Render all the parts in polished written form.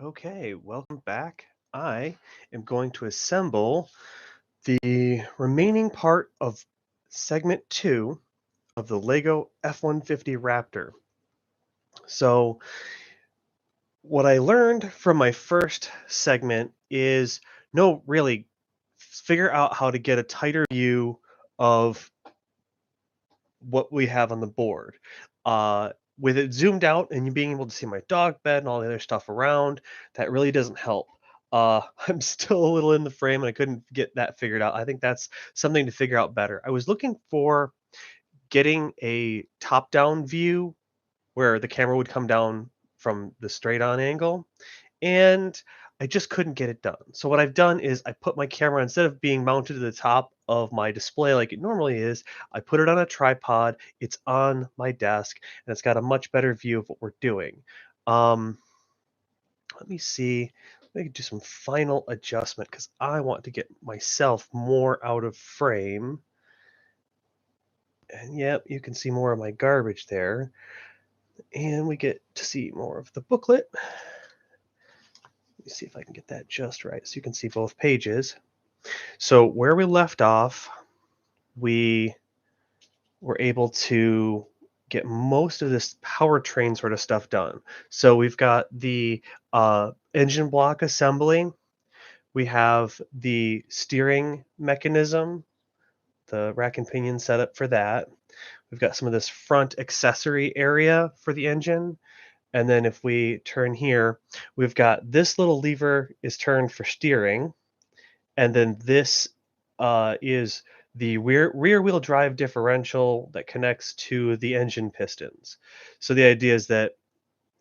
Okay, welcome back. I am going to assemble the remaining part of segment 2 of the Lego F-150 Raptor. So, what I learned from my first segment is no, really figure out how to get a tighter view of what we have on the board. With it zoomed out and you being able to see my dog bed and all the other stuff around, that really doesn't help. I'm still a little in the frame and I couldn't get that figured out. I think that's something to figure out better. I was looking for getting a top-down view where the camera would come down from the straight-on angle, and I just couldn't get it done. So what I've done is I put my camera, instead of being mounted to the top of my display like it normally is, I put it on a tripod. It's on my desk, and it's got a much better view of what we're doing. Um, Let me see. Let me do some final adjustment because I want to get myself more out of frame. And yep, you can see more of my garbage there. And we get to see more of the booklet. Let me see if I can get that just right so you can see both pages. So where we left off, we were able to get most of this powertrain sort of stuff done. So we've got the engine block assembly. We have the steering mechanism, the rack and pinion setup for that. We've got some of this front accessory area for the engine. And then if we turn here, we've got this little lever is turned for steering. And then this is the rear wheel drive differential that connects to the engine pistons. So the idea is that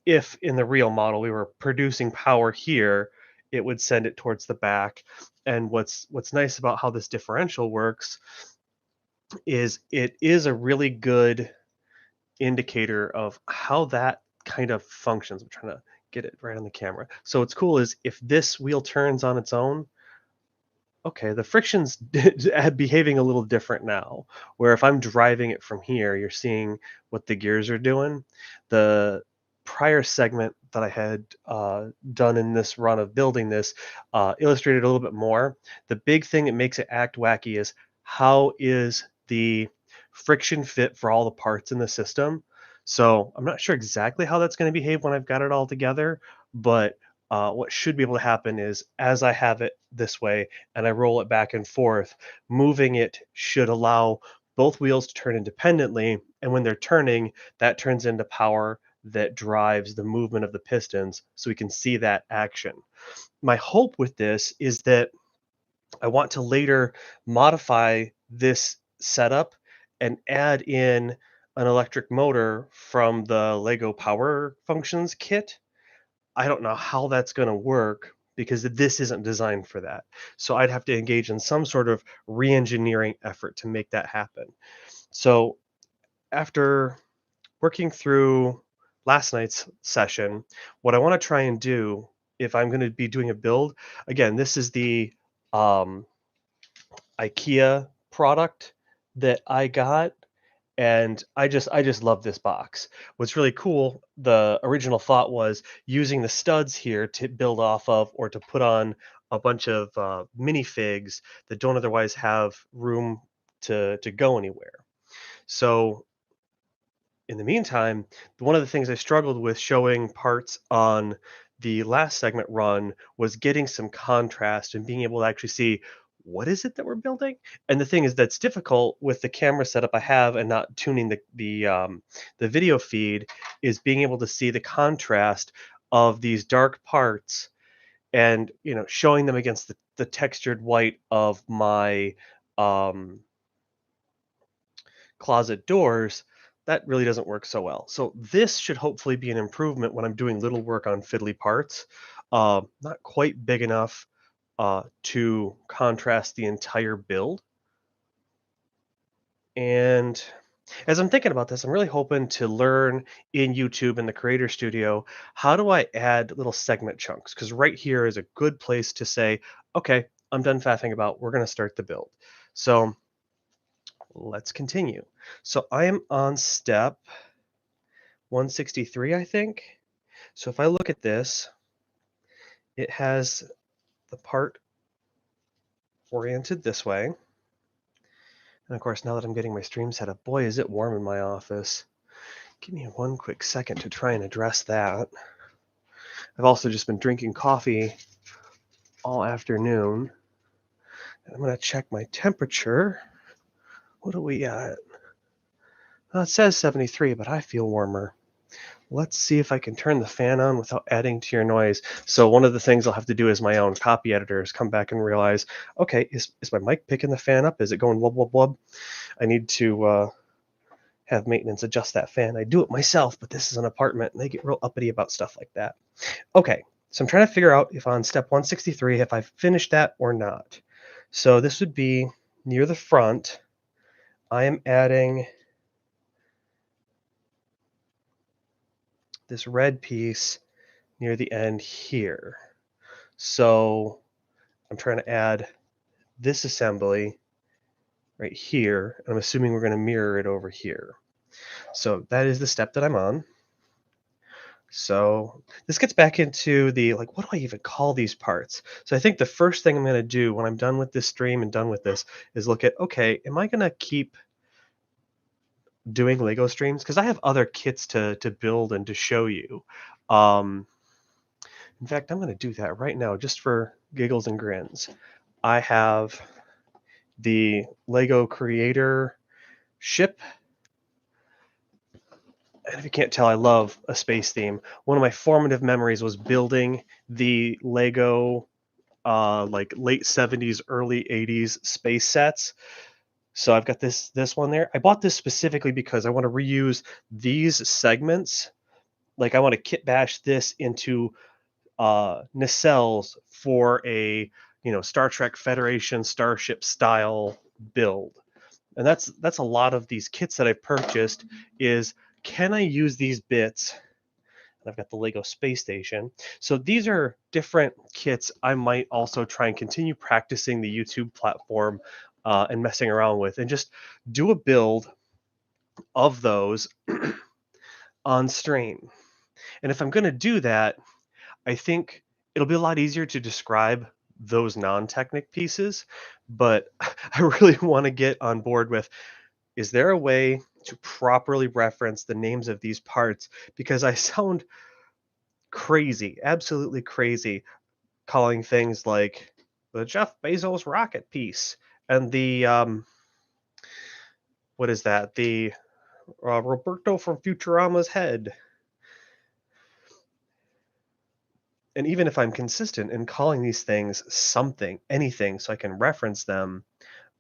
if in the real model we were producing power here, it would send it towards the back. And what's nice about how this differential works is it is a really good indicator of how that kind of functions. I'm trying to get it right on the camera. So what's cool is if this wheel turns on its own, okay, the friction's behaving a little different now. Where if I'm driving it from here, you're seeing what the gears are doing. The prior segment that I had done in this run of building this illustrated a little bit more. The big thing that makes it act wacky is how is the friction fit for all the parts in the system. So I'm not sure exactly how that's going to behave when I've got it all together, but what should be able to happen is as I have it this way and I roll it back and forth, moving it should allow both wheels to turn independently. And when they're turning, that turns into power that drives the movement of the pistons so we can see that action. My hope with this is that I want to later modify this setup and add in an electric motor from the Lego Power Functions kit. I don't know how that's going to work because this isn't designed for that. So I'd have to engage in some sort of re-engineering effort to make that happen. So after working through last night's session, what I want to try and do if I'm going to be doing a build, again, this is the IKEA product that I got, and I just love this box. What's really cool, the original thought was using the studs here to build off of or to put on a bunch of minifigs that don't otherwise have room to go anywhere. So in the meantime, one of the things I struggled with showing parts on the last segment run was getting some contrast and being able to actually see what is it that we're building. And the thing is that's difficult with the camera setup I have and not tuning the video feed is being able to see the contrast of these dark parts and showing them against the textured white of my um, closet doors, that really doesn't work so well. So this should hopefully be an improvement when I'm doing little work on fiddly parts. Not quite big enough to contrast the entire build. And as I'm thinking about this, I'm really hoping to learn in YouTube and the Creator Studio, how do I add little segment chunks? Because right here is a good place to say, okay, I'm done faffing about, we're going to start the build. So let's continue. So I am on step 163, I think. So if I look at this, it has the part oriented this way. And of course, now that I'm getting my stream set up, boy, is it warm in my office. Give me one quick second to try and address that. I've also just been drinking coffee all afternoon. I'm going to check my temperature. What are we at? Well, it says 73, but I feel warmer. Let's see if I can turn the fan on without adding to your noise. So one of the things I'll have to do as my own copy editor is come back and realize, okay, is my mic picking the fan up? Is it going wub, wub, wub? I need to have maintenance adjust that fan. I do it myself, but this is an apartment, and they get real uppity about stuff like that. Okay, so I'm trying to figure out if on step 163, if I've finished that or not. So this would be near the front. I am adding this red piece near the end here. So I'm trying to add this assembly right here, and I'm assuming we're going to mirror it over here. So that is the step that I'm on. So this gets back into the, like, what do I even call these parts? So I think the first thing I'm going to do when I'm done with this stream and done with this is look at, okay, am I going to keep doing Lego streams? Because I have other kits to build and to show you. In fact, I'm going to do that right now just for giggles and grins. I have the Lego Creator ship. And if you can't tell, I love a space theme. One of my formative memories was building the Lego like late 70s, early 80s space sets. So I've got this one there. I bought this specifically because I want to reuse these segments. Like I want to kit bash this into nacelles for a Star Trek Federation Starship style build. And that's a lot of these kits that I've purchased is, can I use these bits? And I've got the Lego Space Station. So these are different kits I might also try and continue practicing the YouTube platform and messing around with, and just do a build of those on stream. And if I'm going to do that, I think it'll be a lot easier to describe those non-technic pieces, but I really want to get on board with, is there a way to properly reference the names of these parts? Because I sound crazy, absolutely crazy, calling things like the Jeff Bezos rocket piece and the what is that? The Roberto from Futurama's head. And even if I'm consistent in calling these things something, anything, so I can reference them,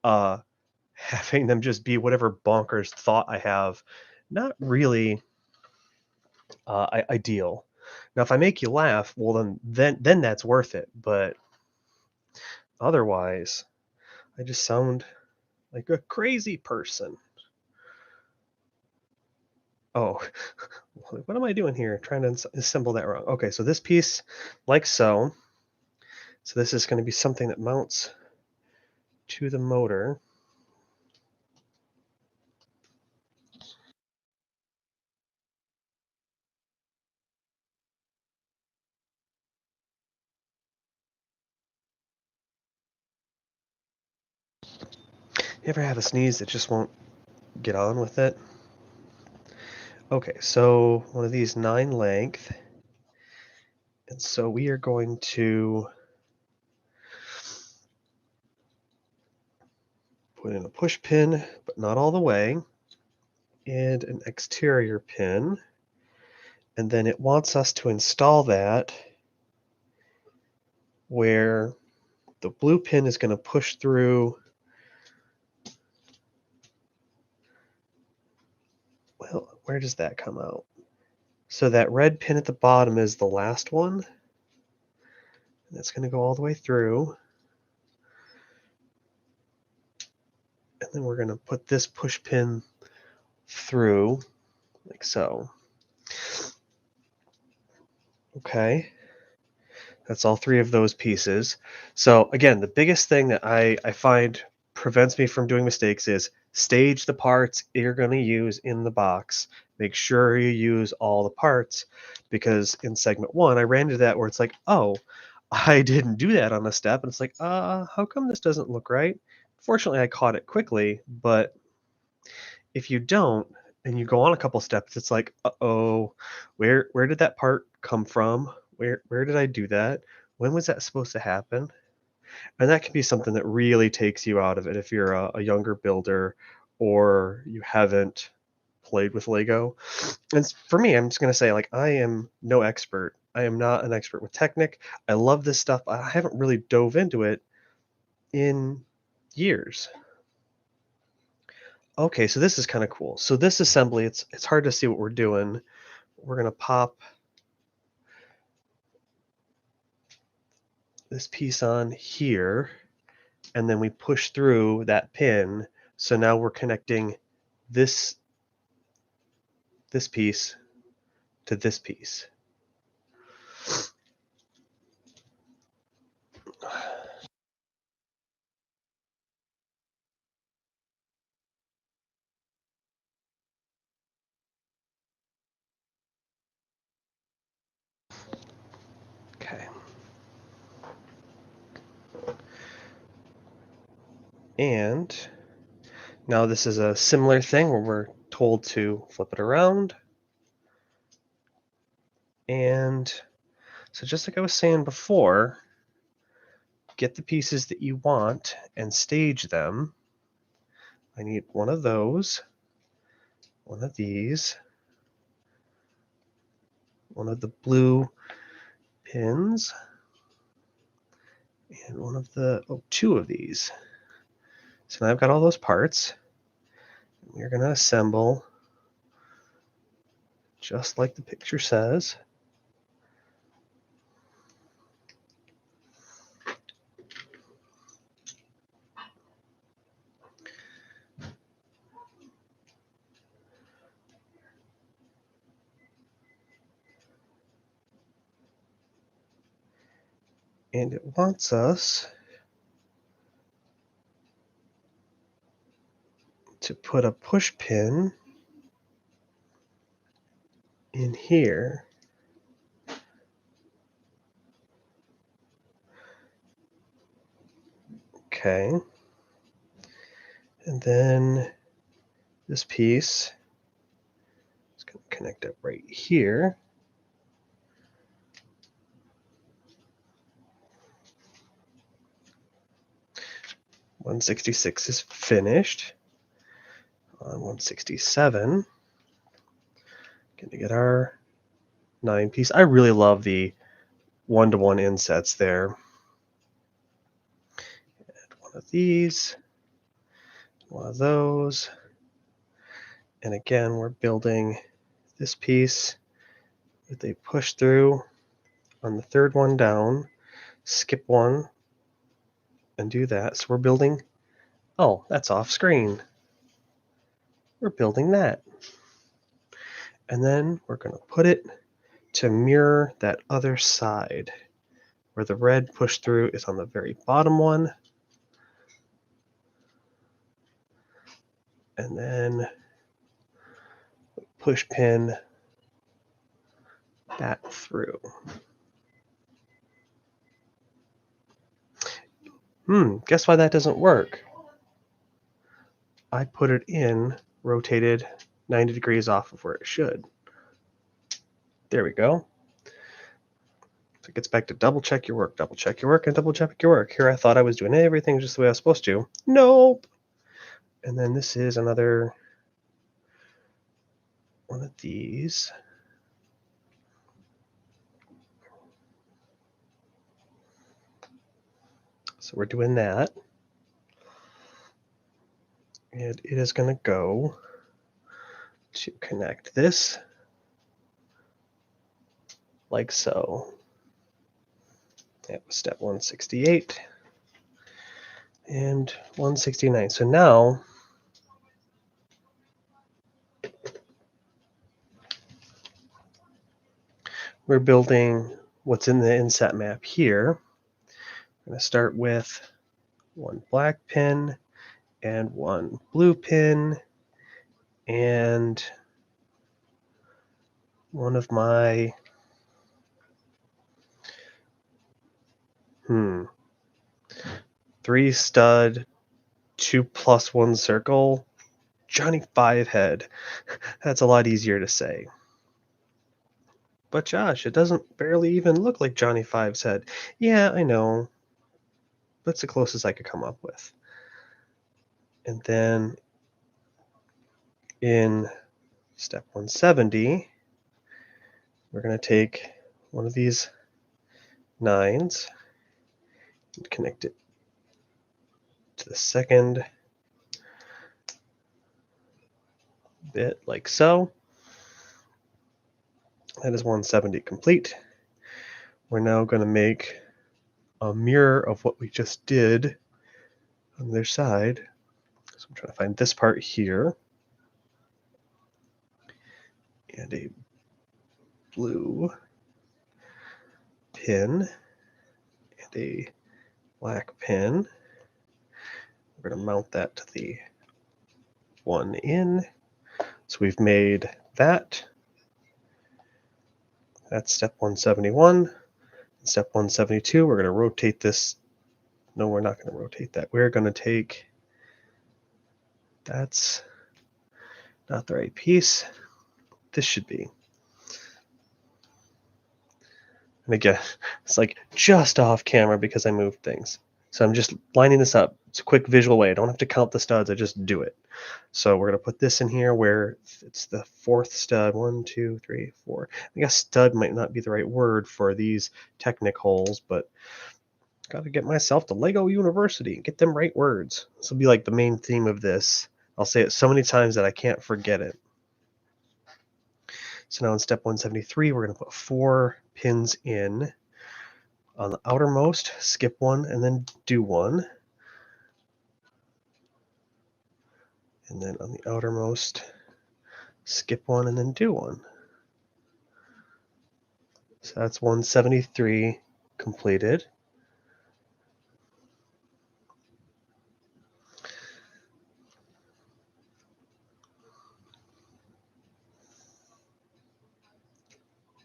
having them just be whatever bonkers thought I have, not really ideal. Now, if I make you laugh, well, then that's worth it. But otherwise, I just sound like a crazy person. Oh, what am I doing here? Trying to assemble that wrong. Okay, so this piece, like so. So this is going to be something that mounts to the motor. You ever have a sneeze that just won't get on with it? Okay, so one of these 9 length. And so we are going to put in a push pin, but not all the way, and an exterior pin. And then it wants us to install that where the blue pin is going to push through. Well, where does that come out? So that red pin at the bottom is the last one. And that's going to go all the way through. And then we're going to put this push pin through, like so. Okay. That's all 3 of those pieces. So again, the biggest thing that I find prevents me from doing mistakes is stage the parts you're going to use in the box. Make sure you use all the parts, because in segment 1, I ran into that where it's like, oh, I didn't do that on a step, and it's like, how come this doesn't look right? Fortunately, I caught it quickly, but if you don't and you go on a couple steps, it's like, uh-oh, where did that part come from? Where did I do that? When was that supposed to happen? And that can be something that really takes you out of it if you're a younger builder or you haven't played with Lego. And for me, I'm just going to say, like, I am no expert. I am not an expert with Technic. I love this stuff. I haven't really dove into it in years. Okay, so this is kind of cool. So this assembly, it's hard to see what we're doing. We're going to pop this piece on here, and then we push through that pin. So now we're connecting this piece to this piece. Okay. And now this is a similar thing where we're told to flip it around. And so just like I was saying before, get the pieces that you want and stage them. I need one of those, one of these, one of the blue pins, and one of the, two of these. So now I've got all those parts. We're going to assemble just like the picture says. And it wants us to put a push pin in here. Okay. And then this piece is going to connect it right here. .166 is finished. On 167, going to get our 9-piece. I really love the one-to-one insets there. And one of these, one of those. And again, we're building this piece with a push through on the third one down, skip one, and do that. So we're building, oh, that's off screen. We're building that. And then we're going to put it to mirror that other side where the red push through is on the very bottom one. And then push pin that through. Guess why that doesn't work? I put it in rotated 90 degrees off of where it should. There we go. So it gets back to double check your work, and double check your work. Here I thought I was doing everything just the way I was supposed to. Nope. And then this is another one of these. So we're doing that. And it is going to go to connect this like so. That was step 168 and 169. So now we're building what's in the inset map here. I'm going to start with one black pin and one blue pin and one of my Hmm. 3 stud, 2 plus 1 circle, Johnny 5 head. That's a lot easier to say. But Josh, it doesn't barely even look like Johnny Five's head. Yeah, I know. That's the closest I could come up with. And then in step 170, we're going to take one of these 9s and connect it to the second bit like so. That is 170 complete. We're now going to make a mirror of what we just did on the other side. So I'm trying to find this part here. And a blue pin and a black pin. We're going to mount that to the one in. So we've made that. That's step 171. Step 172, we're going to rotate this. No, we're not going to rotate that. We're going to take, that's not the right piece. This should be. And again, it's like just off camera because I moved things. So I'm just lining this up. It's a quick visual way. I don't have to count the studs. I just do it. So we're going to put this in here where it's the 4th stud. 1, 2, 3, 4. I guess stud might not be the right word for these Technic holes, but got to get myself to Lego University and get them right words. This will be like the main theme of this. I'll say it so many times that I can't forget it. So now in step 173, we're going to put 4 pins in. On the outermost, skip one and then do one. And then on the outermost, skip one and then do one. So that's 173 completed.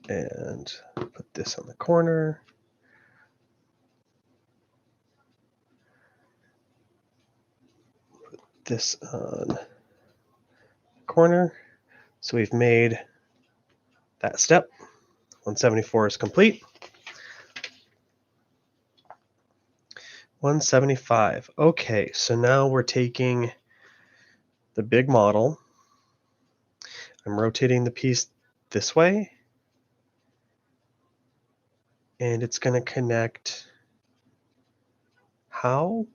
And put this on the corner. Put this on the corner. So we've made that step. 174 is complete. 175. Okay, so now we're taking the big model. I'm rotating the piece this way. And it's going to connect how?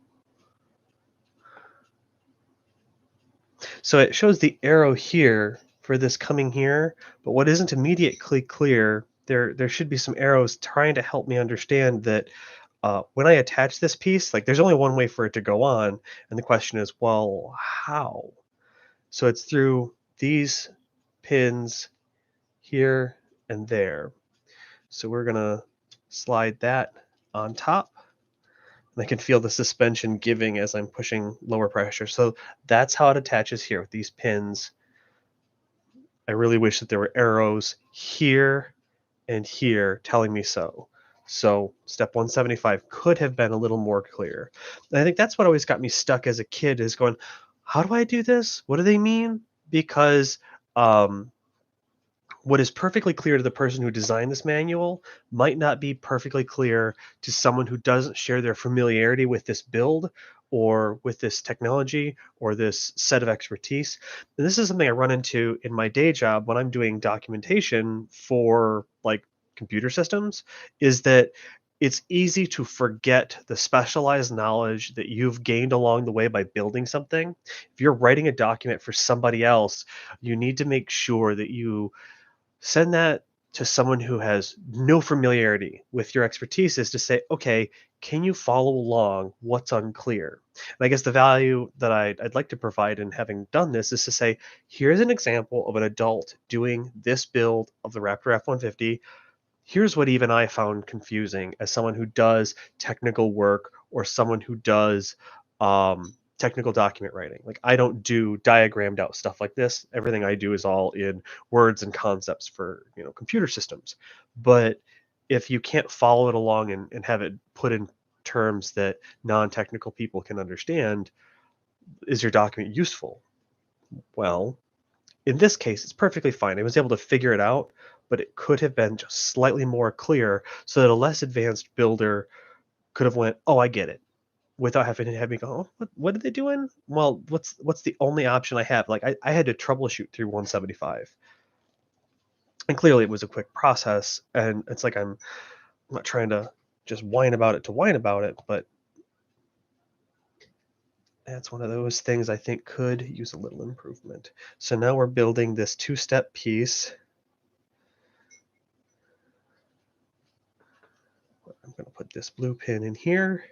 So it shows the arrow here for this coming here, but what isn't immediately clear, there should be some arrows trying to help me understand that when I attach this piece, like there's only one way for it to go on, and the question is, well, how? So it's through these pins here and there. So we're gonna slide that on top. And I can feel the suspension giving as I'm pushing lower pressure. So that's how it attaches here with these pins. I really wish that there were arrows here and here telling me so. So step 175 could have been a little more clear. And I think that's what always got me stuck as a kid is going, how do I do this? What do they mean? Because what is perfectly clear to the person who designed this manual might not be perfectly clear to someone who doesn't share their familiarity with this build or with this technology or this set of expertise. And this is something I run into in my day job when I'm doing documentation for like computer systems, is that it's easy to forget the specialized knowledge that you've gained along the way by building something. If you're writing a document for somebody else, you need to make sure that you send that to someone who has no familiarity with your expertise is to say, okay, can you follow along what's unclear? And I guess the value that I'd like to provide in having done this is to say, here's an example of an adult doing this build of the Raptor F-150. Here's what even I found confusing as someone who does technical work or someone who does technical document writing. Like I don't do diagrammed out stuff like this. Everything I do is all in words and concepts for computer systems. But if you can't follow it along and have it put in terms that non-technical people can understand, is your document useful? Well, in this case, it's perfectly fine. I was able to figure it out, but it could have been just slightly more clear so that a less advanced builder could have went, "Oh, I get it," without having to have me go, "Oh, what are they doing? Well, what's the only option I have?" Like I had to troubleshoot through 175. And clearly it was a quick process, and it's like I'm not trying to just whine about it to whine about it, but that's one of those things I think could use a little improvement. So now we're building this two-step piece. I'm going to put this blue pin in here.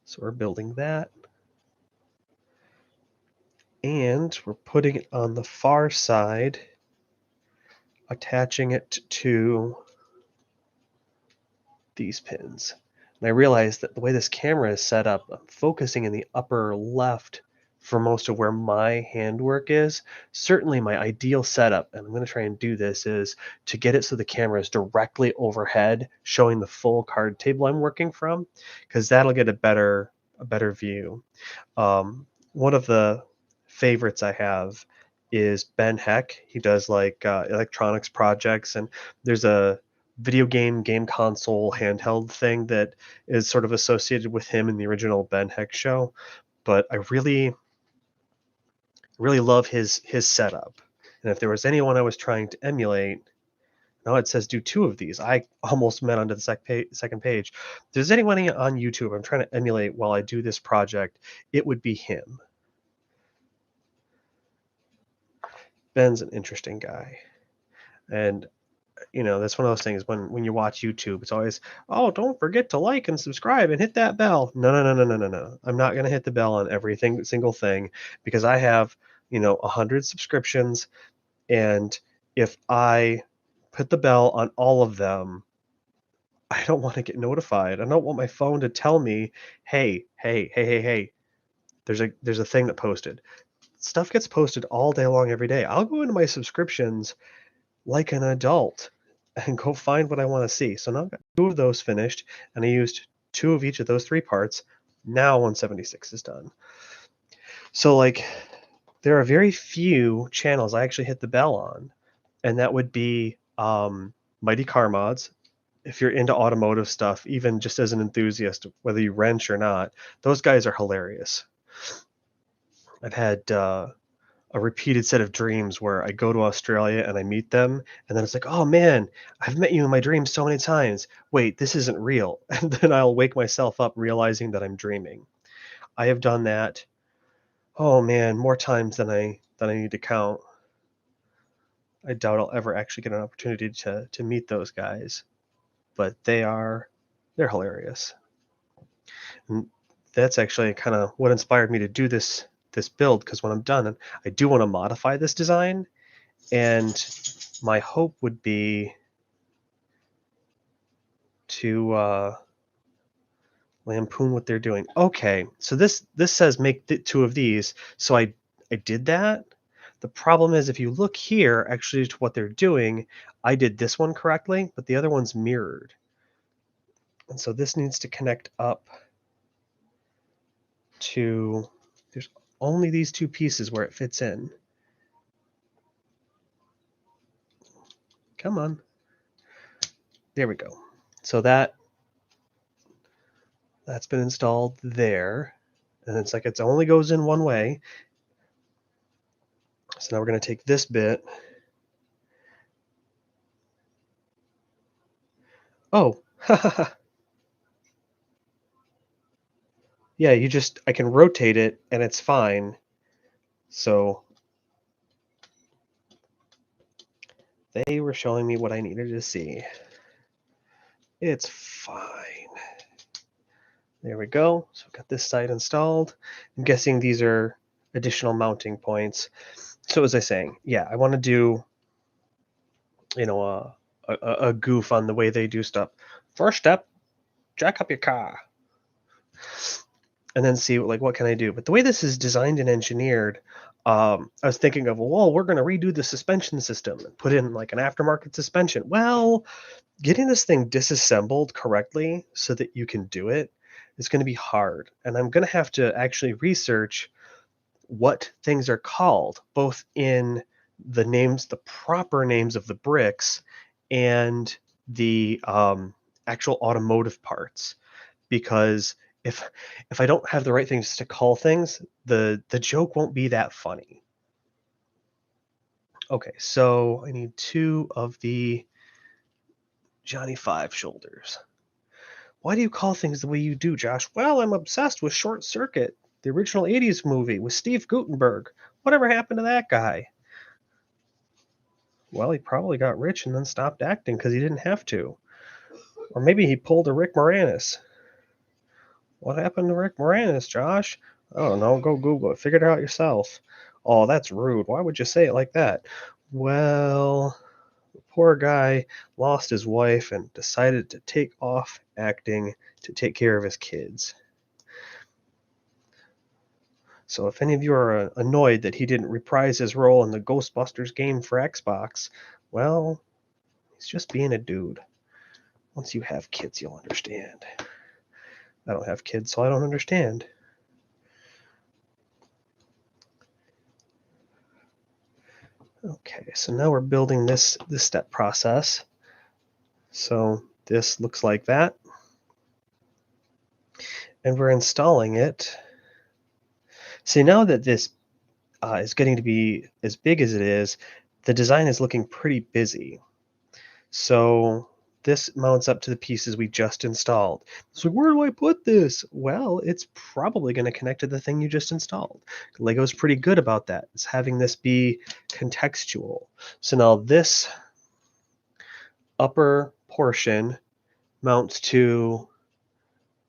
So we're building that. And we're putting it on the far side, attaching it to these pins. And I realized that the way this camera is set up, I'm focusing in the upper left for most of where my handwork is. Certainly my ideal setup, and I'm going to try and do this, is to get it so the camera is directly overhead, showing the full card table I'm working from, because that'll get a better view. One of the favorites I have is Ben Heck. He does like electronics projects, and there's a video game console handheld thing that is sort of associated with him in the original Ben Heck show. But I really love his setup. And if there was anyone I was trying to emulate, now it says do 2 of these. I almost meant onto the second page. If there's anyone on YouTube I'm trying to emulate while I do this project, it would be him. Ben's an interesting guy. And that's one of those things when you watch YouTube, it's always, oh, don't forget to like and subscribe and hit that bell. No. I'm not going to hit the bell on every single thing, because I have, 100 subscriptions. And if I put the bell on all of them, I don't want to get notified. I don't want my phone to tell me, hey, there's a thing that posted. Stuff gets posted all day long, every day. I'll go into my subscriptions like an adult and go find what I want to see. So now I've got 2 of those finished, and I used 2 of each of those 3 parts. Now 176 is done. So there are very few channels I actually hit the bell on, and that would be Mighty Car Mods. If you're into automotive stuff, even just as an enthusiast, whether you wrench or not, those guys are hilarious. I've had a repeated set of dreams where I go to Australia and I meet them, and then it's like, oh man, I've met you in my dreams so many times. Wait, this isn't real. And then I'll wake myself up realizing that I'm dreaming. I have done that, oh man, more times than I need to count. I doubt I'll ever actually get an opportunity to meet those guys, but they're hilarious. And that's actually kind of what inspired me to do this build, because when I'm done, I do want to modify this design, and my hope would be to lampoon what they're doing. Okay, so this says make 2 of these, so I did that. The problem is, if you look here, actually, to what they're doing, I did this one correctly, but the other one's mirrored. And so this needs to connect up to, there's only these 2 pieces where it fits in. Come on. There we go. So that's been installed there. And it's like it only goes in one way. So now we're going to take this bit. Oh, yeah, I can rotate it and it's fine. So they were showing me what I needed to see. It's fine. There we go. So I've got this side installed. I'm guessing these are additional mounting points. So as I was saying, yeah, I want to do, a goof on the way they do stuff. First step, jack up your car. And then see what can I do. But the way this is designed and engineered, I was thinking of, well, we're going to redo the suspension system and put in like an aftermarket suspension. Well, Getting this thing disassembled correctly so that you can do it is going to be hard. And I'm going to have to actually research what things are called, both in the names, the proper names of the bricks, and the actual automotive parts. Because if I don't have the right things to call things, the joke won't be that funny. Okay, so I need 2 of the Johnny Five shoulders. Why do you call things the way you do, Josh? Well, I'm obsessed with Short Circuit, the original 80s movie with Steve Guttenberg. Whatever happened to that guy? Well, he probably got rich and then stopped acting because he didn't have to. Or maybe he pulled a Rick Moranis. What happened to Rick Moranis, Josh? I don't know. Go Google it. Figure it out yourself. Oh, that's rude. Why would you say it like that? Well, the poor guy lost his wife and decided to take off acting to take care of his kids. So if any of you are annoyed that he didn't reprise his role in the Ghostbusters game for Xbox, well, he's just being a dude. Once you have kids, you'll understand. I don't have kids, so I don't understand. Okay, so now we're building this step process. So this looks like that. And we're installing it. See, now that this is getting to be as big as it is, the design is looking pretty busy. So this mounts up to the pieces we just installed. So where do I put this? Well, it's probably going to connect to the thing you just installed. Lego's pretty good about that. It's having this be contextual. So now this upper portion mounts to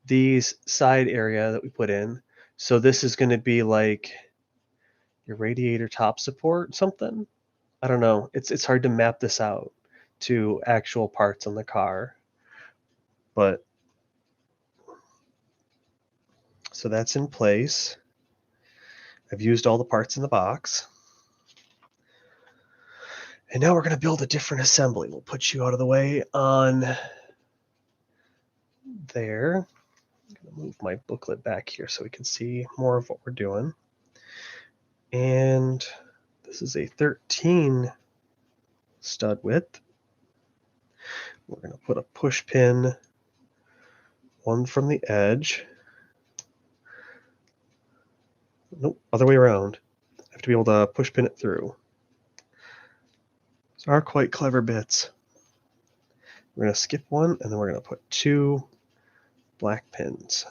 these side area that we put in. So this is going to be like your radiator top support, something. I don't know. It's hard to map this out to actual parts on the car. But so that's in place. I've used all the parts in the box. And now we're going to build a different assembly. We'll put you out of the way on there. I'm going to move my booklet back here so we can see more of what we're doing. And this is a 13 stud width. We're going to put a push pin, one from the edge. Nope, other way around. I have to be able to push pin it through. These are quite clever bits. We're going to skip one, and then we're going to put 2 black pins.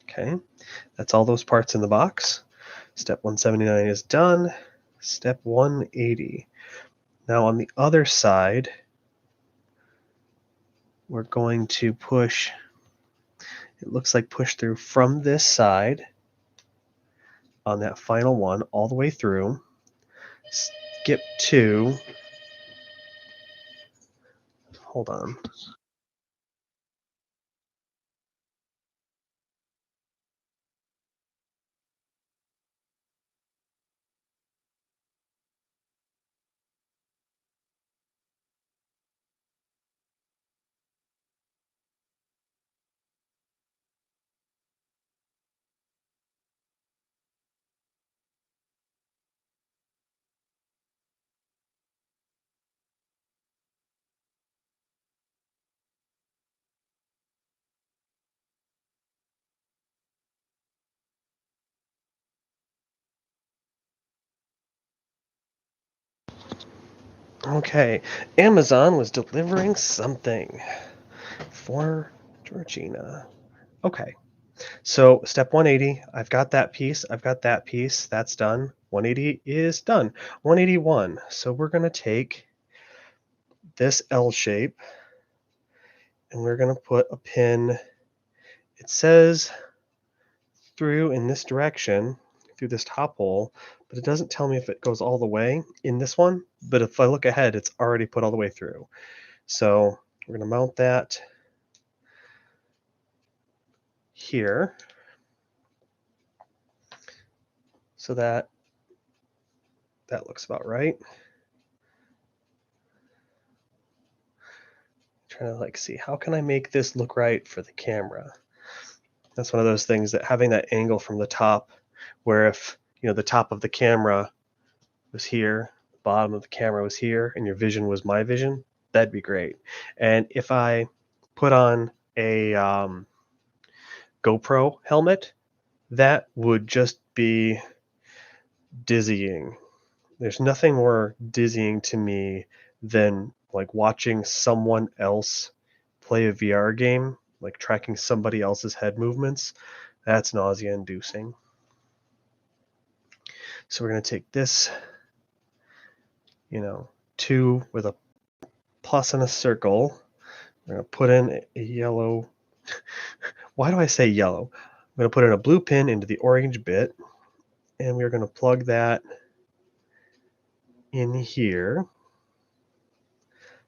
Okay, that's all those parts in the box. Step 179 is done. Step 180. Now on the other side, we're going to push, it looks like push through from this side on that final one all the way through. Skip 2. Hold on. Okay, Amazon was delivering something for Georgina. Okay, so step 180, I've got that piece, I've got that piece, that's done. 180 is done. 181, so we're going to take this L shape and we're going to put a pin, it says through in this direction, through this top hole, but it doesn't tell me if it goes all the way in this one, but if I look ahead, it's already put all the way through. So we're going to mount that here so that looks about right. trying to like see how can I make this look right for the camera. That's one of those things that having that angle from the top, where if the top of the camera was here, the bottom of the camera was here, and your vision was my vision, that'd be great. And if I put on a GoPro helmet, that would just be dizzying. There's nothing more dizzying to me than like watching someone else play a VR game, like tracking somebody else's head movements. That's nausea inducing. So we're going to take this, 2 with a plus and a circle. We're going to put in a yellow. Why do I say yellow? I'm going to put in a blue pin into the orange bit, and we're going to plug that in here.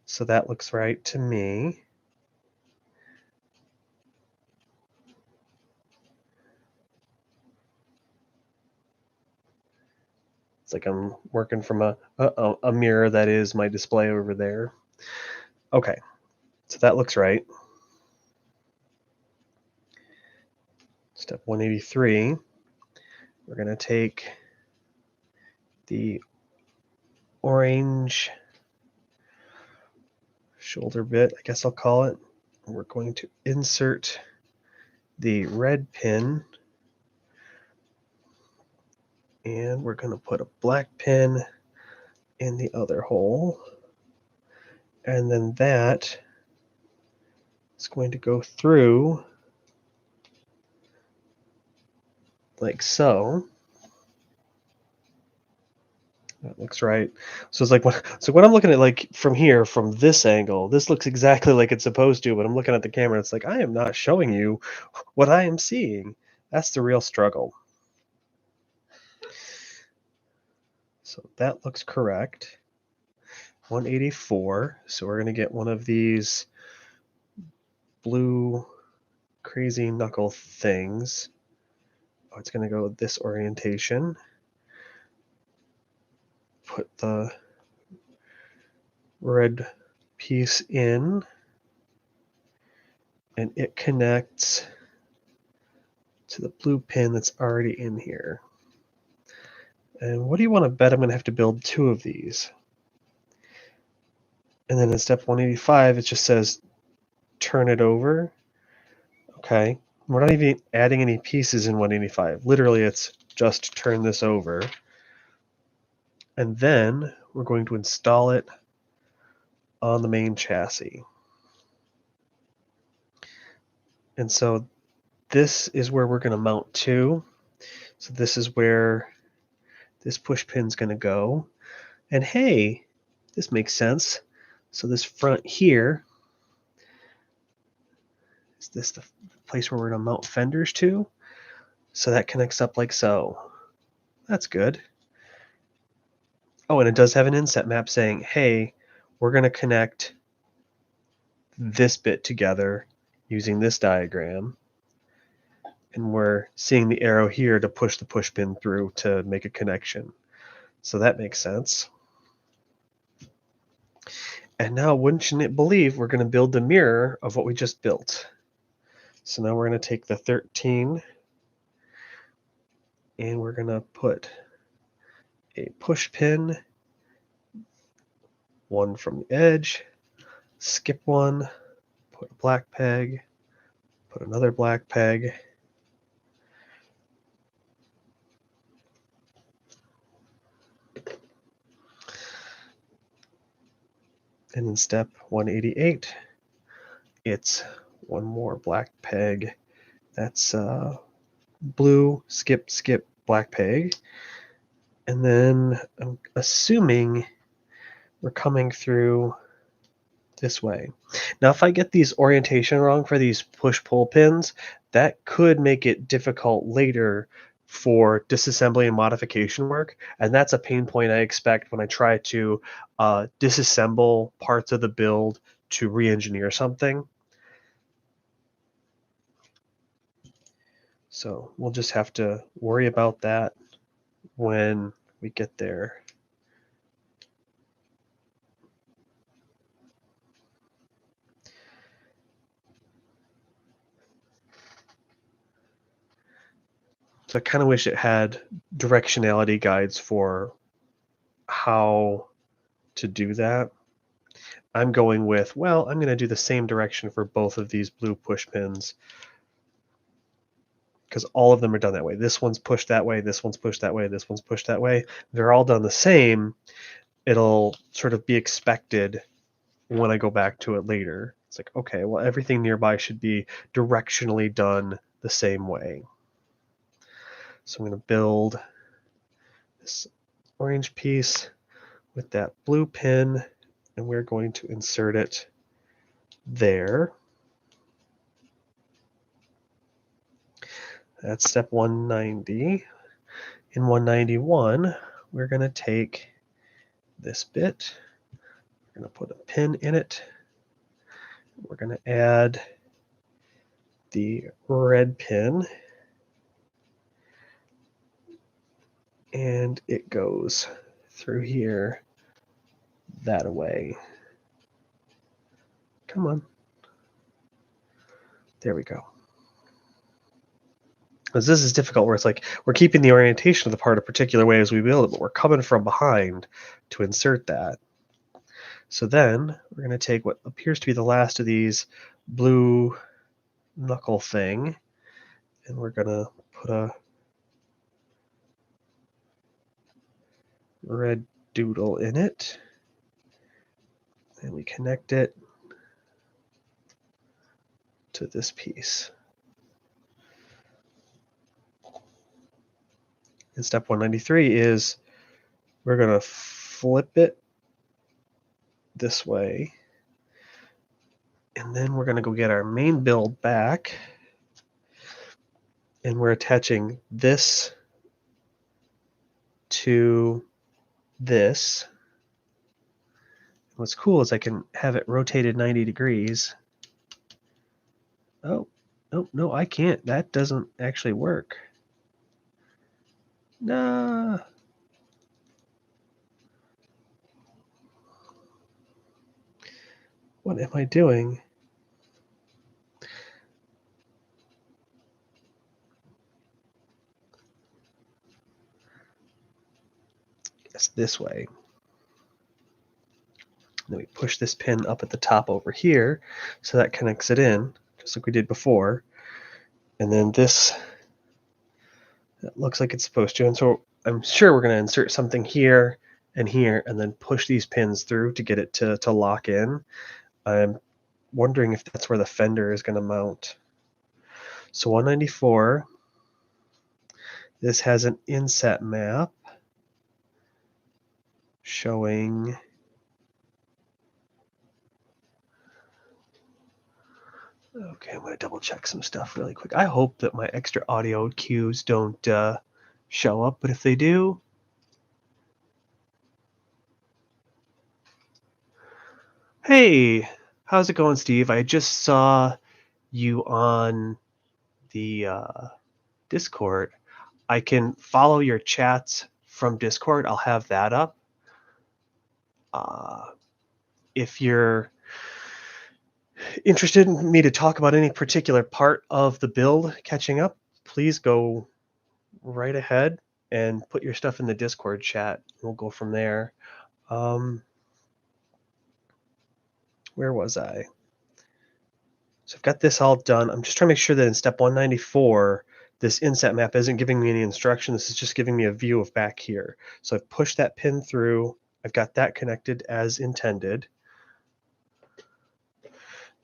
So that looks right to me. It's like I'm working from a mirror that is my display over there. Okay, so that looks right. Step 183, we're going to take the orange shoulder bit, I guess I'll call it. We're going to insert the red pin, and we're going to put a black pin in the other hole, and then that is going to go through like so. That looks right. So it's like when I'm looking at like from here, from this angle, this looks exactly like it's supposed to, but I'm looking at the camera, it's like I am not showing you what I am seeing. That's the real struggle. So that looks correct. 184. So we're going to get one of these blue crazy knuckle things. Oh, it's going to go this orientation. Put the red piece in, and it connects to the blue pin that's already in here. And what do you want to bet I'm going to have to build 2 of these? And then in step 185, it just says turn it over. Okay, we're not even adding any pieces in 185. Literally, it's just turn this over. And then we're going to install it on the main chassis. And so this is where we're going to mount to. So this is where this push pin's going to go. And hey, this makes sense. So this front here, is this the place where we're going to mount fenders to? So that connects up like so. That's good. Oh, and it does have an inset map saying, hey, we're going to connect this bit together using this diagram. And we're seeing the arrow here to push the push pin through to make a connection. So that makes sense. And now, wouldn't you believe, we're going to build the mirror of what we just built. So now we're going to take the 13 and we're going to put a push pin, one from the edge, skip one, put a black peg, put another black peg, and in step 188, it's one more black peg. That's blue, skip, skip, black peg. And then I'm assuming we're coming through this way. Now, if I get these orientation wrong for these push-pull pins, that could make it difficult later for disassembly and modification work, and that's a pain point I expect when I try to disassemble parts of the build to re-engineer something. So we'll just have to worry about that when we get there. So I kind of wish it had directionality guides for how to do that. I'm going with, well, I'm going to do the same direction for both of these blue push pins because all of them are done that way. This one's pushed that way, this one's pushed that way, this one's pushed that way. They're all done the same. It'll sort of be expected when I go back to it later. It's like, okay, well, everything nearby should be directionally done the same way. So I'm going to build this orange piece with that blue pin, and we're going to insert it there. That's step 190. In 191, we're going to take this bit, we're going to put a pin in it, we're going to add the red pin, and it goes through here that way. Come on. There we go. Because this is difficult where it's like we're keeping the orientation of the part a particular way as we build it, but we're coming from behind to insert that. So then we're going to take what appears to be the last of these blue knuckle thing, and we're going to put a red doodle in it, and we connect it to this piece. And step 193 is we're going to flip it this way, and then we're going to go get our main build back, and we're attaching this to this. What's cool is I can have it rotated 90 degrees. Oh, no, I can't. That doesn't actually work. Nah. What am I doing? It's this way. Then we push this pin up at the top over here, so that connects it in, just like we did before. And then this, that looks like it's supposed to. And so I'm sure we're going to insert something here, and then push these pins through to get it to lock in. I'm wondering if that's where the fender is going to mount. So 194, this has an inset map showing okay, I'm going to double check some stuff really quick. I hope that my extra audio cues don't show up, but if they do, hey, how's it going, Steve? I just saw you on the Discord. I can follow your chats from Discord. I'll have that up. If you're interested in me to talk about any particular part of the build catching up, please go right ahead and put your stuff in the Discord chat. We'll go from there. Where was I? So I've got this all done. I'm just trying to make sure that in step 194, this inset map isn't giving me any instruction. This is just giving me a view of back here. So I've pushed that pin through. I've got that connected as intended.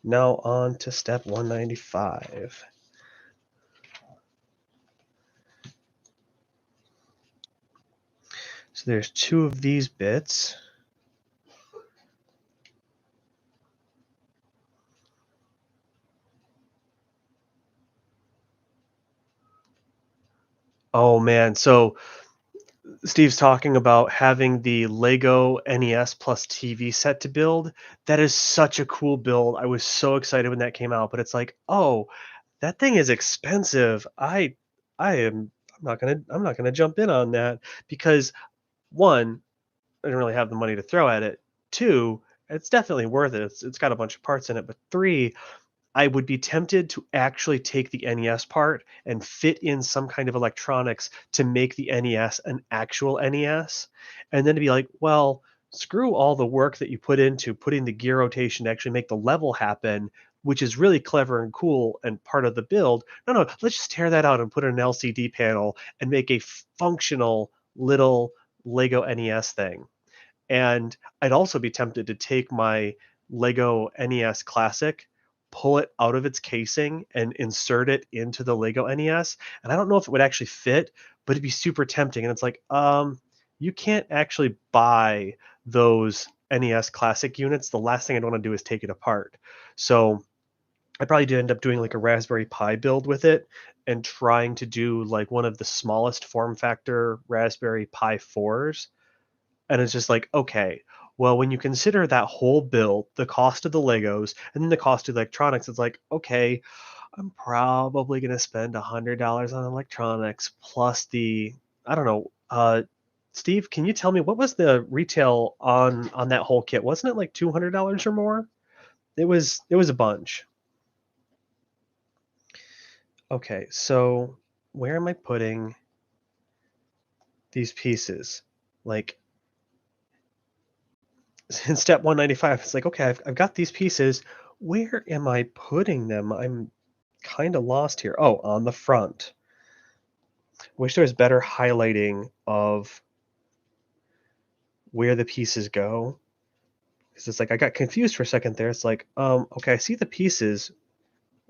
Now on to step 195. So there's two of these bits. Oh man, so Steve's talking about having the Lego NES plus TV set to build. That is such a cool build. I was so excited when that came out, but it's like, oh, that thing is expensive. I'm not gonna jump in on that because one, I don't really have the money to throw at it. Two, it's definitely worth it. It's got a bunch of parts in it. But three, I would be tempted to actually take the NES part and fit in some kind of electronics to make the NES an actual NES, and then to be like, well, screw all the work that you put into putting the gear rotation to actually make the level happen, which is really clever and cool and part of the build. No, no, let's just tear that out and put in an LCD panel and make a functional little Lego NES thing. And I'd also be tempted to take my Lego NES Classic, pull it out of its casing, and insert it into the Lego NES. And I don't know if it would actually fit, but it'd be super tempting. And it's like, you can't actually buy those NES Classic units. The last thing I'd want to do is take it apart. So I probably did end up doing like a Raspberry Pi build with it and trying to do like one of the smallest form factor Raspberry Pi 4s, and it's just like, okay, well, when you consider that whole build, the cost of the Legos, and then the cost of electronics, it's like, okay, I'm probably going to spend $100 on electronics plus the, I don't know, Steve, can you tell me what was the retail on that whole kit? Wasn't it like $200 or more? It was a bunch. Okay, so where am I putting these pieces? Like, in step 195, it's like, okay, I've got these pieces. Where am I putting them? I'm kind of lost here. Oh, on the front. Wish there was better highlighting of where the pieces go. Because it's like I got confused for a second there. It's like, okay, I see the pieces.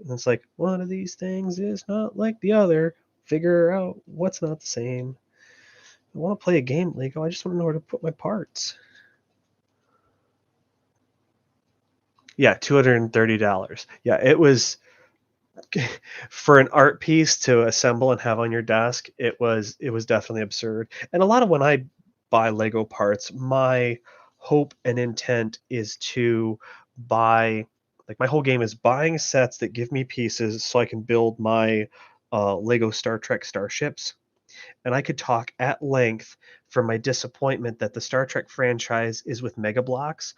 And it's like, one of these things is not like the other. Figure out what's not the same. I want to play a game, Lego. I just want to know where to put my parts. Yeah, $230. Yeah, it was for an art piece to assemble and have on your desk. It was definitely absurd. And a lot of when I buy Lego parts, my hope and intent is to buy, like, my whole game is buying sets that give me pieces so I can build my Lego Star Trek starships. And I could talk at length for my disappointment that the Star Trek franchise is with Mega Bloks.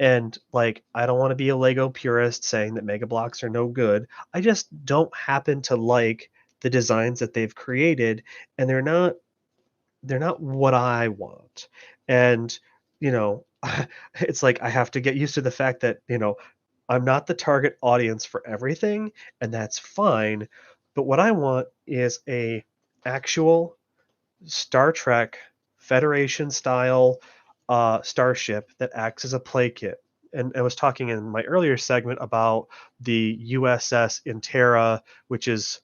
And like, I don't want to be a Lego purist saying that Mega Bloks are no good. I just don't happen to like the designs that they've created, and they're not what I want. And you know, it's like I have to get used to the fact that, I'm not the target audience for everything, and that's fine. But what I want is a actual Star Trek Federation style starship that acts as a play kit. And I was talking in my earlier segment about the USS Intera, which is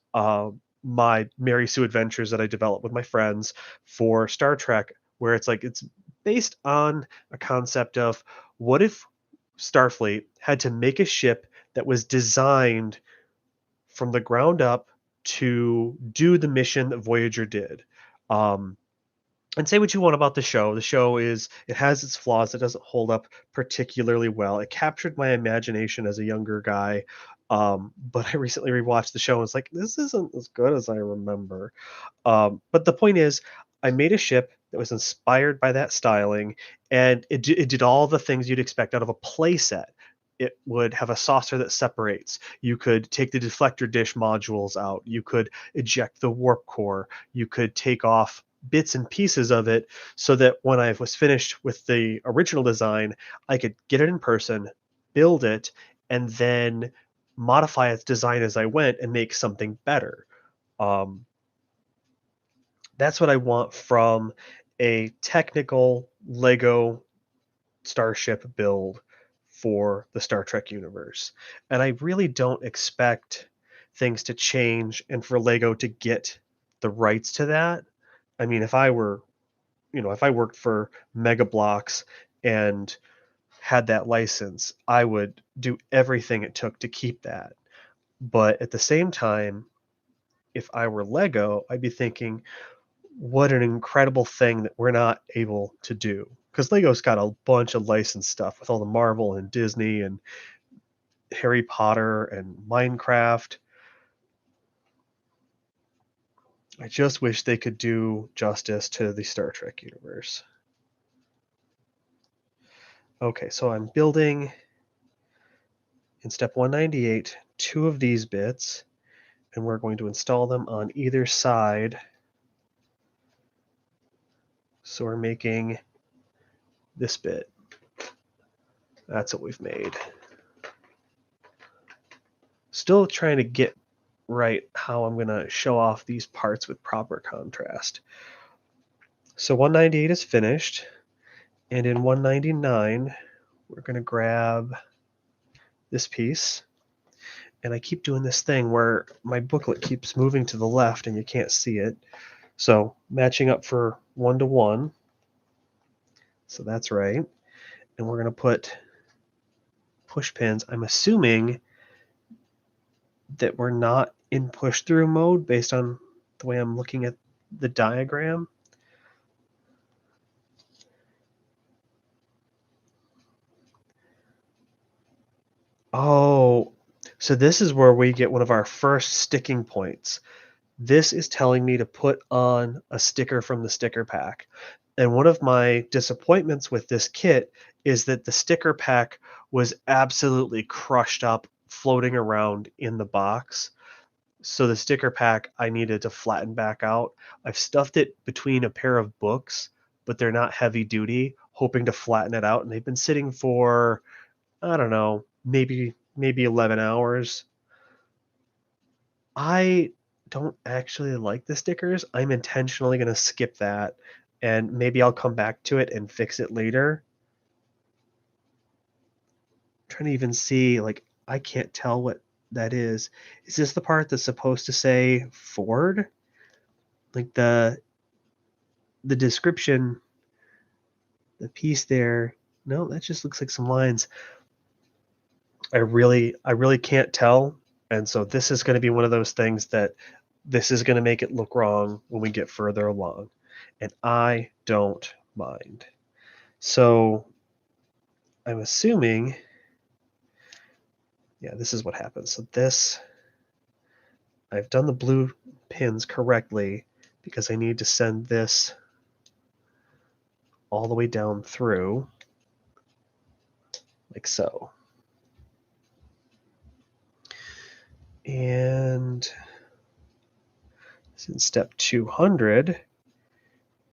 my Mary Sue adventures that I developed with my friends for Star Trek, where it's like it's based on a concept of what if Starfleet had to make a ship that was designed from the ground up to do the mission that Voyager did. Um, and say what you want about the show. The show it has its flaws. It doesn't hold up particularly well. It captured my imagination as a younger guy. But I recently rewatched the show and it's like, this isn't as good as I remember. But the point is, I made a ship that was inspired by that styling, and it did all the things you'd expect out of a playset. It would have a saucer that separates. You could take the deflector dish modules out. You could eject the warp core. You could take off bits and pieces of it so that when I was finished with the original design, I could get it in person, build it, and then modify its design as I went and make something better. Um, that's what I want from a technical Lego starship build for the Star Trek universe. And I really don't expect things to change and for Lego to get the rights to that. I mean, if I worked for Mega Bloks and had that license, I would do everything it took to keep that. But at the same time, if I were Lego, I'd be thinking, what an incredible thing that we're not able to do. Because Lego's got a bunch of licensed stuff with all the Marvel and Disney and Harry Potter and Minecraft. I just wish they could do justice to the Star Trek universe. Okay, so I'm building in step 198 2 of these bits, and we're going to install them on either side. So we're making this bit. That's what we've made. Still trying to get right how I'm going to show off these parts with proper contrast. So 198 is finished, and in 199 we're going to grab this piece, and I keep doing this thing where my booklet keeps moving to the left and you can't see it. So matching up for 1-to-1, so that's right, and we're going to put push pins. I'm assuming that we're not in push through mode based on the way I'm looking at the diagram. Oh, so this is where we get one of our first sticking points. This is telling me to put on a sticker from the sticker pack. And one of my disappointments with this kit is that the sticker pack was absolutely crushed up, floating around in the box. So the sticker pack I needed to flatten back out. I've stuffed it between a pair of books, but they're not heavy duty, hoping to flatten it out. And they've been sitting for, I don't know, maybe 11 hours. I don't actually like the stickers. I'm intentionally going to skip that, and maybe I'll come back to it and fix it later. I'm trying to even see, like, I can't tell what that is. Is this the part that's supposed to say Ford? Like the description, the piece there. No, that just looks like some lines. I really can't tell. And so this is going to be one of those things that this is going to make it look wrong when we get further along. And I don't mind. So I'm assuming, yeah, this is what happens. So this, I've done the blue pins correctly because I need to send this all the way down through, like so. And in step 200,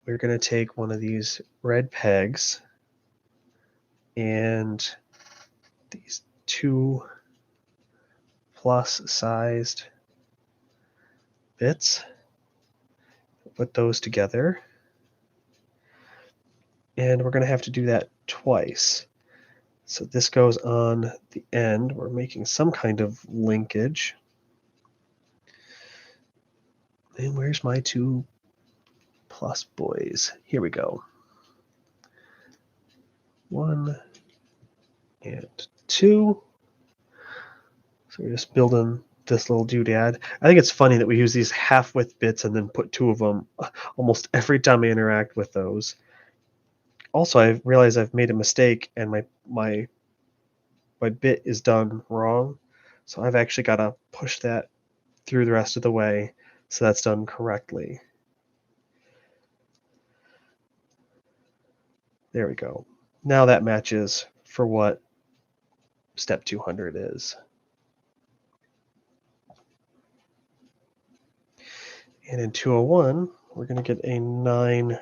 we're going to take one of these red pegs and these 2 plus sized bits, put those together, and we're going to have to do that twice. So this goes on the end. We're making some kind of linkage. And where's my 2 plus boys? Here we go. 1 and 2. So we're just building this little doodad. I think it's funny that we use these half-width bits and then put 2 of them almost every time I interact with those. Also, I realize I've made a mistake and my bit is done wrong. So I've actually got to push that through the rest of the way so that's done correctly. There we go. Now that matches for what step 200 is. And in 201, we're going to get a 9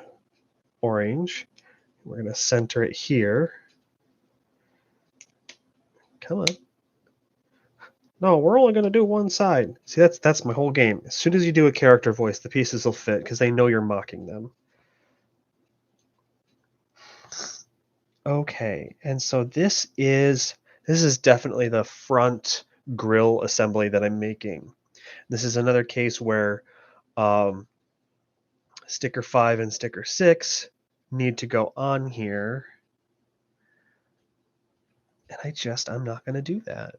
orange. We're going to center it here. Come on. No, we're only going to do one side. See, that's my whole game. As soon as you do a character voice, the pieces will fit because they know you're mocking them. Okay, and so this is definitely the front grille assembly that I'm making. This is another case where sticker 5 and sticker 6 need to go on here. And I'm not going to do that.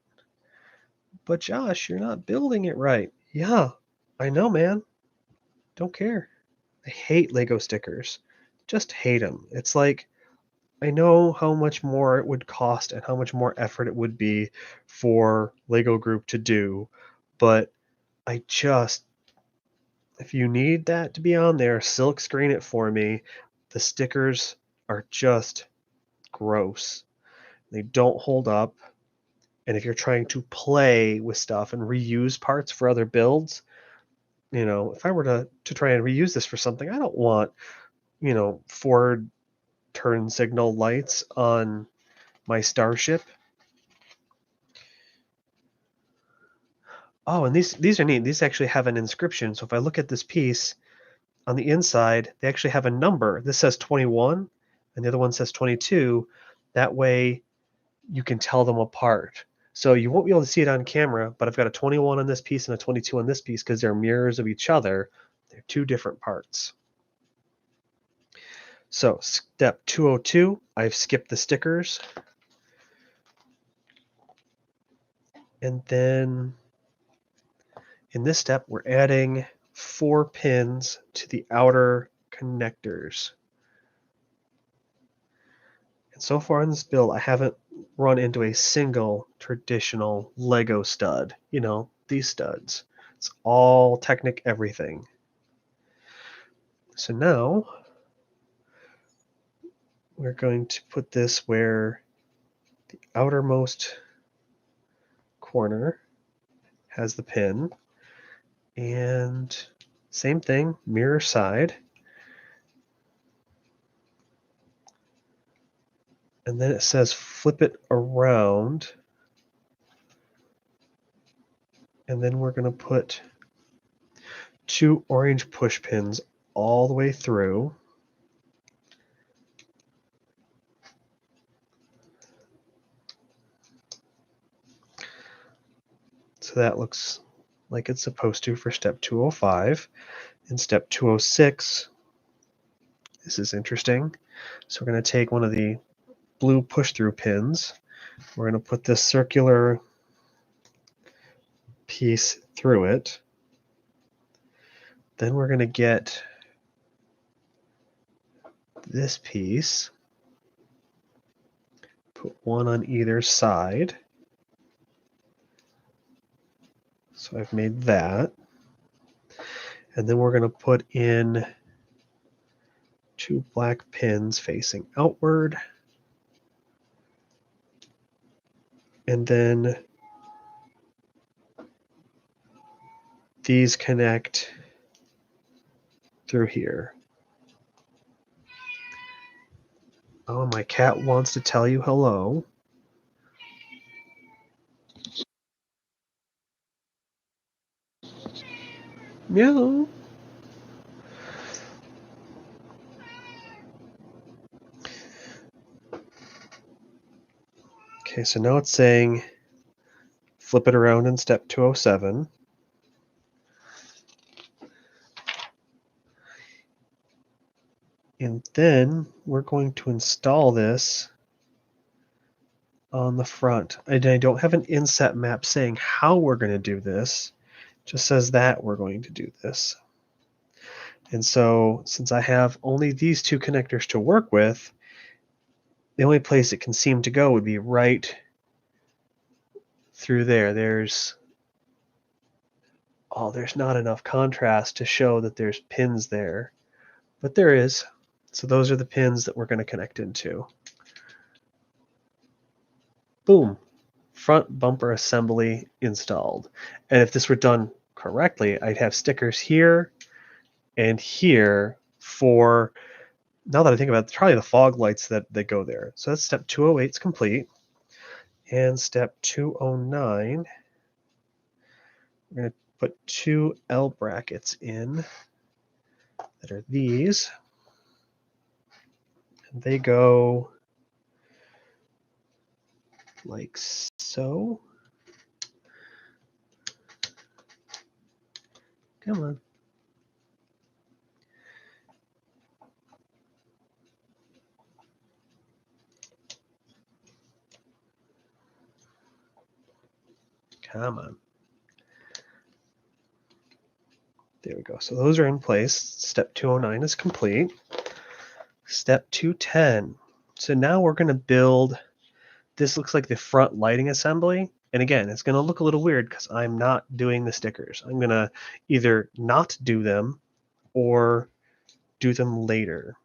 But Josh, you're not building it right. Yeah, I know, man. Don't care. I hate Lego stickers. Just hate them. It's like, I know how much more it would cost and how much more effort it would be for Lego Group to do, but if you need that to be on there, silk screen it for me. The stickers are just gross. They don't hold up, And if you're trying to play with stuff and reuse parts for other builds, if I were to try and reuse this for something, I don't want, forward turn signal lights on my Starship. Oh, and these are neat. These actually have an inscription. So if I look at this piece on the inside, they actually have a number. This says 21 and the other one says 22. That way you can tell them apart. So you won't be able to see it on camera, but I've got a 21 on this piece and a 22 on this piece because they're mirrors of each other. They're two different parts. So step 202, I've skipped the stickers. And then in this step, we're adding 4 pins to the outer connectors. And so far in this build, I haven't run into a single traditional Lego stud. These studs. It's all Technic everything. So now we're going to put this where the outermost corner has the pin. And same thing, mirror side. And then it says flip it around. And then we're going to put 2 orange push pins all the way through. So that looks like it's supposed to for step 205. In step 206, this is interesting. So we're going to take one of the blue push-through pins. We're going to put this circular piece through it. Then we're going to get this piece, put one on either side. So I've made that. And then we're going to put in 2 black pins facing outward. And then these connect through here. Oh, my cat wants to tell you hello. Meow. Okay, so now it's saying flip it around in step 207. And then we're going to install this on the front. And I don't have an inset map saying how we're going to do this. It just says that we're going to do this. And so since I have only these 2 connectors to work with, the only place it can seem to go would be right through there. There's not enough contrast to show that there's pins there, but there is. So those are the pins that we're going to connect into. Boom, front bumper assembly installed. And if this were done correctly, I'd have stickers here and here for, now that I think about it, probably the fog lights that go there. So that's step 208 is complete. And step 209, we're going to put 2 L brackets in that are these. And they go like so. Come on. Come on. There we go. So those are in place. Step 209 is complete. Step 210. So now we're going to build, this looks like the front lighting assembly. And again, it's going to look a little weird because I'm not doing the stickers. I'm going to either not do them or do them later.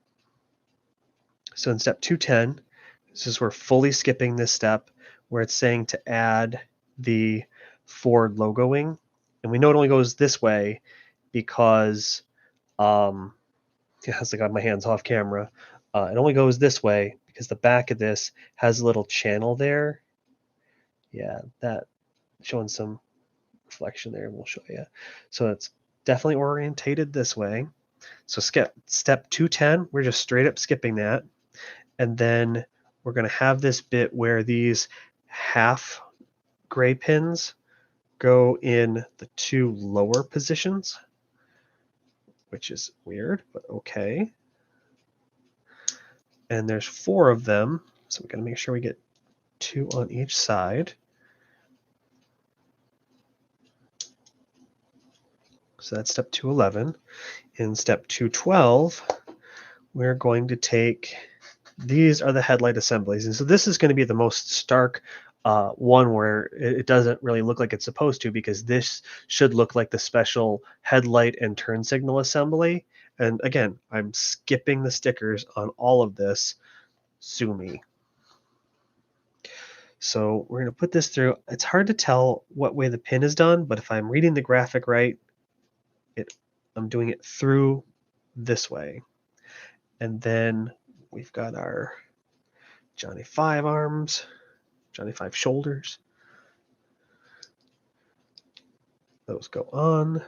So in step 210, this is we're fully skipping this step. where it's saying to add the Ford logoing. And we know it only goes this way because, it's like I got my hands off camera. It only goes this way because the back of this has a little channel there. Yeah, that showing some reflection there. We'll show you. So it's definitely orientated this way. So step 210, we're just straight up skipping that. And then we're going to have this bit where these half gray pins go in the two lower positions, which is weird, but okay. And there's 4 of them, so we got to make sure we get 2 on each side. So that's step 211. In step 212, we're going to take, these are the headlight assemblies. And so this is going to be the most stark one where it doesn't really look like it's supposed to, because this should look like the special headlight and turn signal assembly. And again, I'm skipping the stickers on all of this. Sue me. So we're going to put this through. It's hard to tell what way the pin is done, but if I'm reading the graphic right, I'm doing it through this way. And then we've got our Johnny 5 arms, Johnny 5 shoulders. Those go on.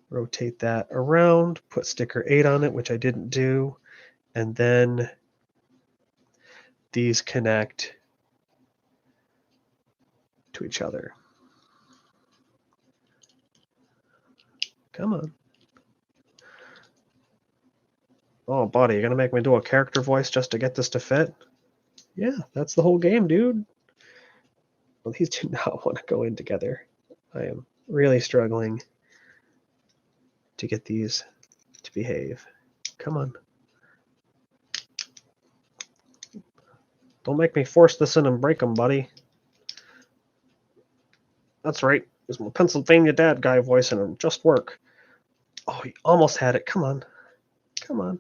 Rotate that around, put sticker 8 on it, which I didn't do. And then these connect to each other. Come on. Oh, buddy, you're going to make me do a character voice just to get this to fit? Yeah, that's the whole game, dude. Well, these do not want to go in together. I am really struggling to get these to behave. Come on. Don't make me force this in and break them, buddy. That's right. There's my Pennsylvania dad guy voice and it'll just work. Oh, he almost had it. Come on. Come on.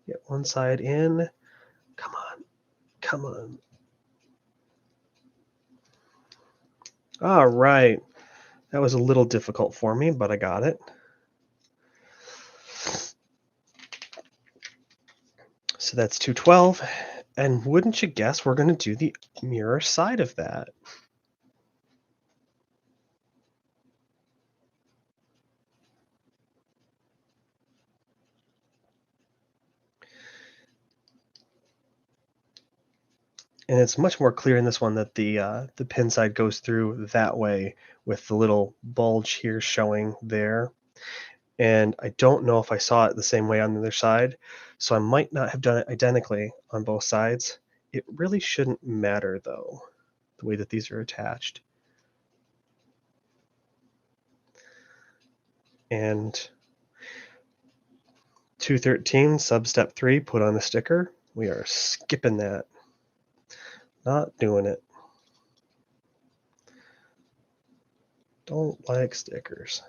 Get one side in. Come on. Come on. All right. That was a little difficult for me, but I got it. So that's 212. And wouldn't you guess we're going to do the mirror side of that? And it's much more clear in this one that the pin side goes through that way with the little bulge here showing there. And I don't know if I saw it the same way on the other side, so I might not have done it identically on both sides. It really shouldn't matter, though, the way that these are attached. And 213, sub-step 3, put on a sticker. We are skipping that. Not doing it. Don't like stickers.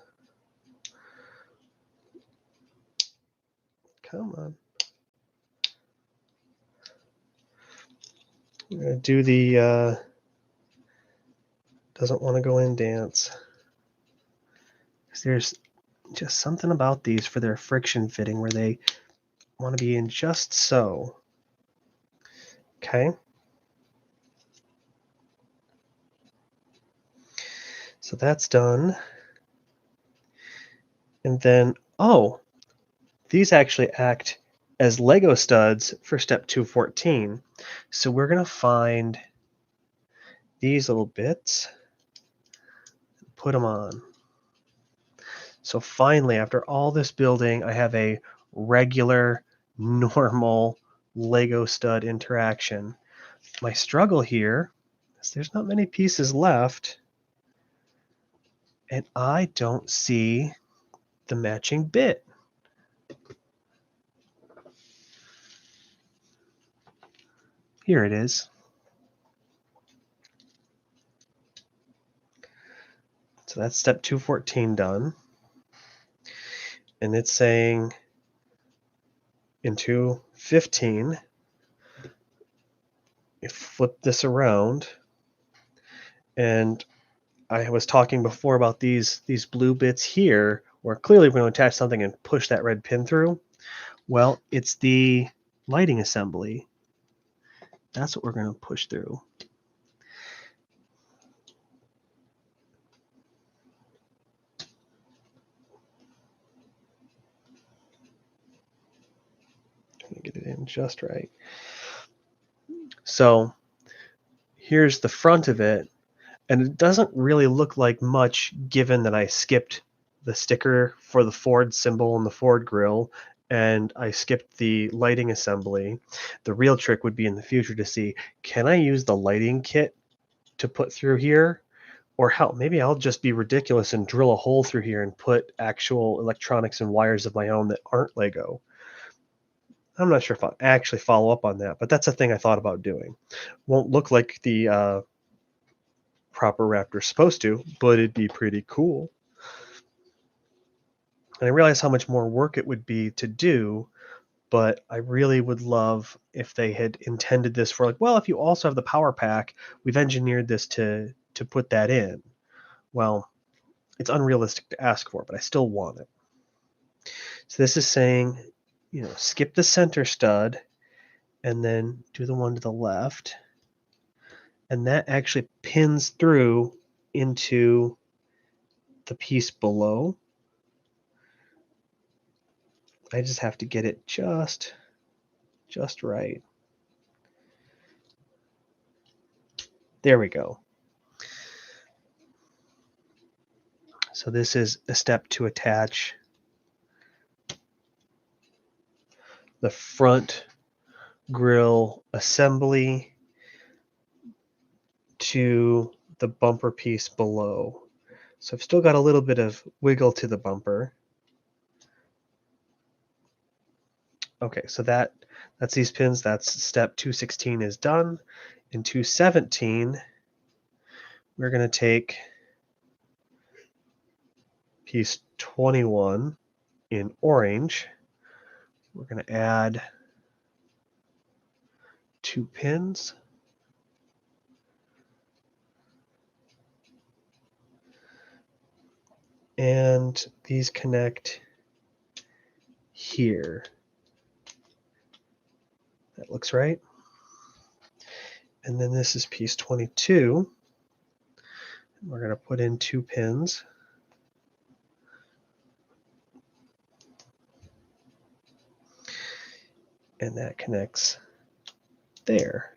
Come on. I'm going to do the doesn't want to go in dance. There's just something about these for their friction fitting where they want to be in just so. Okay. So that's done. And then, oh, these actually act as Lego studs for step 214. So we're going to find these little bits, put them on. So finally, after all this building, I have a regular, normal Lego stud interaction. My struggle here is there's not many pieces left, and I don't see the matching bit. Here it is. So that's step 214 done. And it's saying in 215, flip this around, and I was talking before about these blue bits here, where clearly we're going to attach something and push that red pin through. Well, it's the lighting assembly. That's what we're going to push through. Get it in just right. So here's the front of it, and it doesn't really look like much given that I skipped the sticker for the Ford symbol and the Ford grille, and I skipped the lighting assembly. The real trick would be in the future to see, can I use the lighting kit to put through here? Or hell, maybe I'll just be ridiculous and drill a hole through here and put actual electronics and wires of my own that aren't Lego. I'm not sure if I'll actually follow up on that, but that's a thing I thought about doing. Won't look like the proper Raptor's supposed to, but it'd be pretty cool. And I realize how much more work it would be to do, but I really would love if they had intended this for, like, well, if you also have the power pack, we've engineered this to put that in. Well, it's unrealistic to ask for, but I still want it. So this is saying, skip the center stud and then do the one to the left. And that actually pins through into the piece below. I just have to get it just right. There we go. So this is a step to attach the front grille assembly to the bumper piece below. So I've still got a little bit of wiggle to the bumper. Okay, so that's these pins. That's step 216 is done. In 217, we're going to take piece 21 in orange. We're going to add 2 pins. And these connect here. That looks right. And then this is piece 22. We're going to put in 2 pins. And that connects there.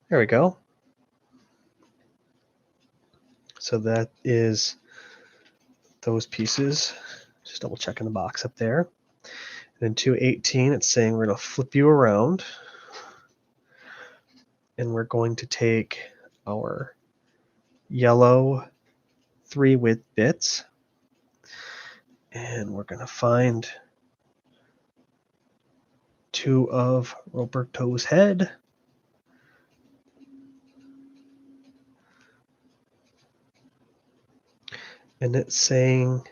There we go. So that is those pieces. Just double checking the box up there. And in 218, it's saying we're going to flip you around. And we're going to take our yellow 3 width bits. And we're going to find 2 of Roberto's head. And it's saying,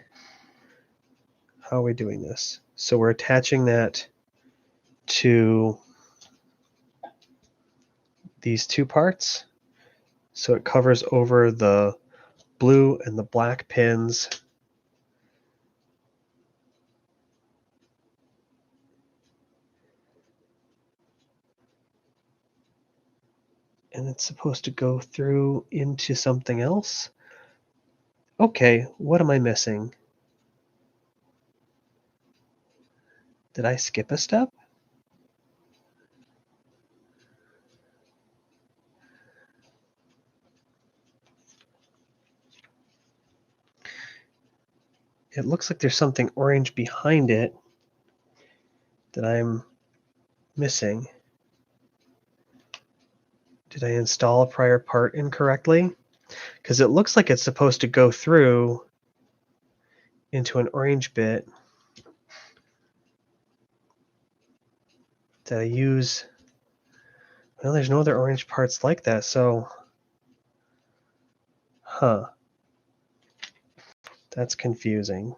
how are we doing this? So we're attaching that to these 2 parts. So it covers over the blue and the black pins. And it's supposed to go through into something else. Okay, what am I missing? Did I skip a step? It looks like there's something orange behind it that I'm missing. Did I install a prior part incorrectly? Because it looks like it's supposed to go through into an orange bit. Did I use... Well, there's no other orange parts like that, so... Huh. That's confusing.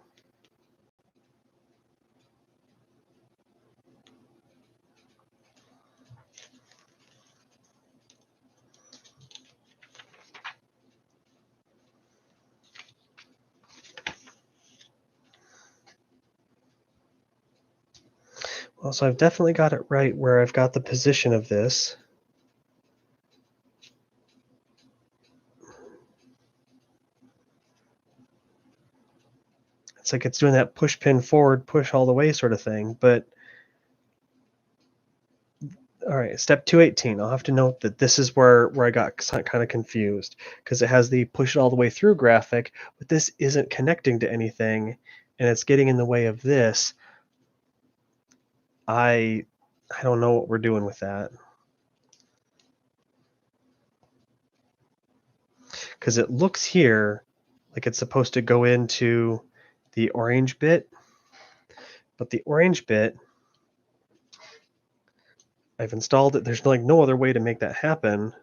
Well, so I've definitely got it right where I've got the position of this. It's like it's doing that push pin forward, push all the way sort of thing. But all right, step 218. I'll have to note that this is where I got kind of confused because it has the push it all the way through graphic, but this isn't connecting to anything, and it's getting in the way of this. I don't know what we're doing with that. Because it looks here like it's supposed to go into the orange bit, but the orange bit, I've installed it. There's like no other way to make that happen.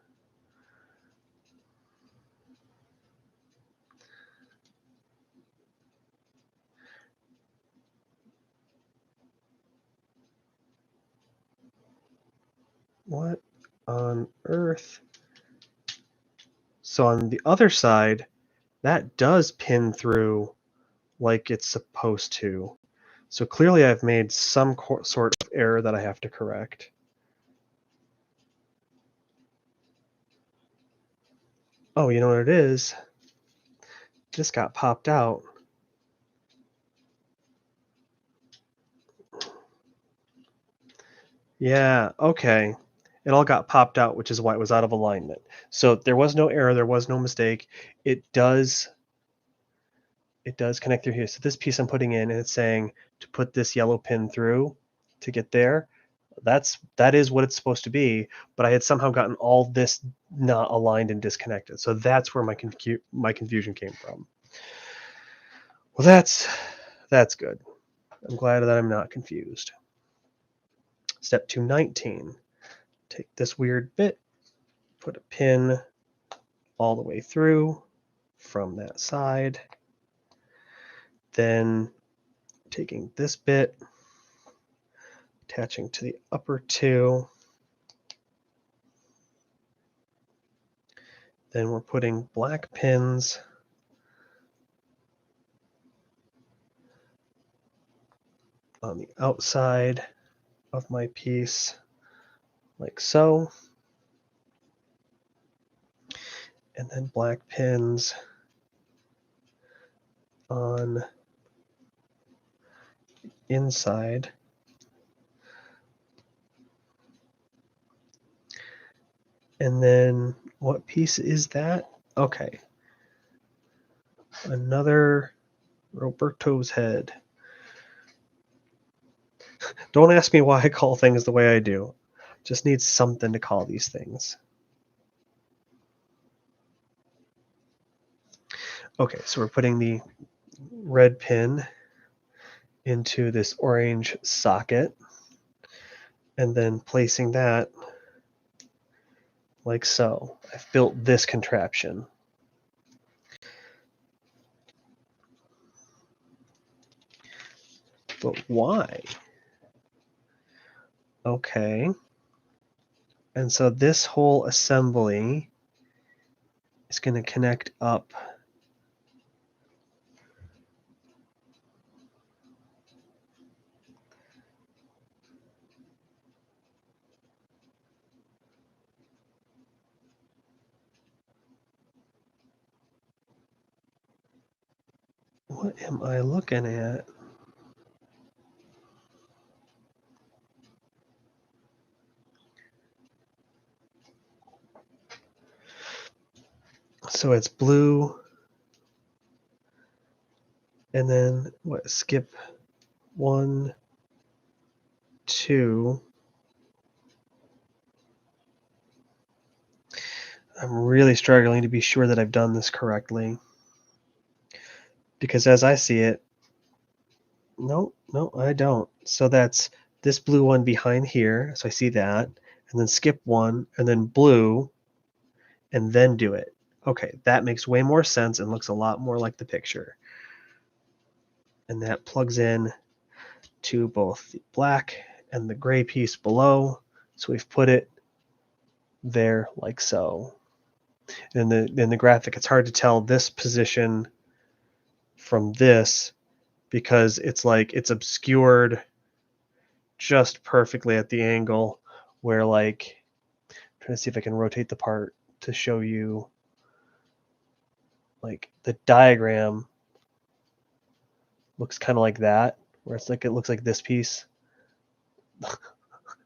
What on earth? So on the other side, that does pin through like it's supposed to. So clearly I've made some sort of error that I have to correct. Oh, you know what it is? This got popped out. Yeah, okay. It all got popped out, which is why it was out of alignment. So there was no error, there was no mistake. It does connect through here. So this piece I'm putting in, and it's saying to put this yellow pin through to get there. That is what it's supposed to be, but I had somehow gotten all this not aligned and disconnected. So that's where my confusion came from. Well, that's good. I'm glad that I'm not confused. Step 219. Take this weird bit, put a pin all the way through from that side. Then taking this bit, attaching to the upper two. Then we're putting black pins on the outside of my piece, like so. And then black pins on the inside. And then what piece is that? Okay. Another Roberto's head. Don't ask me why I call things the way I do. Just need something to call these things. Okay, so we're putting the red pin into this orange socket and then placing that like so. I've built this contraption. But why? Okay. And so this whole assembly is going to connect up. What am I looking at? So it's blue. And then what? Skip 1, 2. I'm really struggling to be sure that I've done this correctly. Because as I see it, no, I don't. So that's this blue one behind here. So I see that. And then skip 1, and then blue, and then do it. Okay, that makes way more sense and looks a lot more like the picture. And that plugs in to both the black and the gray piece below. So we've put it there like so. In the graphic, it's hard to tell this position from this because it's like it's obscured just perfectly at the angle where, like, I'm trying to see if I can rotate the part to show you, like, the diagram looks kind of like that, where it's like, it looks like this piece.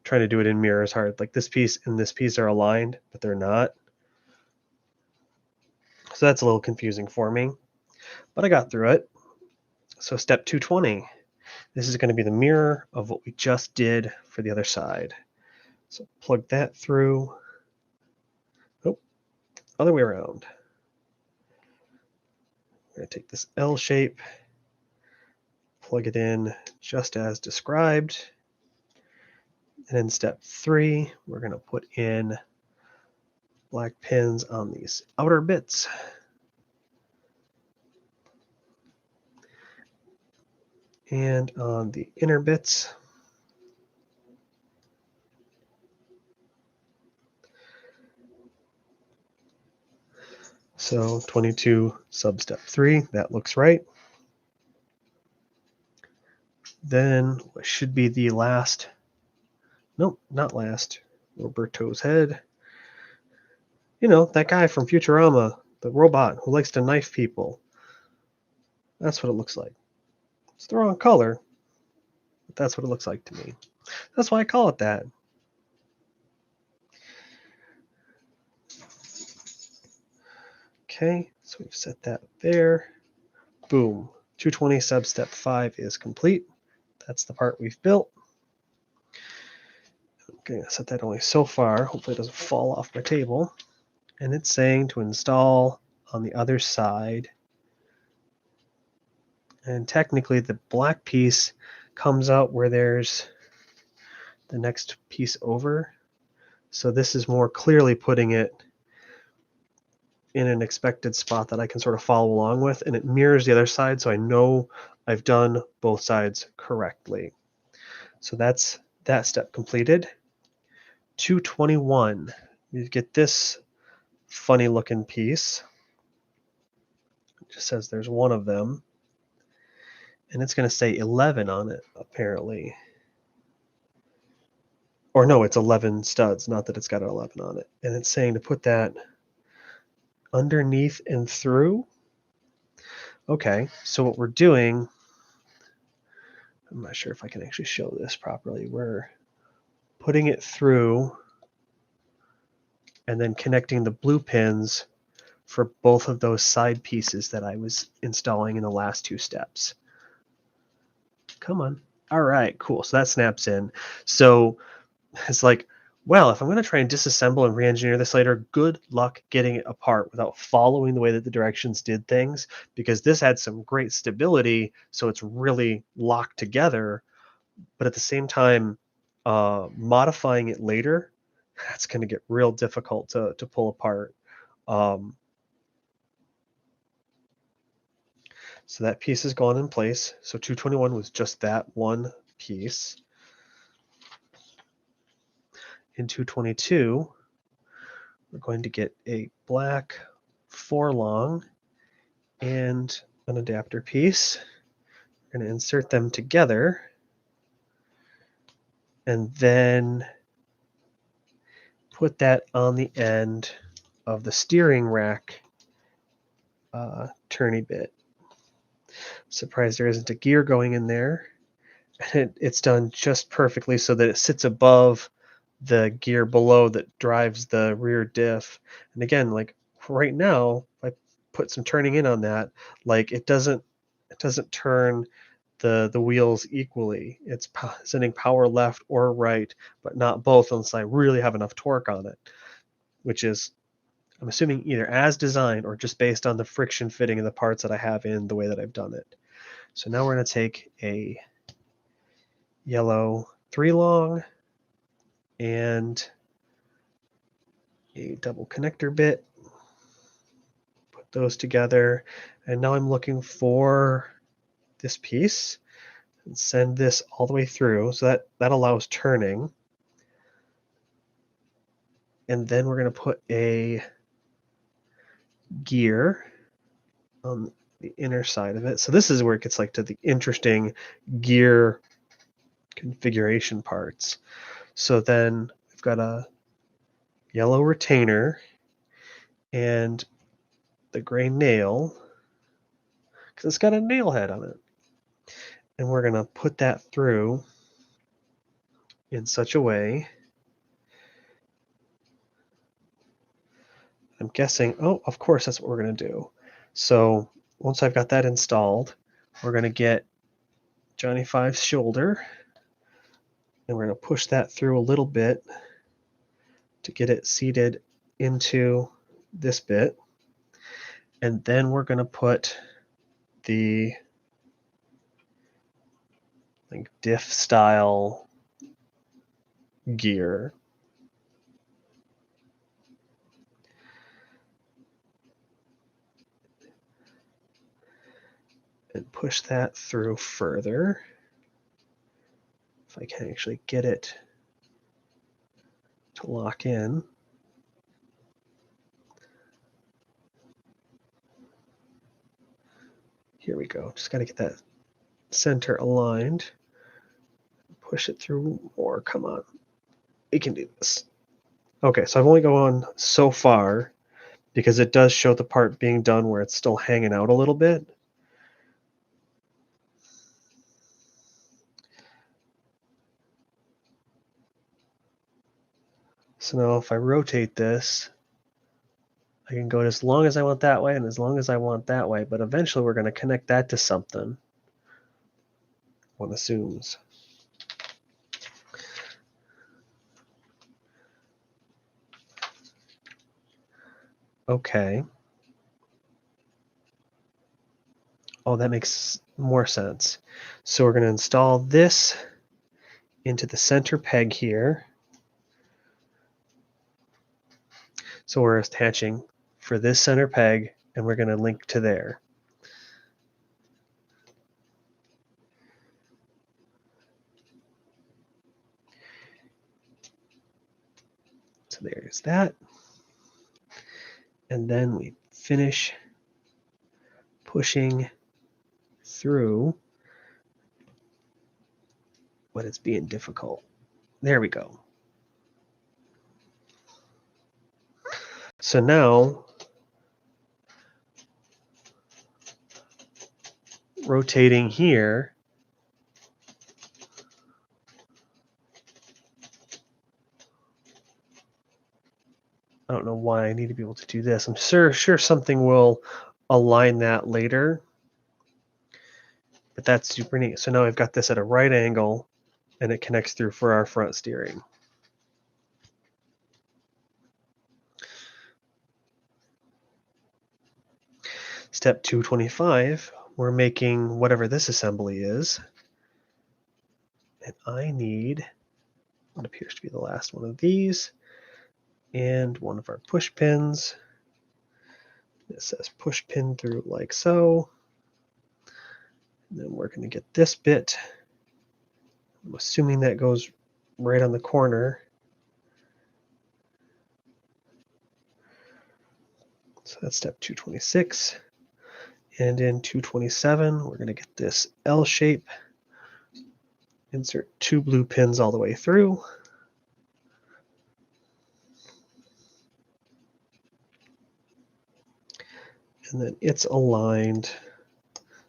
Trying to do it in mirror is hard. Like, this piece and this piece are aligned, but they're not. So that's a little confusing for me, but I got through it. So step 220, this is going to be the mirror of what we just did for the other side. So plug that through. Oh, other way around. I'm going to take this L shape, plug it in just as described. And in step 3, we're going to put in black pins on these outer bits. And on the inner bits. So 22 sub step 3, that looks right. Then what should be the last, nope, not last, Roberto's head. You know, that guy from Futurama, the robot who likes to knife people. That's what it looks like. It's the wrong color, but that's what it looks like to me. That's why I call it that. Okay, so we've set that there. Boom. 220 sub step 5 is complete. That's the part we've built. I'm going to set that only so far. Hopefully it doesn't fall off my table. And it's saying to install on the other side. And technically the black piece comes out where there's the next piece over. So this is more clearly putting it in an expected spot that I can sort of follow along with, and it mirrors the other side, so I know I've done both sides correctly. So that's that step completed. 221, you get this funny looking piece. It just says there's one of them, and it's going to say 11 on it, apparently. Or no, it's 11 studs, not that it's got an 11 on it. And it's saying to put that underneath and through. Okay, so what we're doing, I'm not sure if I can actually show this properly. We're putting it through and then connecting the blue pins for both of those side pieces that I was installing in the last 2 steps. Come on. All right, cool. So that snaps in. So it's like, well, if I'm going to try and disassemble and re-engineer this later, good luck getting it apart without following the way that the directions did things, because this had some great stability, so it's really locked together. But at the same time, modifying it later, that's going to get real difficult to pull apart. So that piece has gone in place. So 221 was just that one piece. In 222, we're going to get a black 4-long and an adapter piece. We're going to insert them together and then put that on the end of the steering rack turny bit. Surprised there isn't a gear going in there. And it's done just perfectly so that it sits above the gear below that drives the rear diff. And again, like right now, I put some turning in on that. Like it doesn't turn the wheels equally. It's sending power left or right, but not both unless I really have enough torque on it, which is, I'm assuming, either as designed or just based on the friction fitting of the parts that I have in the way that I've done it. So now we're going to take a yellow 3-long and a double connector bit, put those together, and now I'm looking for this piece and send this all the way through, so that allows turning. And then we're going to put a gear on the inner side of it. So this is where it gets like to the interesting gear configuration parts. So then we've got a yellow retainer and the gray nail, because it's got a nail head on it. And we're going to put that through in such a way. I'm guessing, oh, of course, that's what we're going to do. So once I've got that installed, we're going to get Johnny Five's shoulder, and we're going to push that through a little bit to get it seated into this bit. And then we're going to put the like diff style gear. And push that through further. If I can actually get it to lock in. Here we go. Just got to get that center aligned. Push it through more. Come on. We can do this. Okay, so I've only gone so far because it does show the part being done where it's still hanging out a little bit. So now if I rotate this, I can go as long as I want that way and as long as I want that way, but eventually we're going to connect that to something, one assumes. Okay. Oh, that makes more sense. So we're going to install this into the center peg here. So we're attaching for this center peg, and we're going to link to there. So there's that. And then we finish pushing through when it's being difficult. There we go. So now, rotating here, I don't know why I need to be able to do this. I'm sure something will align that later, but that's super neat. So now I've got this at a right angle, and it connects through for our front steering. Step 225, we're making whatever this assembly is. And I need what appears to be the last one of these and one of our push pins. It says push pin through like so. And then we're going to get this bit. I'm assuming that goes right on the corner. So that's step 226. And in 227, we're going to get this L shape. Insert 2 blue pins all the way through. And then it's aligned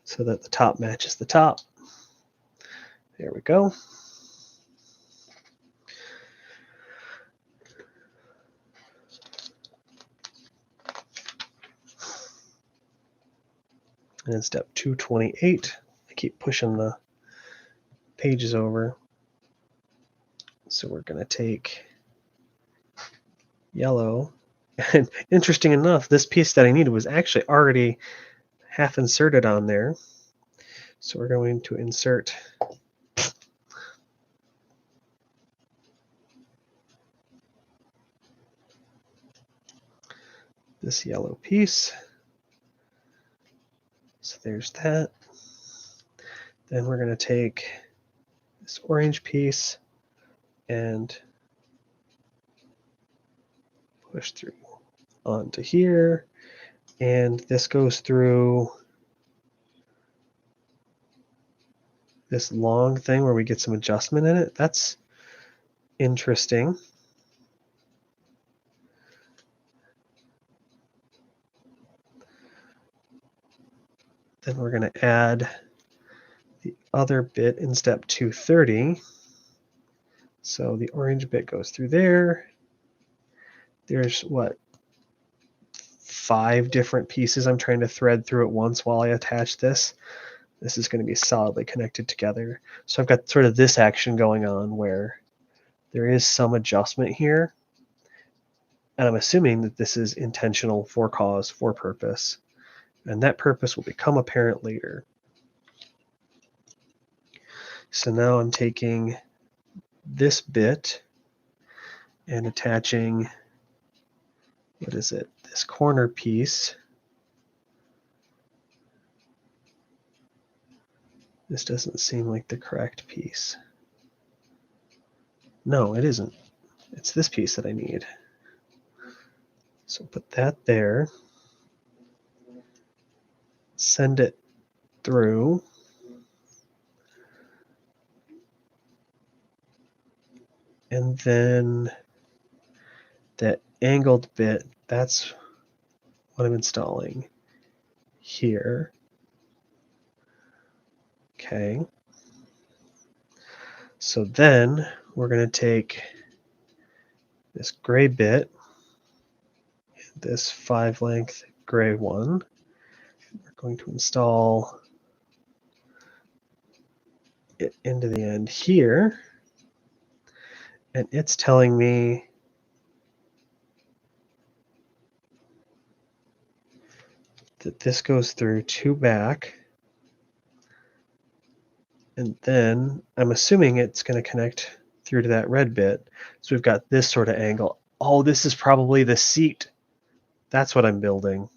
so that the top matches the top. There we go. And then step 228, I keep pushing the pages over. So we're going to take yellow. And interesting enough, this piece that I needed was actually already half inserted on there. So we're going to insert this yellow piece. So there's that. Then we're going to take this orange piece and push through onto here. And this goes through this long thing where we get some adjustment in it. That's interesting. Then we're going to add the other bit in step 230. So the orange bit goes through there. There's what, 5 different pieces I'm trying to thread through at once while I attach this. This is going to be solidly connected together. So I've got sort of this action going on where there is some adjustment here. And I'm assuming that this is intentional, for cause, for purpose. And that purpose will become apparent later. So now I'm taking this bit and attaching, what is it, this corner piece. This doesn't seem like the correct piece. No, it isn't. It's this piece that I need. So put that there. Send it through. And then that angled bit, that's what I'm installing here. Okay. So then we're going to take this gray bit, this 5 length gray one. We're going to install it into the end here. And it's telling me that this goes through 2 back. And then I'm assuming it's going to connect through to that red bit. So we've got this sort of angle. Oh, this is probably the seat. That's what I'm building.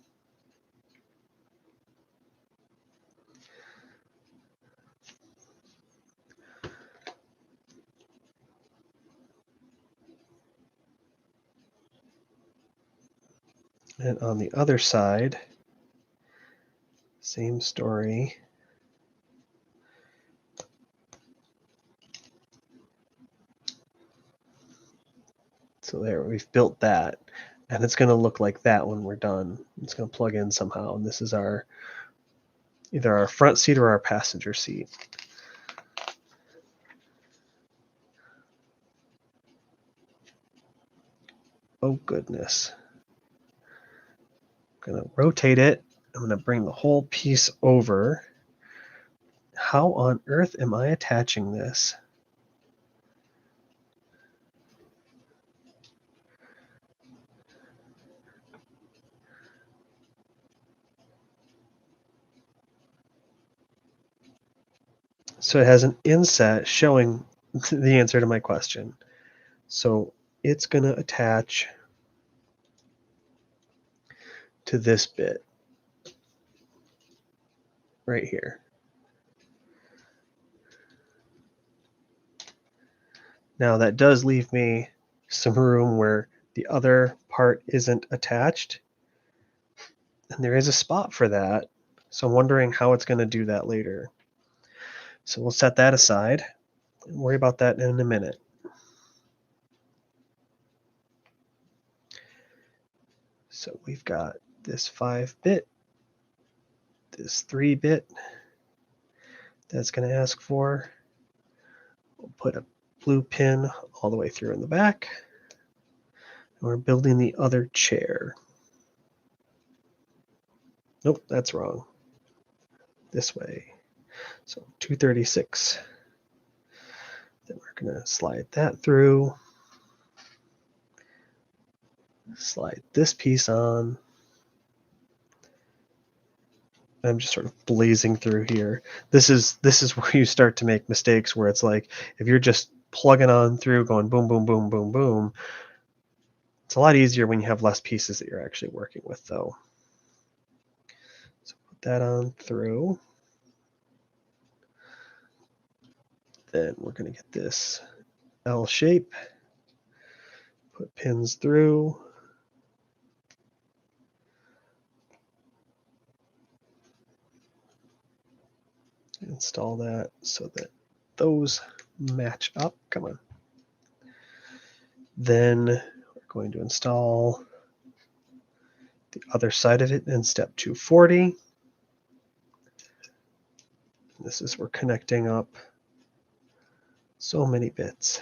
And on the other side, same story. So there, we've built that. And it's going to look like that when we're done. It's going to plug in somehow. And this is our either our front seat or our passenger seat. Oh, goodness. I'm going to rotate it. I'm going to bring the whole piece over. How on earth am I attaching this? So it has an inset showing the answer to my question. So it's going to attach to this bit right here. Now that does leave me some room where the other part isn't attached. And there is a spot for that. So I'm wondering how it's going to do that later. So we'll set that aside and worry about that in a minute. So we've got this 5-bit, this 3-bit that's going to ask for. We'll put a blue pin all the way through in the back. And we're building the other chair. Nope, that's wrong. This way. So 236. Then we're going to slide that through. Slide this piece on. I'm just sort of blazing through here. This is where you start to make mistakes where it's like if you're just plugging on through going boom, boom, boom, boom, boom, it's a lot easier when you have less pieces that you're actually working with though. So put that on through. Then we're going to get this L shape. Put pins through. Install that so that those match up. Come on. Then we're going to install the other side of it in step 240. This is we're connecting up so many bits.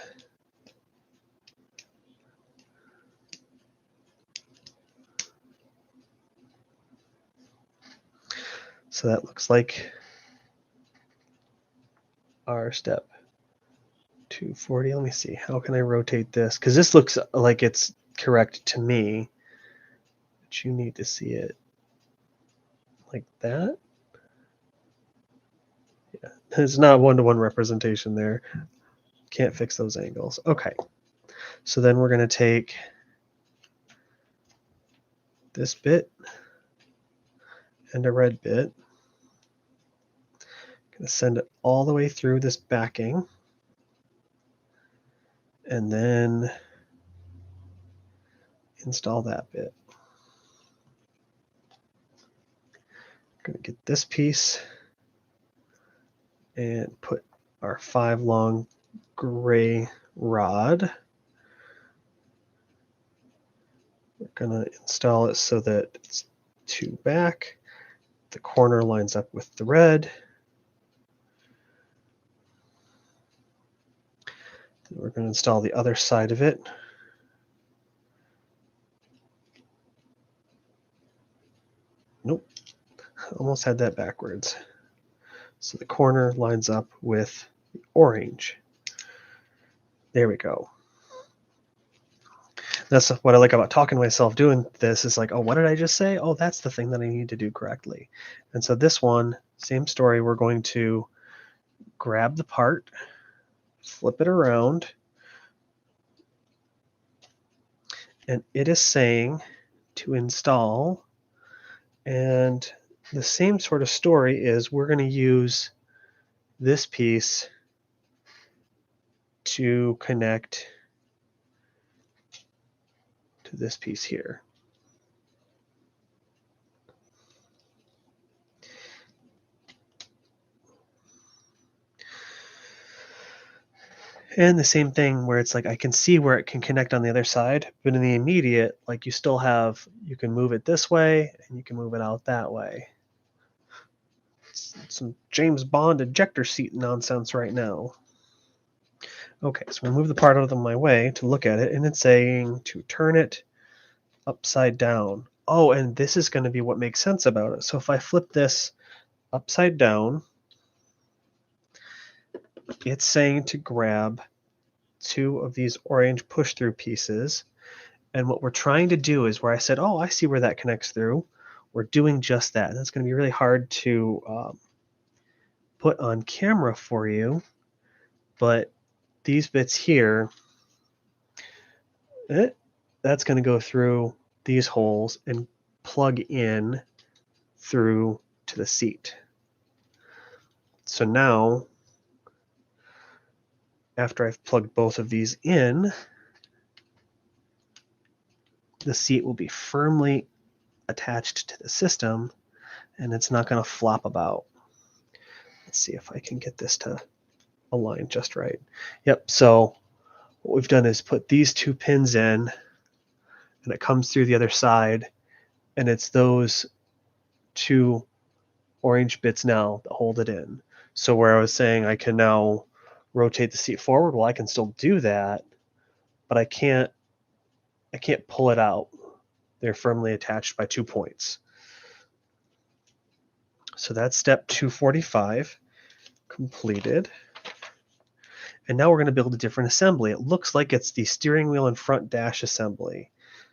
So that looks like our step 240. Let me see. How can I rotate this? Because this looks like it's correct to me. But you need to see it like that. Yeah, it's not one-to-one representation there. Can't fix those angles. Okay. So then we're going to take this bit and a red bit. Going to send it all the way through this backing. And then install that bit. Going to get this piece and put our 5 long gray rod. We're going to install it so that it's 2 back. The corner lines up with the red. Then we're going to install the other side of it. Nope, almost had that backwards. So the corner lines up with the orange. There we go. That's what I like about talking to myself doing this is like, oh, what did I just say? Oh, that's the thing that I need to do correctly. And so this one, same story, we're going to grab the part, flip it around, and it is saying to install. And the same sort of story is we're going to use this piece to connect to this piece here. And the same thing where it's like I can see where it can connect on the other side, but in the immediate, like you still have, you can move it this way and you can move it out that way. It's some James Bond ejector seat nonsense right now. Okay, so we'll move the part out of my way to look at it, and it's saying to turn it upside down. Oh, and this is going to be what makes sense about it. So if I flip this upside down, it's saying to grab 2 of these orange push-through pieces. And what we're trying to do is where I said, oh, I see where that connects through. We're doing just that. And that's going to be really hard to put on camera for you. But these bits here, that's going to go through these holes and plug in through to the seat. So now, after I've plugged both of these in, the seat will be firmly attached to the system and it's not going to flop about. Let's see if I can get this to align just right. Yep, so what we've done is put these 2 pins in and it comes through the other side, and it's those 2 orange bits now that hold it in. So where I was saying I can now rotate the seat forward, well, I can still do that, but I can't pull it out. They're firmly attached by 2 points. So that's step 245 completed. And now we're going to build a different assembly. It looks like it's the steering wheel and front dash assembly.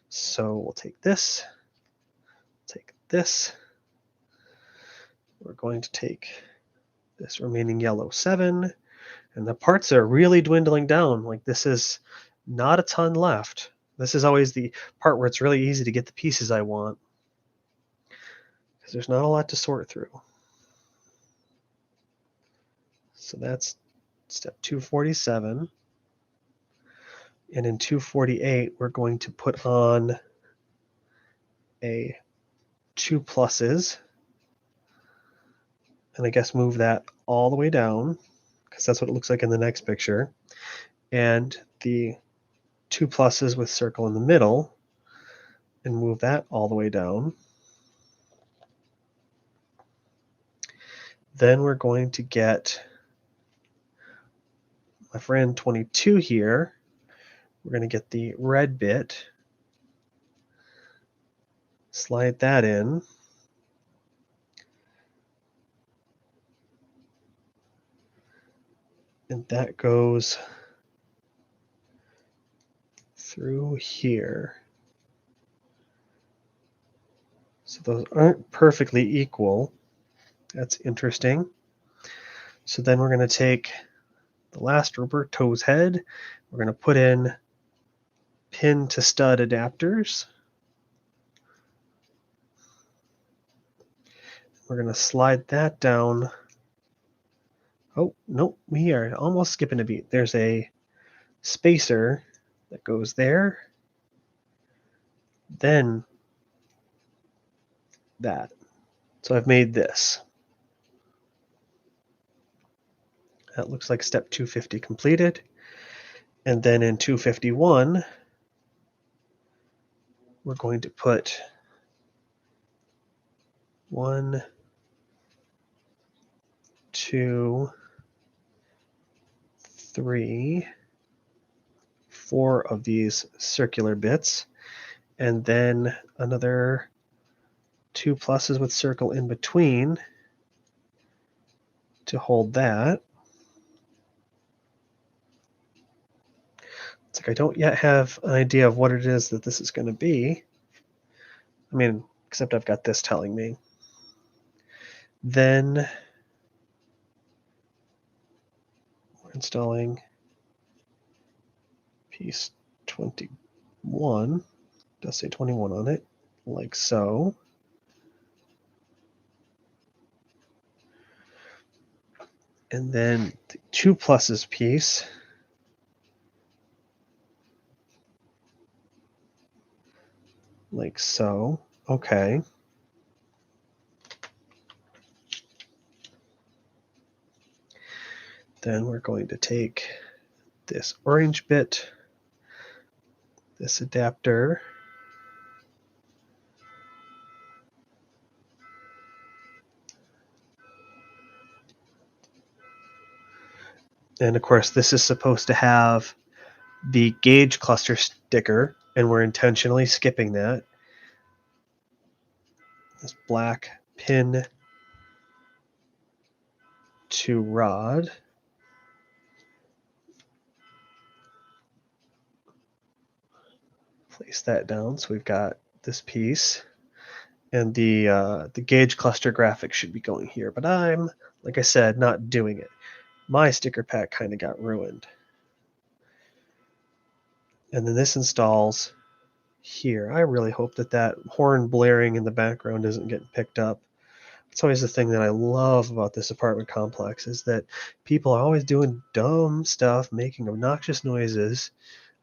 So we'll take this, take this. We're going to take this remaining yellow 7, and the parts are really dwindling down. Like this is not a ton left. This is always the part where it's really easy to get the pieces I want, because there's not a lot to sort through. So that's step 247. And in 248, we're going to put on a 2 pluses and I guess move that all the way down, because that's what it looks like in the next picture. And the 2 pluses with circle in the middle, and move that all the way down. Then we're going to get my friend 22 here. We're going to get the red bit, slide that in, and that goes through here. So those aren't perfectly equal. That's interesting. So then we're going to take the last Roberto's head. We're going to put in pin to stud adapters. We're going to slide that down. Oh, nope, we are almost skipping a beat. There's a spacer that goes there. Then that. So I've made this. That looks like step 250 completed. And then in 251, we're going to put 1, 2, 3, 4 of these circular bits, and then another 2 pluses with circle in between to hold that. It's like I don't yet have an idea of what it is that this is going to be. I mean, except I've got this telling me. Then we're installing piece 21. It does say 21 on it, like so. And then the 2 pluses piece, like so. Okay. Then we're going to take this orange bit, this adapter, and of course this is supposed to have the gauge cluster sticker, and we're intentionally skipping that. This black pin to rod. Place that down so we've got this piece. And the gauge cluster graphic should be going here, but I'm, like I said, not doing it. My sticker pack kind of got ruined. And then this installs here. I really hope that that horn blaring in the background isn't getting picked up. It's always the thing that I love about this apartment complex is that people are always doing dumb stuff, making obnoxious noises.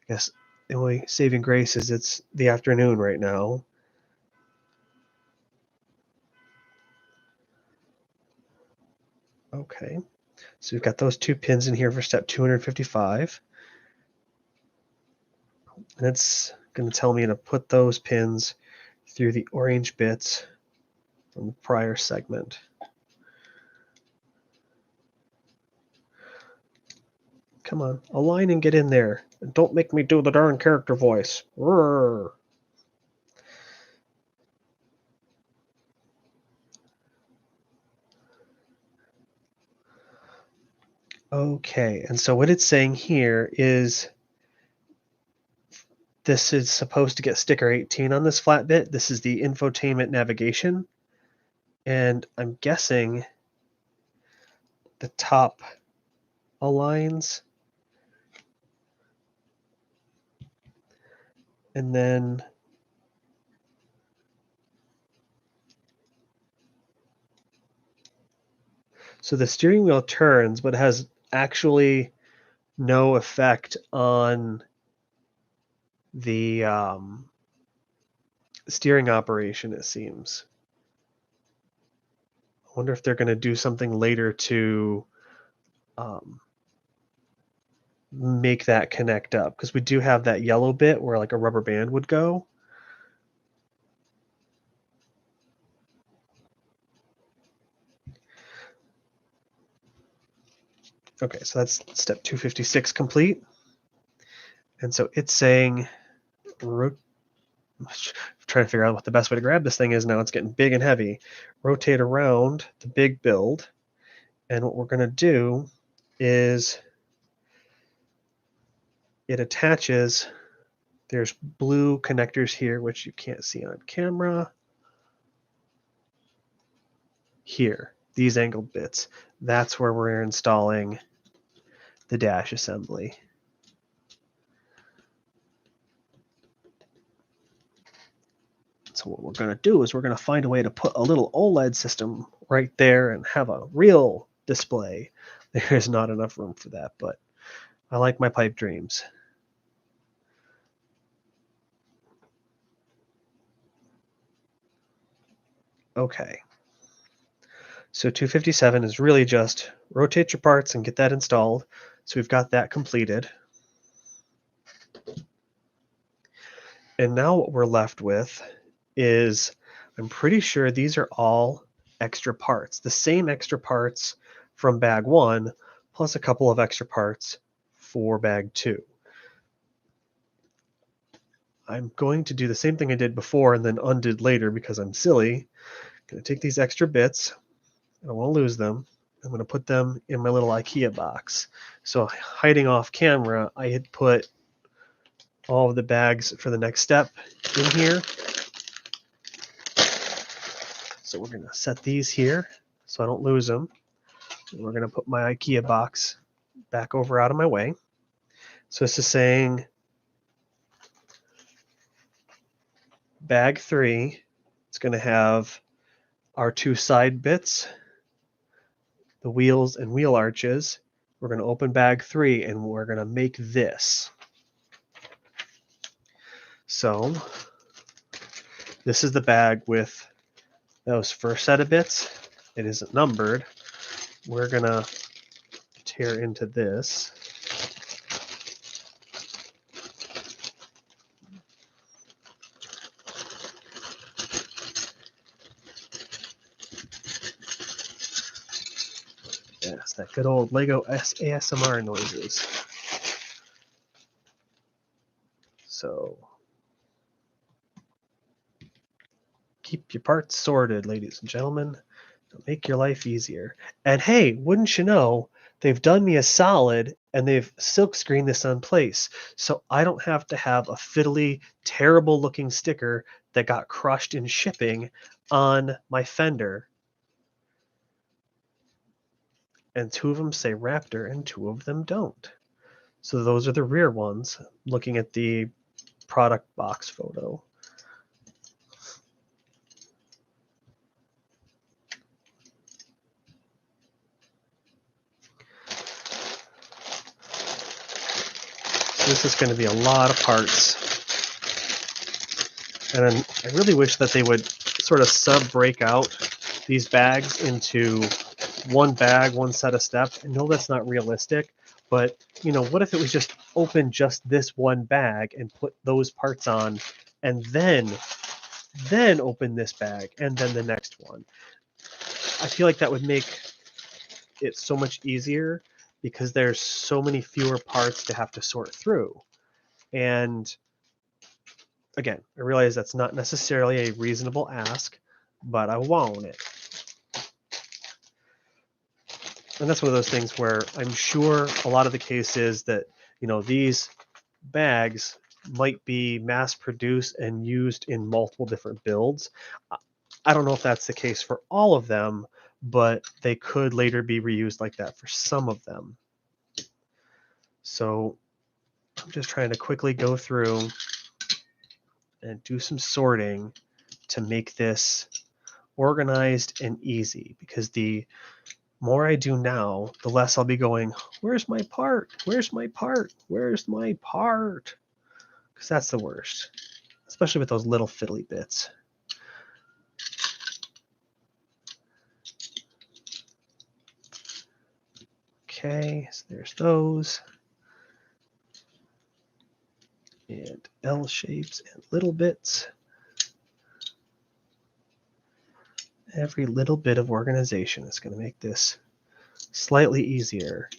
I guess the only saving grace is it's the afternoon right now. Okay, so we've got those 2 pins in here for step 255. And it's going to tell me to put those pins through the orange bits from the prior segment. Come on, align and get in there. And don't make me do the darn character voice. Roar. Okay, and so what it's saying here is this is supposed to get sticker 18 on this flat bit. This is the Infotainment Navigation. And I'm guessing the top aligns. And then so the steering wheel turns, but has actually no effect on the steering operation, it seems. I wonder if they're going to do something later to make that connect up, because we do have that yellow bit where like a rubber band would go. Okay, so that's step 256 complete. And so it's saying, I'm trying to figure out what the best way to grab this thing is now. It's getting big and heavy. Rotate around the big build. And what we're going to do is it attaches, there's blue connectors here, which you can't see on camera. Here, these angled bits. That's where we're installing the dash assembly. So what we're going to do is we're going to find a way to put a little OLED system right there and have a real display. There's not enough room for that, but I like my pipe dreams. Okay. So 257 is really just rotate your parts and get that installed. So we've got that completed. And now what we're left with is, I'm pretty sure these are all extra parts, the same extra parts from bag 1, plus a couple of extra parts for bag 2. I'm going to do the same thing I did before and then undid later because I'm silly. I'm going to take these extra bits, I don't want to lose them. I'm going to put them in my little IKEA box. So hiding off camera, I had put all of the bags for the next step in here. So we're going to set these here so I don't lose them. And we're going to put my IKEA box back over out of my way. So this is saying bag 3, it's going to have our 2 side bits, the wheels and wheel arches. We're going to open bag 3 and we're going to make this. So this is the bag with those first set of bits. It isn't numbered. We're going to tear into this. Yes, that good old Lego ASMR noises. So keep your parts sorted, ladies and gentlemen. It'll make your life easier. And hey, wouldn't you know, they've done me a solid and they've silk screened this on place. So I don't have to have a fiddly, terrible looking sticker that got crushed in shipping on my fender. And 2 of them say Raptor and 2 of them don't. So those are the rear ones, looking at the product box photo. This is going to be a lot of parts. And I really wish that they would sort of sub-break out these bags into one bag, one set of steps. I know that's not realistic, but you know, what if it was just open just this one bag and put those parts on and then open this bag and then the next one? I feel like that would make it so much easier because there's so many fewer parts to have to sort through. And again, I realize that's not necessarily a reasonable ask, but I want it. And that's one of those things where I'm sure a lot of the case is that, you know, these bags might be mass produced and used in multiple different builds. I don't know if that's the case for all of them, but they could later be reused like that for some of them. So I'm just trying to quickly go through and do some sorting to make this organized and easy, because the more I do now, the less I'll be going, where's my part? Where's my part? Where's my part? Because that's the worst, especially with those little fiddly bits. Okay, so there's those. And L shapes and little bits. Every little bit of organization is going to make this slightly easier.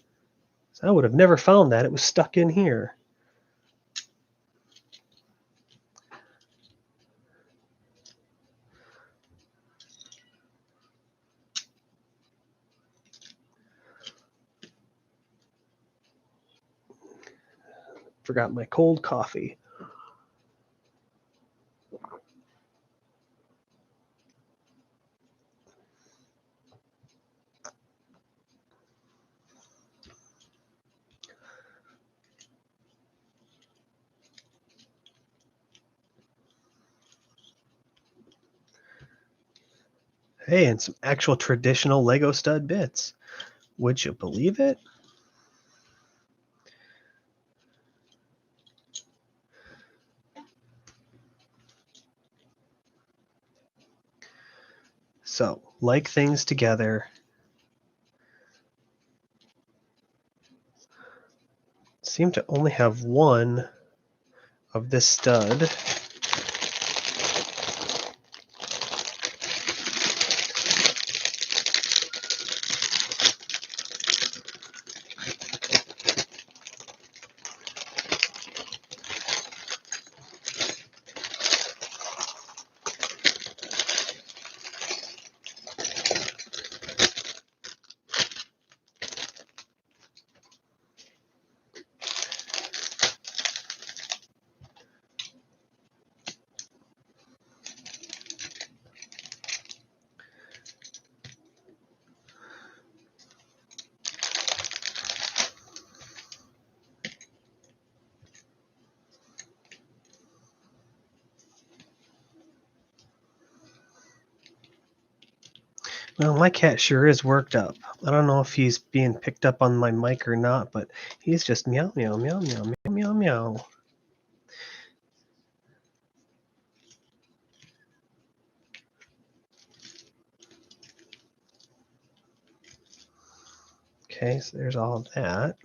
So I would have never found that. It was stuck in here. Forgot my cold coffee. Hey, and some actual traditional Lego stud bits. Would you believe it? So, like things together. Seem to only have one of this stud. Well, my cat sure is worked up. I don't know if he's being picked up on my mic or not, but he's just meow, meow, meow, meow, meow, meow, meow. Okay, so there's all of that.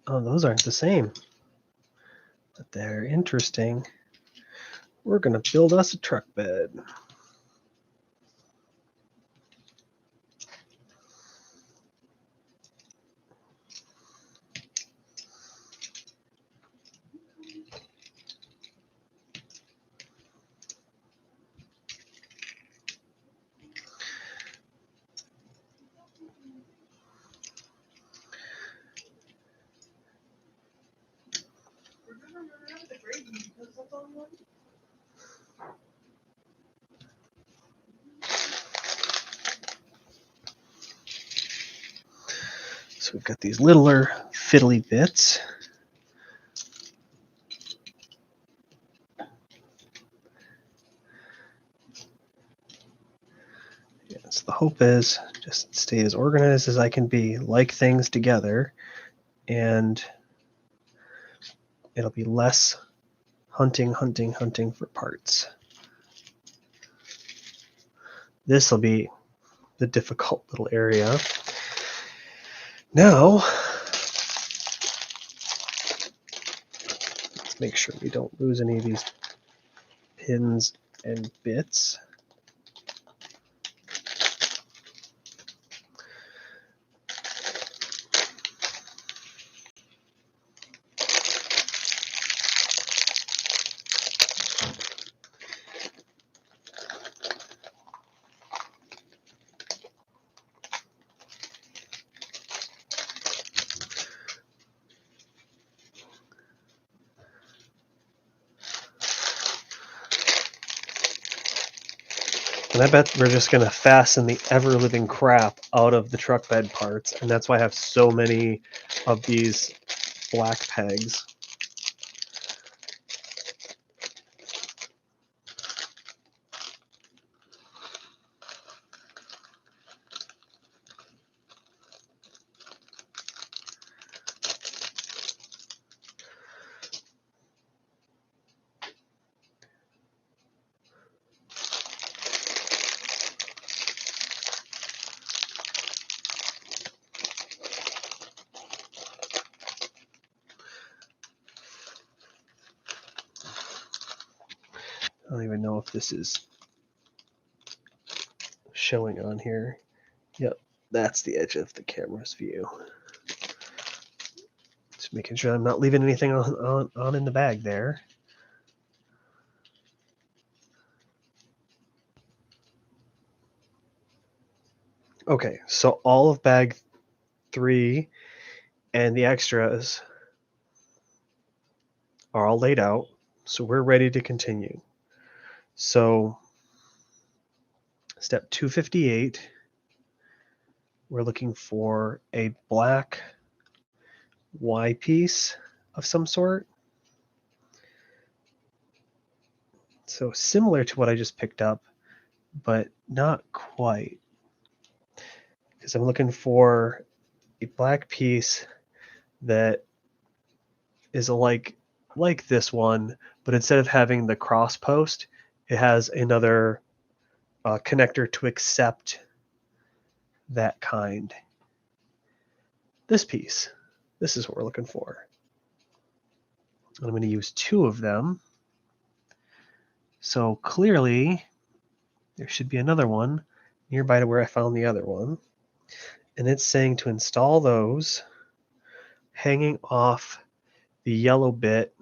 Oh, those aren't the same, but they're interesting. We're going to build us a truck bed. So we've got these littler fiddly bits. Yes, the hope is just stay as organized as I can be, like things together, and it'll be less hunting for parts. This will be the difficult little area. Now, let's make sure we don't lose any of these pins and bits. And I bet we're just going to fasten the ever-living crap out of the truck bed parts, and that's why I have so many of these black pegs. I don't even know if this is showing on here. Yep, that's the edge of the camera's view. Just making sure I'm not leaving anything on in the bag there. Okay, so all of bag 3 and the extras are all laid out, so we're ready to continue. So step 258, we're looking for a black Y piece of some sort. So similar to what I just picked up, but not quite. Because I'm looking for a black piece that is like this one, but instead of having the cross post, it has another connector to accept that kind. This piece. This is what we're looking for. I'm going to use 2 of them. So clearly, there should be another one nearby to where I found the other one. And it's saying to install those hanging off the yellow bit.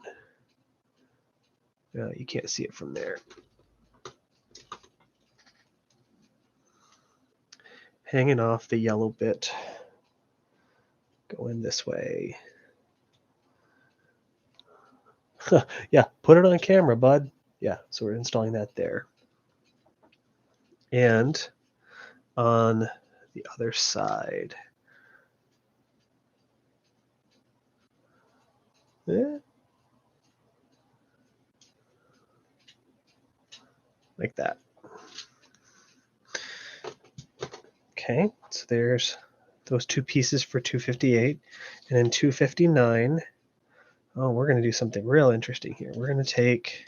You can't see it from there. Hanging off the yellow bit. Going this way. Yeah, put it on camera, bud. Yeah, so we're installing that there. And on the other side. Like that. Okay, so there's those 2 pieces for 258. And then 259, oh, we're going to do something real interesting here. We're going to take,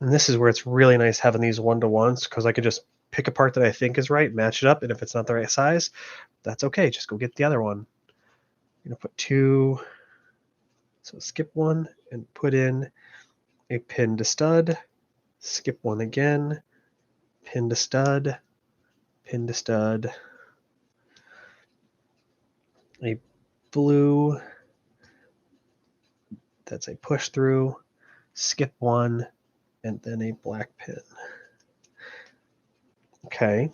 and this is where it's really nice having these one-to-ones, because I could just pick a part that I think is right, match it up, and if it's not the right size, that's okay. Just go get the other one. I'm going to put 2, so skip 1 and put in a pin to stud, skip 1 again, pin to stud, pin to stud, a blue, that's a push through, skip 1, and then a black pin. Okay,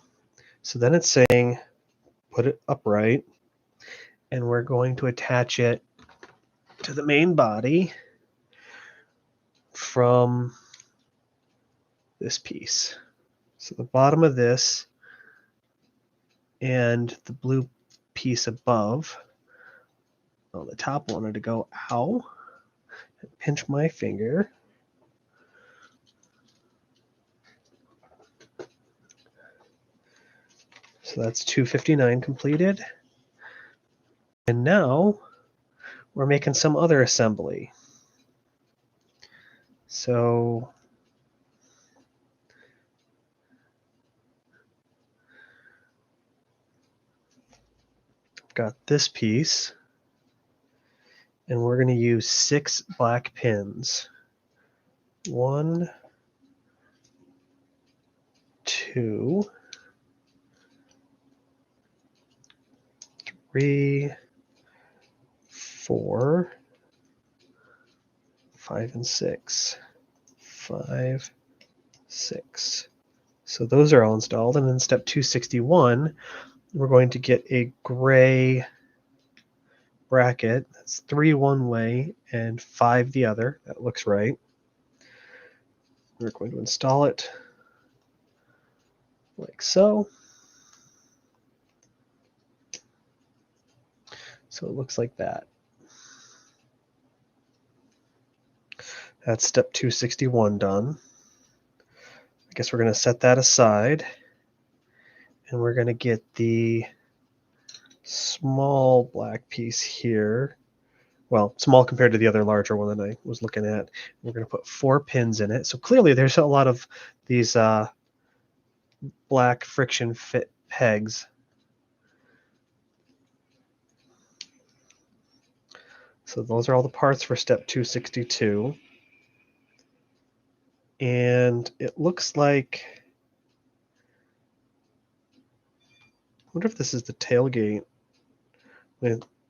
so then it's saying put it upright, and we're going to attach it to the main body from this piece. So the bottom of this and the blue piece above. Oh, the top wanted to go, ow, pinch my finger. So that's 259 completed. And now we're making some other assembly. So I've got this piece, and we're going to use 6 black pins. 1, 2, 3, 4, 5, and 6. 5, 6. So those are all installed. And then step 261, we're going to get a gray bracket. That's 3 one way and 5 the other. That looks right. We're going to install it like so. So it looks like that. That's step 261 done. I guess we're going to set that aside, and we're going to get the small black piece here. Well, small compared to the other larger one that I was looking at. We're going to put 4 pins in it. So clearly there's a lot of these black friction fit pegs. So those are all the parts for step 262. And it looks like, I wonder if this is the tailgate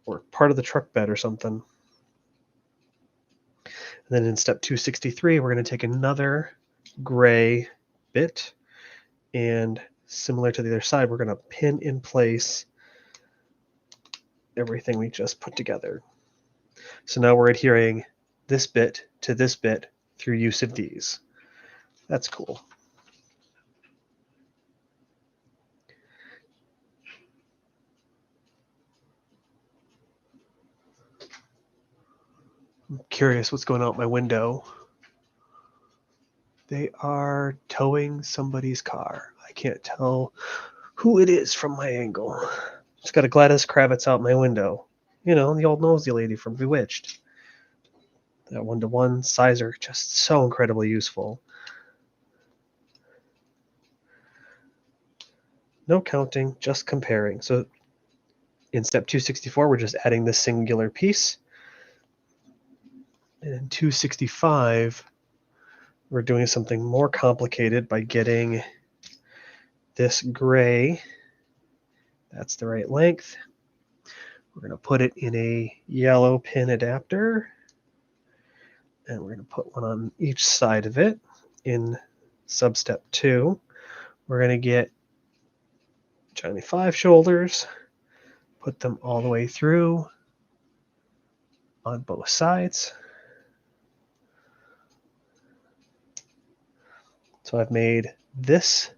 or part of the truck bed or something. And then in step 263, we're going to take another gray bit, and similar to the other side, we're going to pin in place everything we just put together. So now we're adhering this bit to this bit through use of these. That's cool. I'm curious what's going out my window. They are towing somebody's car. I can't tell who it is from my angle. Just got a Gladys Kravitz out my window. You know, the old nosy lady from Bewitched. That one-to-one sizer, just so incredibly useful. No counting, just comparing. So in step 264, we're just adding this singular piece. And in 265, we're doing something more complicated by getting this gray. That's the right length. We're going to put it in a yellow pin adapter. And we're going to put one on each side of it. In sub-step 2, we're going to get Johnny 5 shoulders, put them all the way through on both sides. So I've made this.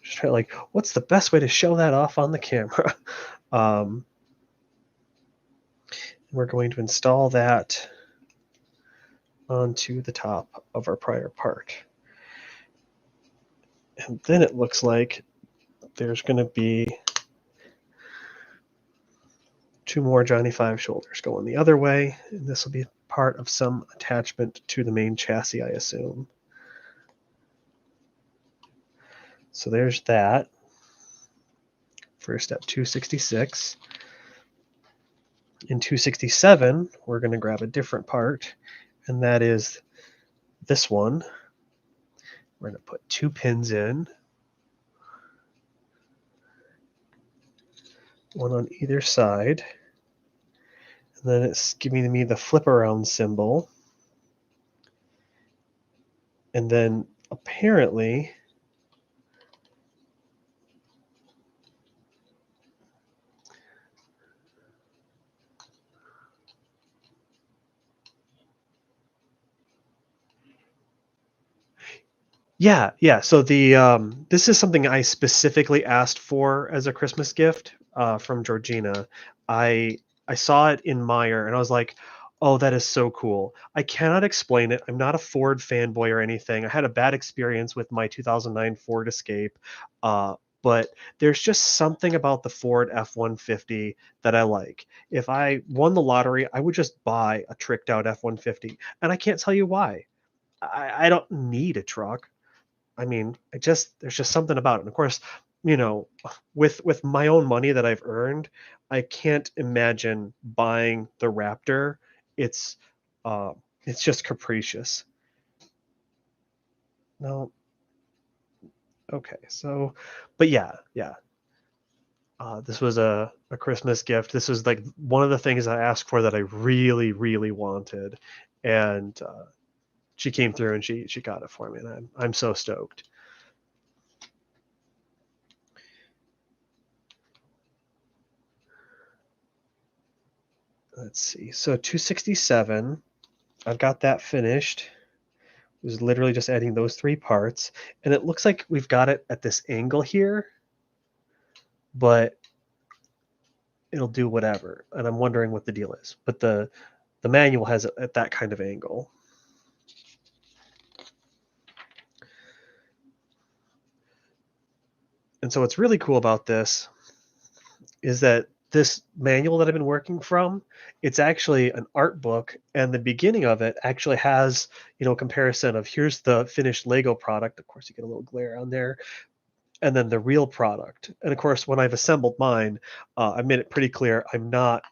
Just try like, what's the best way to show that off on the camera? We're going to install that onto the top of our prior part. And then it looks like there's going to be 2 more Johnny 5 shoulders going the other way, and this will be part of some attachment to the main chassis, I assume. So there's that for step 266. In 267, we're going to grab a different part, and that is this one. We're going to put 2 pins in, one on either side. And then it's giving me the flip around symbol. And then apparently yeah. So the this is something I specifically asked for as a Christmas gift from Georgina. I saw it in Meyer and I was like, oh, that is so cool. I cannot explain it. I'm not a Ford fanboy or anything. I had a bad experience with my 2009 Ford Escape, but there's just something about the Ford F-150 that I like. If I won the lottery, I would just buy a tricked out F-150, and I can't tell you why. I don't need a truck. I mean, there's just something about it. And of course, you know, with my own money that I've earned, I can't imagine buying the Raptor. It's just capricious. No, okay. So, but yeah. This was a Christmas gift. This was like one of the things I asked for that I really, really wanted, and she came through and she got it for me, and I'm so stoked. Let's see. So 267, I've got that finished. It was literally just adding those 3 parts, and it looks like we've got it at this angle here, but it'll do whatever, and I'm wondering what the deal is. But the manual has it at that kind of angle. And so what's really cool about this is that this manual that I've been working from, it's actually an art book, and the beginning of it actually has, comparison of here's the finished Lego product. Of course, you get a little glare on there, and then the real product. And of course, when I've assembled mine, I made it pretty clear I'm not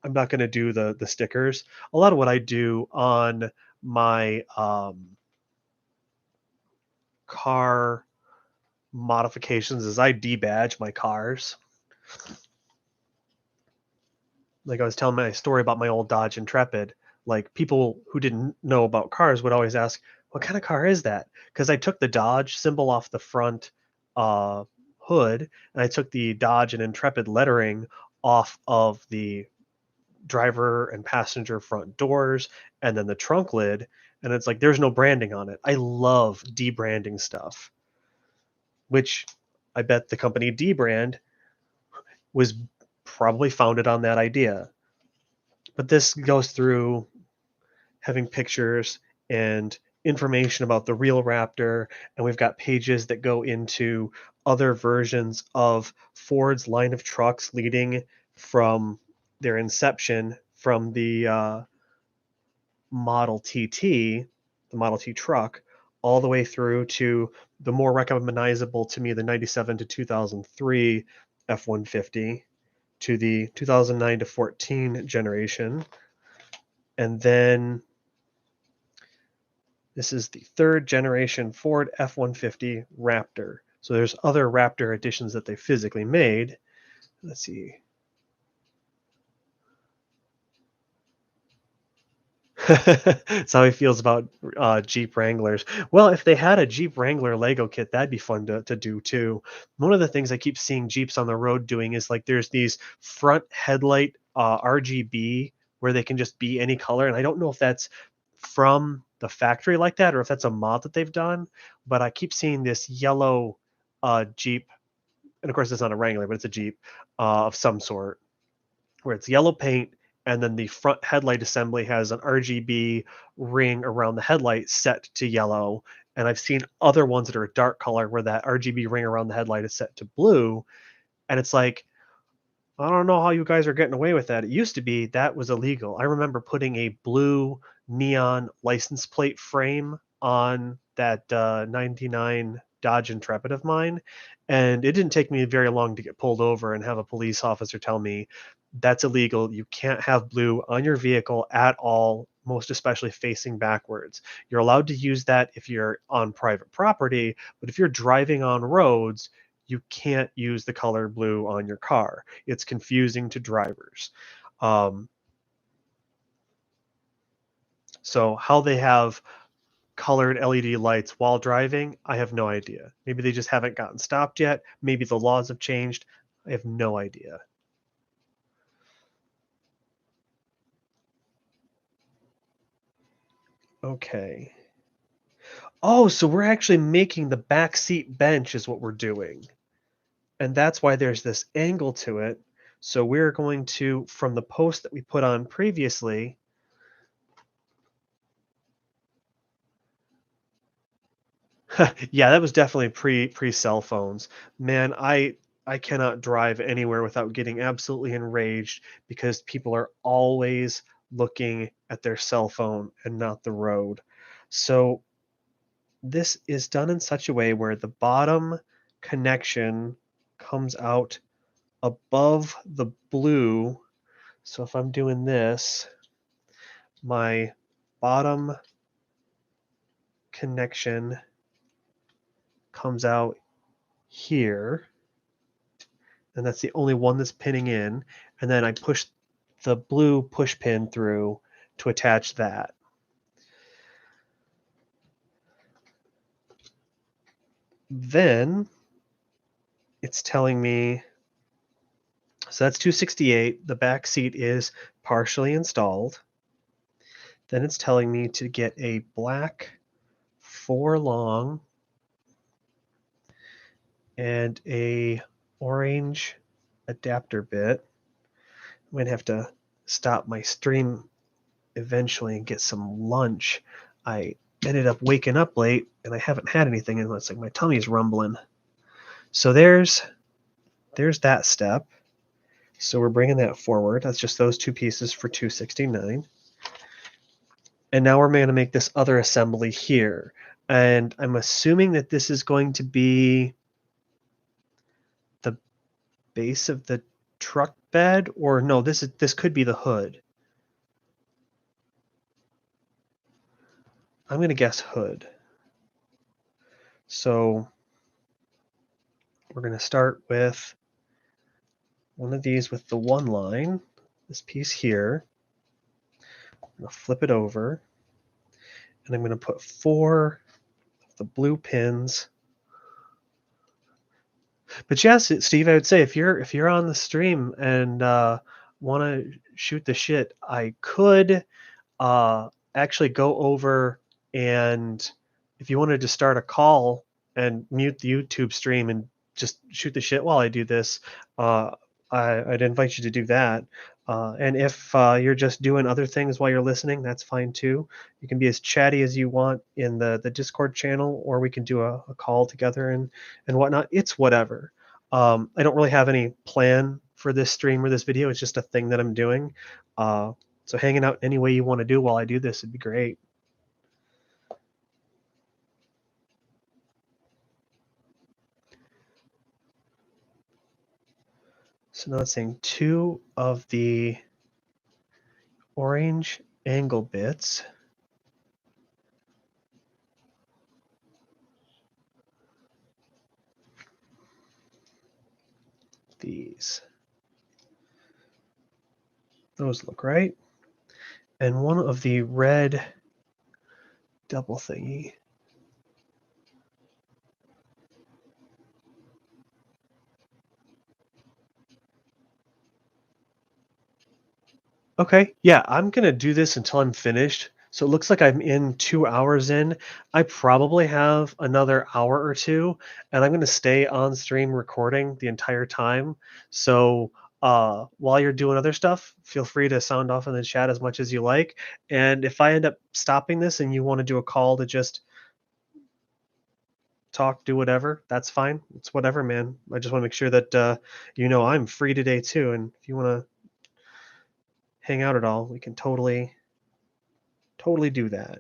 going to do the stickers. A lot of what I do on my car modifications is I debadge my cars. Like I was telling my story about my old Dodge Intrepid, like people who didn't know about cars would always ask, what kind of car is that? Because I took the Dodge symbol off the front hood, and I took the Dodge and Intrepid lettering off of the driver and passenger front doors, and then the trunk lid, and it's like there's no branding on it. I love debranding stuff, which I bet the company Dbrand was probably founded on that idea. But this goes through having pictures and information about the real Raptor, and we've got pages that go into other versions of Ford's line of trucks leading from their inception from the Model TT, the Model T truck, all the way through to the more recognizable to me, the 97 to 2003 F-150, to the 2009 to 14 generation. And then this is the 3rd generation Ford F-150 Raptor. So there's other Raptor editions that they physically made. Let's see. That's how he feels about Jeep Wranglers. Well, if they had a Jeep Wrangler Lego kit, that'd be fun to do too. One of the things I keep seeing Jeeps on the road doing is like there's these front headlight RGB where they can just be any color. And I don't know if that's from the factory like that or if that's a mod that they've done, but I keep seeing this yellow Jeep. And of course, it's not a Wrangler, but it's a Jeep of some sort where it's yellow paint, and then the front headlight assembly has an RGB ring around the headlight set to yellow. And I've seen other ones that are a dark color where that RGB ring around the headlight is set to blue. And it's like, I don't know how you guys are getting away with that. It used to be that was illegal. I remember putting a blue neon license plate frame on that 99 Dodge Intrepid of mine, and it didn't take me very long to get pulled over and have a police officer tell me that's illegal. You can't have blue on your vehicle at all, most especially facing backwards. You're allowed to use that if you're on private property, but if you're driving on roads, you can't use the color blue on your car. It's confusing to drivers. So how they have colored LED lights while driving, I have no idea. Maybe they just haven't gotten stopped yet. Maybe the laws have changed. I have no idea. Okay. Oh, so we're actually making the back seat bench is what we're doing. And that's why there's this angle to it. So we're going to, from the post that we put on previously, yeah, that was definitely pre cell phones. Man, I cannot drive anywhere without getting absolutely enraged because people are always looking at their cell phone and not the road. So this is done in such a way where the bottom connection comes out above the blue. So if I'm doing this, my bottom connection comes out here, and that's the only one that's pinning in, and then I push the blue push pin through to attach that. Then it's telling me, so that's 268, the back seat is partially installed. Then it's telling me to get a black 4 long and a orange adapter bit. I'm going to have to stop my stream eventually and get some lunch. I ended up waking up late and I haven't had anything, and it's like my tummy's rumbling. So there's that step. So we're bringing that forward. That's just those two pieces for $269. And now we're going to make this other assembly here. And I'm assuming that this is going to be the base of the truck bed, or no, this could be the hood. I'm going to guess hood. So we're going to start with one of these with the one line, this piece here. I'm going to flip it over, and I'm going to put 4 of the blue pins. But yes, Steve, I would say if you're on the stream and want to shoot the shit, I could actually go over, and if you wanted to start a call and mute the YouTube stream and just shoot the shit while I do this, I'd invite you to do that. And if you're just doing other things while you're listening, that's fine too. You can be as chatty as you want in the Discord channel, or we can do a call together and whatnot. It's whatever. I don't really have any plan for this stream or this video. It's just a thing that I'm doing. So hanging out any way you want to do while I do this would be great. So now it's saying 2 of the orange angle bits. These. Those look right. And 1 of the red double thingy. Okay, yeah, I'm going to do this until I'm finished. So it looks like I'm in 2 hours in. I probably have another hour or two, and I'm going to stay on stream recording the entire time. So while you're doing other stuff, feel free to sound off in the chat as much as you like. And if I end up stopping this and you want to do a call to just talk, do whatever, that's fine. It's whatever, man. I just want to make sure that I'm free today too. And if you want to hang out at all, we can totally do that.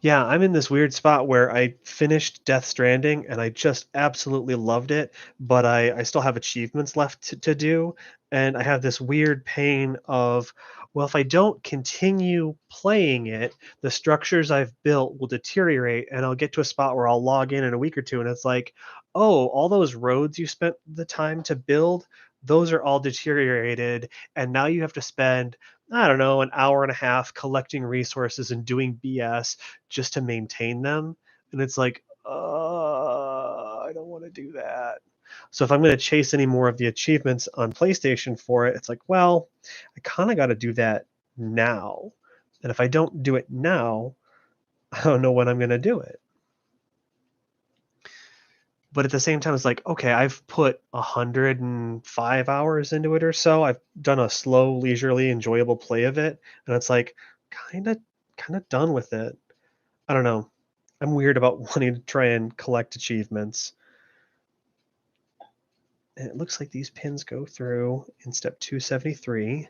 Yeah, I'm in this weird spot where I finished Death Stranding and I just absolutely loved it, but I still have achievements left to do. And I have this weird pain of, well, if I don't continue playing it, the structures I've built will deteriorate, and I'll get to a spot where I'll log in a week or two and it's like, oh, all those roads you spent the time to build, those are all deteriorated. And now you have to spend, I don't know, an hour and a half collecting resources and doing BS just to maintain them. And it's like, I don't want to do that. So if I'm going to chase any more of the achievements on PlayStation for it, it's like, well, I kind of got to do that now. And if I don't do it now, I don't know when I'm going to do it. But at the same time, it's like, okay, I've put 105 hours into it or so. I've done a slow, leisurely, enjoyable play of it. And it's like, kind of done with it. I don't know. I'm weird about wanting to try and collect achievements. And it looks like these pins go through in step 273.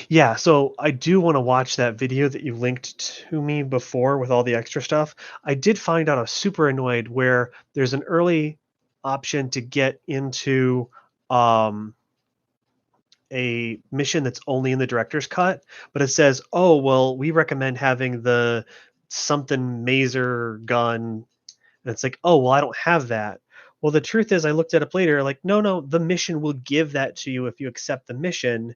Yeah, so I do want to watch that video that you linked to me before with all the extra stuff. I did find out I was super annoyed where there's an early option to get into a mission that's only in the director's cut, but it says, oh, well, we recommend having the something maser gun. And it's like, oh, well, I don't have that. Well, the truth is, I looked it up later, like, no, the mission will give that to you if you accept the mission.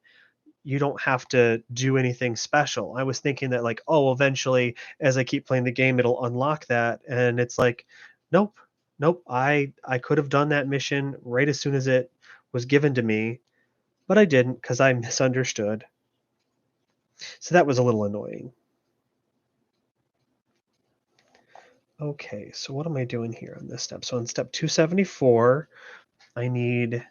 you don't have to do anything special. I was thinking that like, oh, eventually as I keep playing the game, it'll unlock that. And it's like, nope, nope. I could have done that mission right as soon as it was given to me, but I didn't because I misunderstood. So that was a little annoying. Okay, so what am I doing here on this step? So on step 274, I need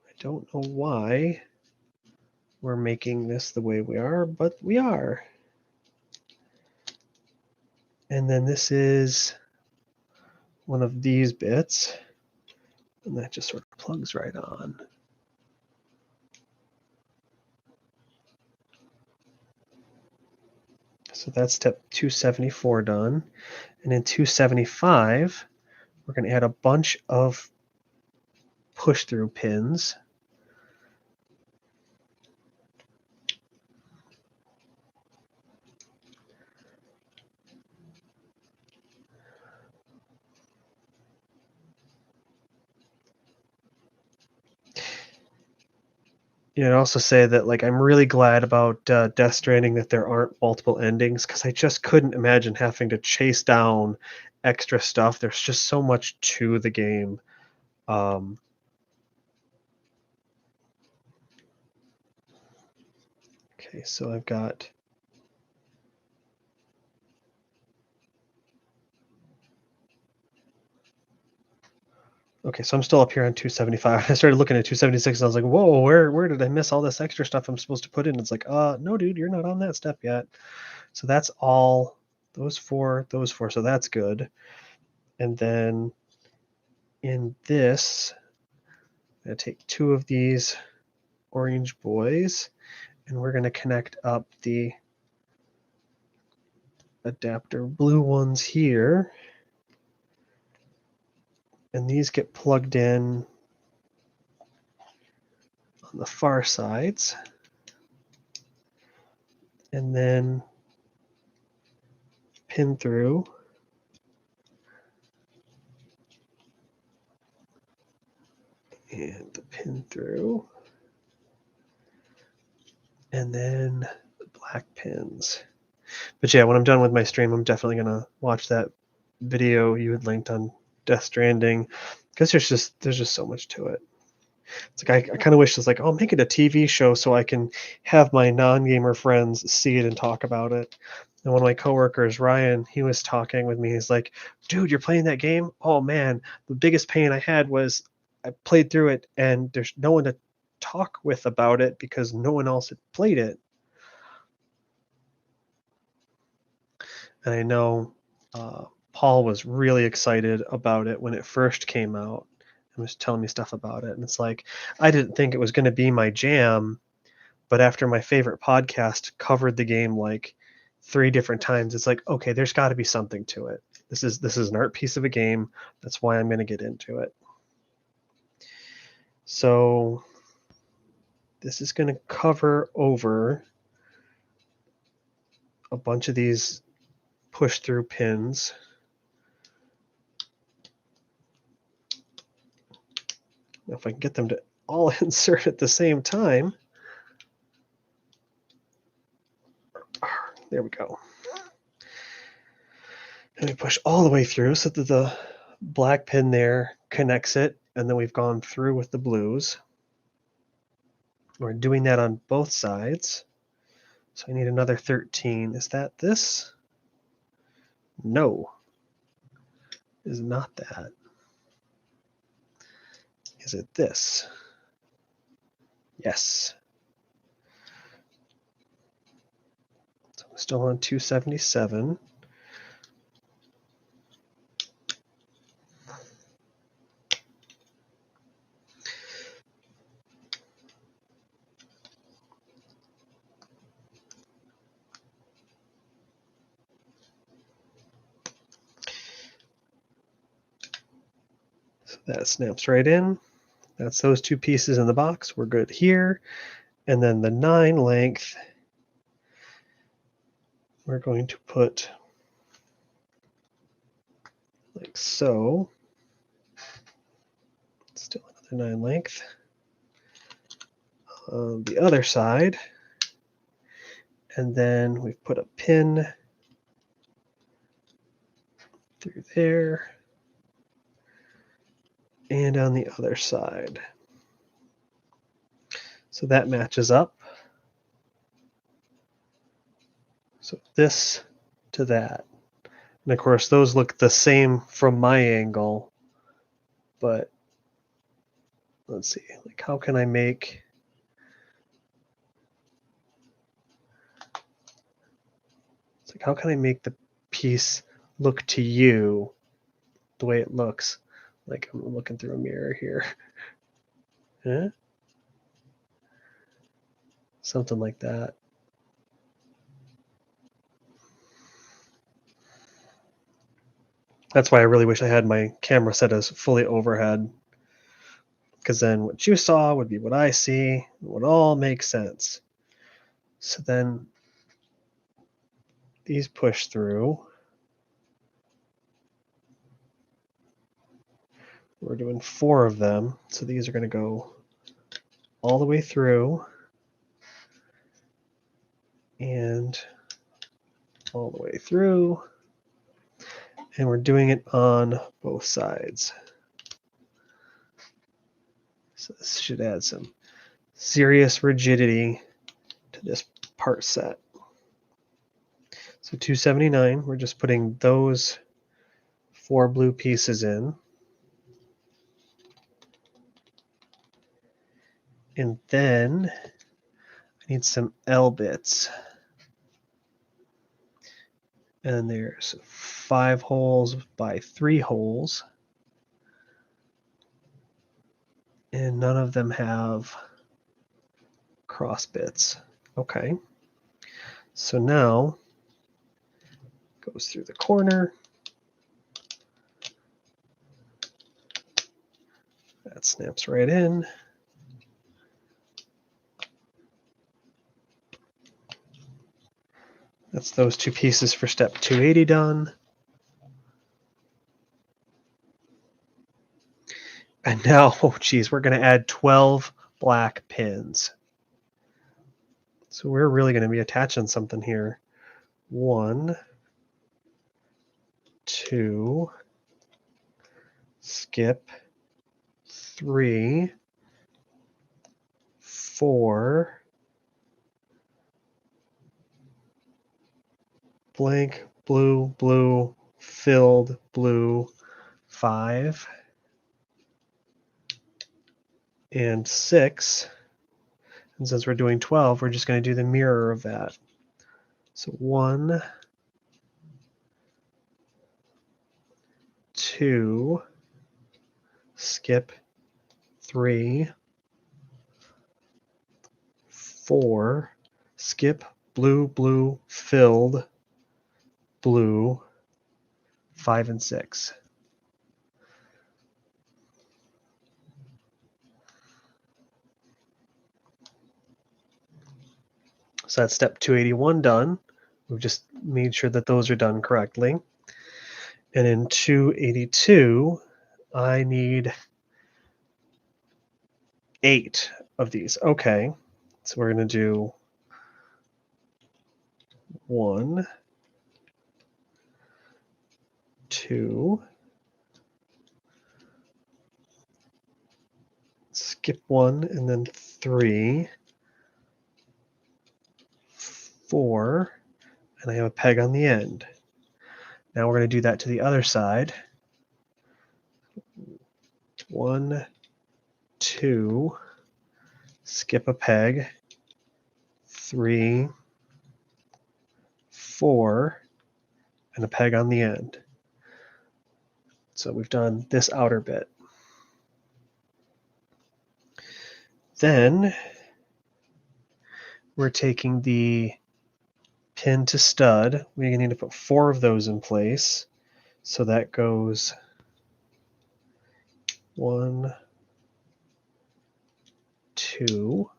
I don't know why we're making this the way we are, but we are. And then this is one of these bits, and that just sort of plugs right on. So that's step 274 done. And in 275, we're going to add a bunch of push-through pins. I'd also say that like I'm really glad about Death Stranding that there aren't multiple endings because I just couldn't imagine having to chase down extra stuff. There's just so much to the game. Okay, so I've got okay, so I'm still up here on 275. I started looking at 276 and I was like, whoa, where did I miss all this extra stuff I'm supposed to put in? It's like, no, dude, you're not on that step yet. So that's all those four, so that's good. And then in this, I'm gonna take two of these orange boys and we're gonna connect up the adapter blue ones here. And these get plugged in on the far sides. And then pin through. And the pin through. And then the black pins. But yeah, when I'm done with my stream, I'm definitely gonna watch that video you had linked on Death Stranding because there's just so much to it. It's like I kind of wish it's like, oh, make it a TV show so I can have my non-gamer friends see it and talk about it. And one of my coworkers, Ryan, he was talking with me. He's like, dude, you're playing that game? Oh man, the biggest pain I had was I played through it and there's no one to talk with about it because no one else had played it. And I know Paul was really excited about it when it first came out and was telling me stuff about it. And it's like, I didn't think it was going to be my jam, but after my favorite podcast covered the game like 3 different times, it's like, okay, there's got to be something to it. This is an art piece of a game. That's why I'm going to get into it. So this is going to cover over a bunch of these push through pins. Now, if I can get them to all insert at the same time. There we go. And we push all the way through so that the black pin there connects it, and then we've gone through with the blues. We're doing that on both sides. So I need another 13. Is that this? No. Is not that. Is it this? Yes. So I'm still on 277. So that snaps right in. That's those two pieces in the box. We're good here. And then the 9 length, we're going to put like so. another 9 length. On the other side, and then we've put a pin through there and on the other side. So that matches up. So this to that. And of course, those look the same from my angle, but let's see, like how can I make, it's like how can I make the piece look to you the way it looks? Like I'm looking through a mirror here. Yeah? Something like that. That's why I really wish I had my camera set as fully overhead, because then what you saw would be what I see. It would all make sense. So then these push through. We're doing 4 of them. So these are going to go all the way through and all the way through. And we're doing it on both sides. So this should add some serious rigidity to this part set. So 279, we're just putting those 4 blue pieces in. And then I need some L bits. And there's 5 holes by 3 holes. And none of them have cross bits. Okay. So now it goes through the corner. That snaps right in. That's those 2 pieces for step 280 done. And now, oh geez, we're going to add 12 black pins. So we're really going to be attaching something here. 1, 2, skip, 3, 4, blank, blue, blue, filled, blue, 5, and 6. And since we're doing 12, we're just going to do the mirror of that. So 1, 2, skip, 3, 4, skip, blue, blue, filled, blue, 5 and 6. So that's step 281 done. We've just made sure that those are done correctly. And in 282, I need 8 of these. Okay, so we're going to do 1, 2, skip 1, and then 3, 4, and I have a peg on the end. Now we're going to do that to the other side. 1, 2, skip a peg, 3, 4, and a peg on the end. So we've done this outer bit. Then we're taking the pin to stud. We need to put 4 of those in place. So that goes 1, 2,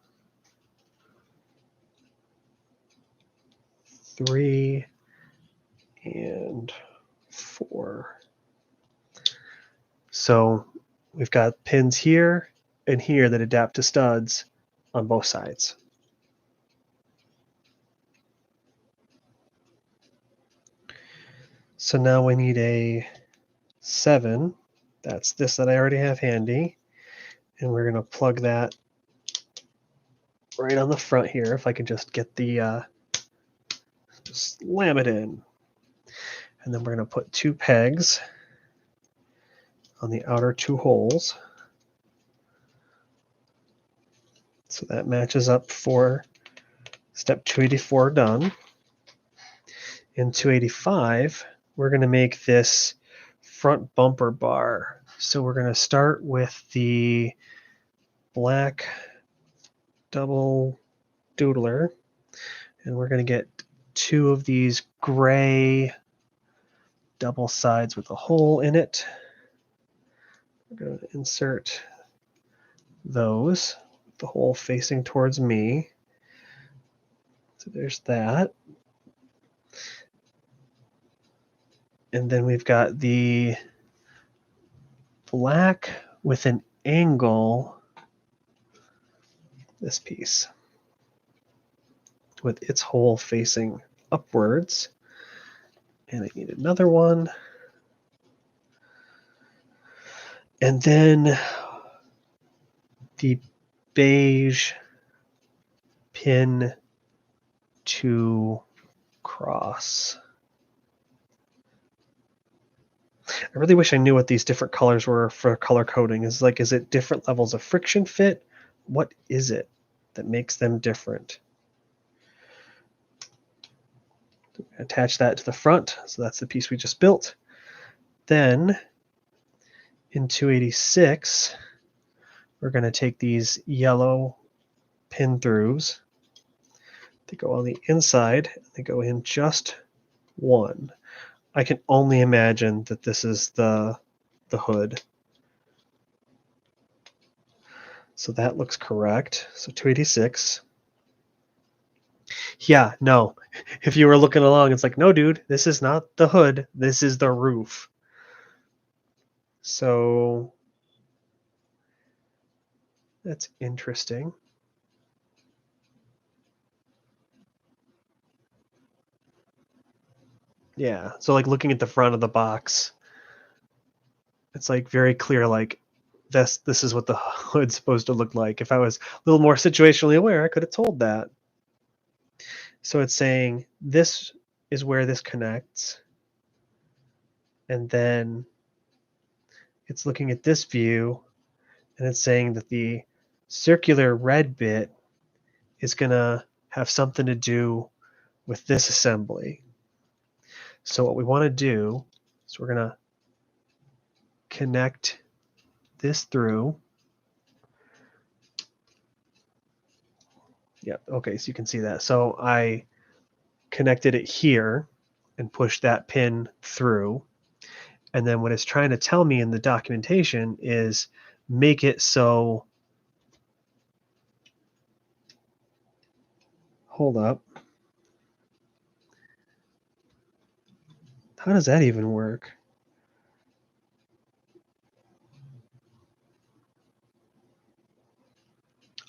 3, and 4. So we've got pins here in here that adapt to studs on both sides. So now we need a 7. That's this that I already have handy. And we're going to plug that right on the front here. If I can just get the, slam it in. And then we're going to put 2 pegs on the outer 2 holes. So that matches up for step 284 done. In 285, we're going to make this front bumper bar. So we're going to start with the black double doodler, and we're going to get 2 of these gray double sides with a hole in it. We're going to insert those, with the hole facing towards me. So there's that. And then we've got the black with an angle, this piece, with its hole facing upwards. And I need another one. And then the beige pin to cross. I really wish I knew what these different colors were for color coding. Is it different levels of friction fit? What is it that makes them different? Attach that to the front. So that's the piece we just built. Then in 286, we're going to take these yellow pin throughs. They go on the inside. They go in just one. I can only imagine that this is the hood. So that looks correct. So 286. Yeah, no. If you were looking along, it's like, no, dude, this is not the hood. This is the roof. So that's interesting. Yeah, so like looking at the front of the box, it's like very clear, like this is what the hood's supposed to look like. If I was a little more situationally aware, I could have told that. So it's saying this is where this connects. And then it's looking at this view, and it's saying that the circular red bit is going to have something to do with this assembly. So what we want to do is we're going to connect this through. Yeah, okay, so you can see that. So I connected it here and pushed that pin through. And then what it's trying to tell me in the documentation is make it so, hold up. How does that even work?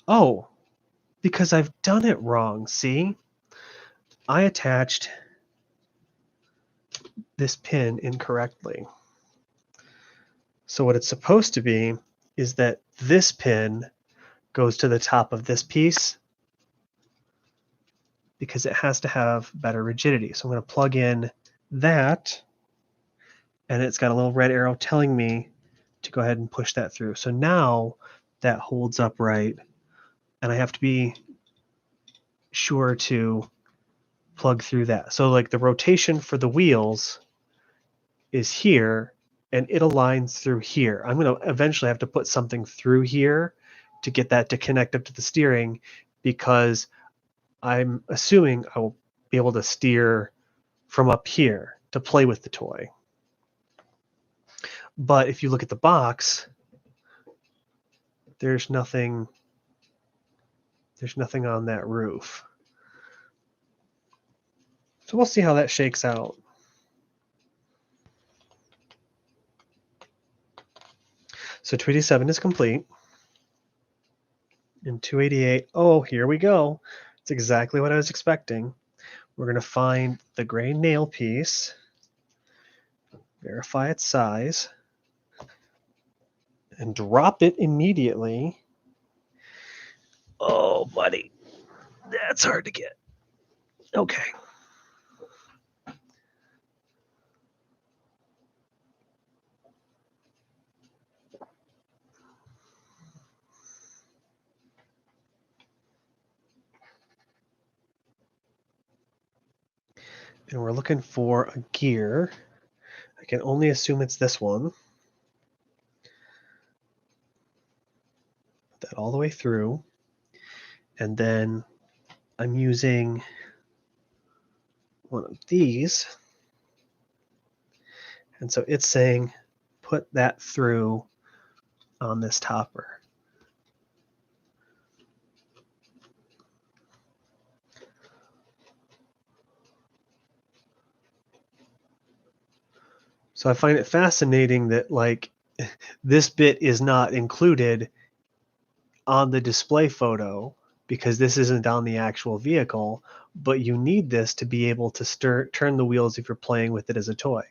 Oh, because I've done it wrong, see? I attached this pin incorrectly. So what it's supposed to be is that this pin goes to the top of this piece because it has to have better rigidity. So I'm going to plug in that, and it's got a little red arrow telling me to go ahead and push that through. So now that holds upright, and I have to be sure to plug through that. So like the rotation for the wheels is here, and it aligns through here. I'm going to eventually have to put something through here to get that to connect up to the steering, because I'm assuming I will be able to steer from up here to play with the toy. But if you look at the box, there's nothing on that roof. So we'll see how that shakes out. So 287 is complete. In 288, oh, here we go. It's exactly what I was expecting. We're going to find the gray nail piece, verify its size, and drop it immediately. Oh, buddy, that's hard to get. Okay. And we're looking for a gear. I can only assume it's this one. Put that all the way through. And then I'm using one of these. And so it's saying put that through on this topper. So I find it fascinating that like this bit is not included on the display photo because this isn't on the actual vehicle, but you need this to be able to turn the wheels if you're playing with it as a toy.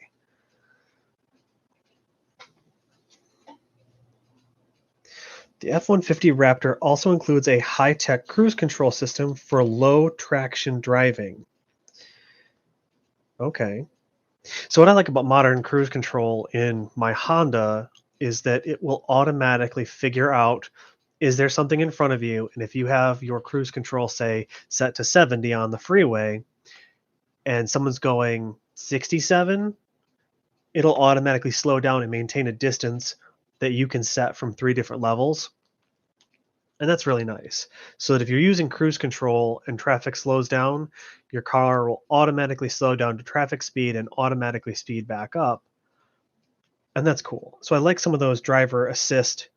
The F-150 Raptor also includes a high-tech cruise control system for low traction driving. Okay. So what I like about modern cruise control in my Honda is that it will automatically figure out, is there something in front of you? And if you have your cruise control, say, set to 70 on the freeway, and someone's going 67, it'll automatically slow down and maintain a distance that you can set from 3 different levels. And that's really nice. So that if you're using cruise control and traffic slows down, your car will automatically slow down to traffic speed and automatically speed back up. And that's cool. So I like some of those driver assist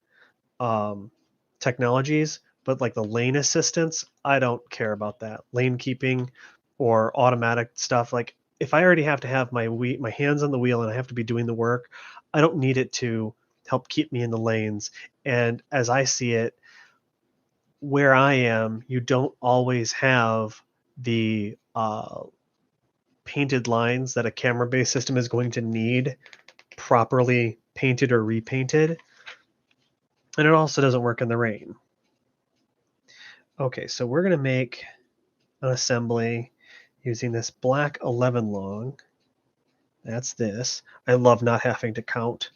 technologies, but like the lane assistance, I don't care about that. Lane keeping or automatic stuff. Like if I already have to have my hands on the wheel and I have to be doing the work, I don't need it to help keep me in the lanes. And as I see it, where I am, you don't always have the painted lines that a camera-based system is going to need properly painted or repainted. And it also doesn't work in the rain. Okay, so we're going to make an assembly using this black 11 long. That's this. I love not having to count.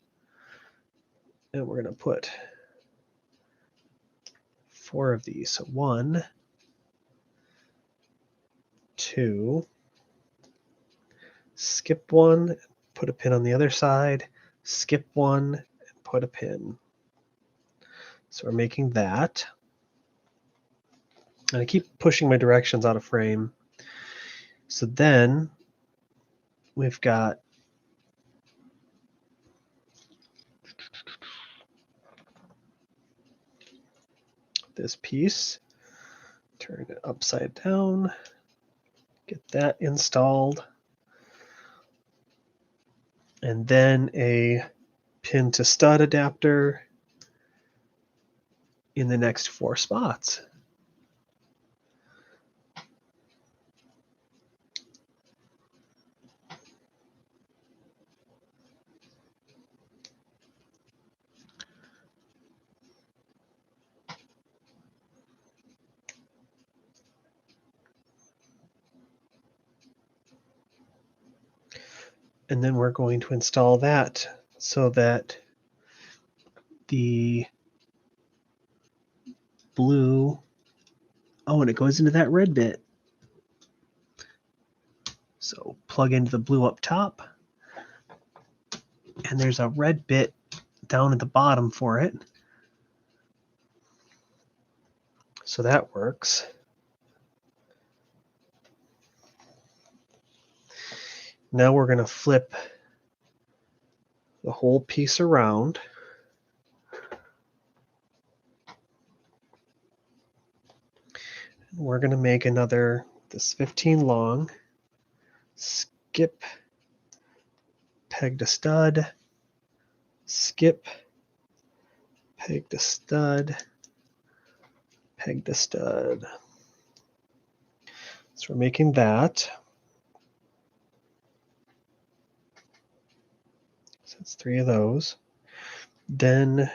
And we're going to put 4 of these. So 1, 2, skip 1, put a pin on the other side, skip 1, and put a pin. So we're making that. And I keep pushing my directions out of frame. So then we've got this piece. Turn it upside down. Get that installed. And then a pin to stud adapter in the next 4 spots. And then we're going to install that so that the blue, oh, and it goes into that red bit. So plug into the blue up top, and there's a red bit down at the bottom for it. So that works. Now we're going to flip the whole piece around. We're going to make another, this 15 long, skip, peg to stud, skip, peg to stud, peg to stud. So we're making that. So it's 3 of those. Then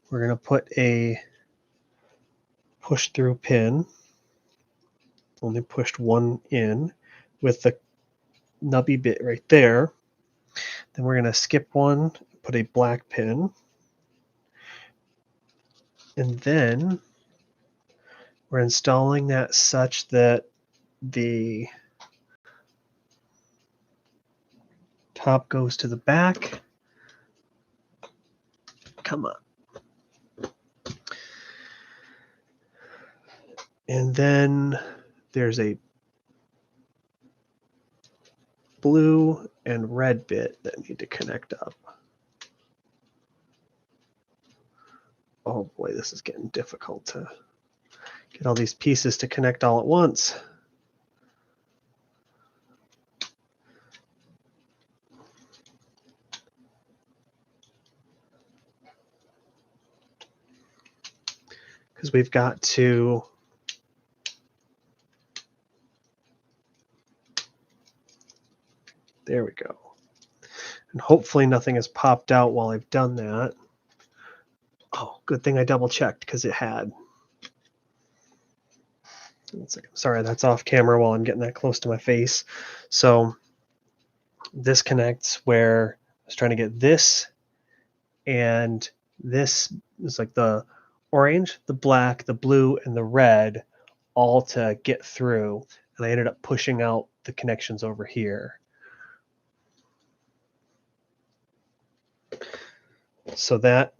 we're going to put a push through pin. Only pushed one in with the nubby bit right there. Then we're going to skip one, put a black pin. And then we're installing that such that the top goes to the back. Come on. And then there's a blue and red bit that need to connect up. Oh boy, this is getting difficult to get all these pieces to connect all at once. Because we've got to there we go. And hopefully nothing has popped out while I've done that. Oh, good thing I double checked because it had. Sorry, that's off camera while I'm getting that close to my face. So this connects where I was trying to get this, and this is like the orange, the black, the blue, and the red all to get through. And I ended up pushing out the connections over here. So that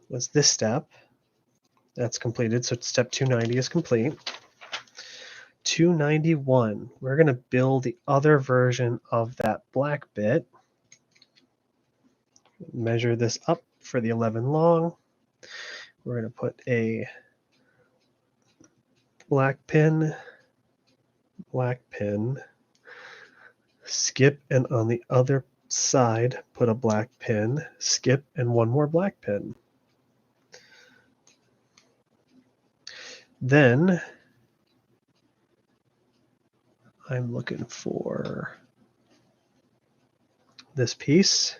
was this step. That's completed. So step 290 is complete. 291, we're going to build the other version of that black bit. Measure this up for the 11 long. We're going to put a black pin, skip, and on the other side, put a black pin, skip, and one more black pin. Then I'm looking for this piece.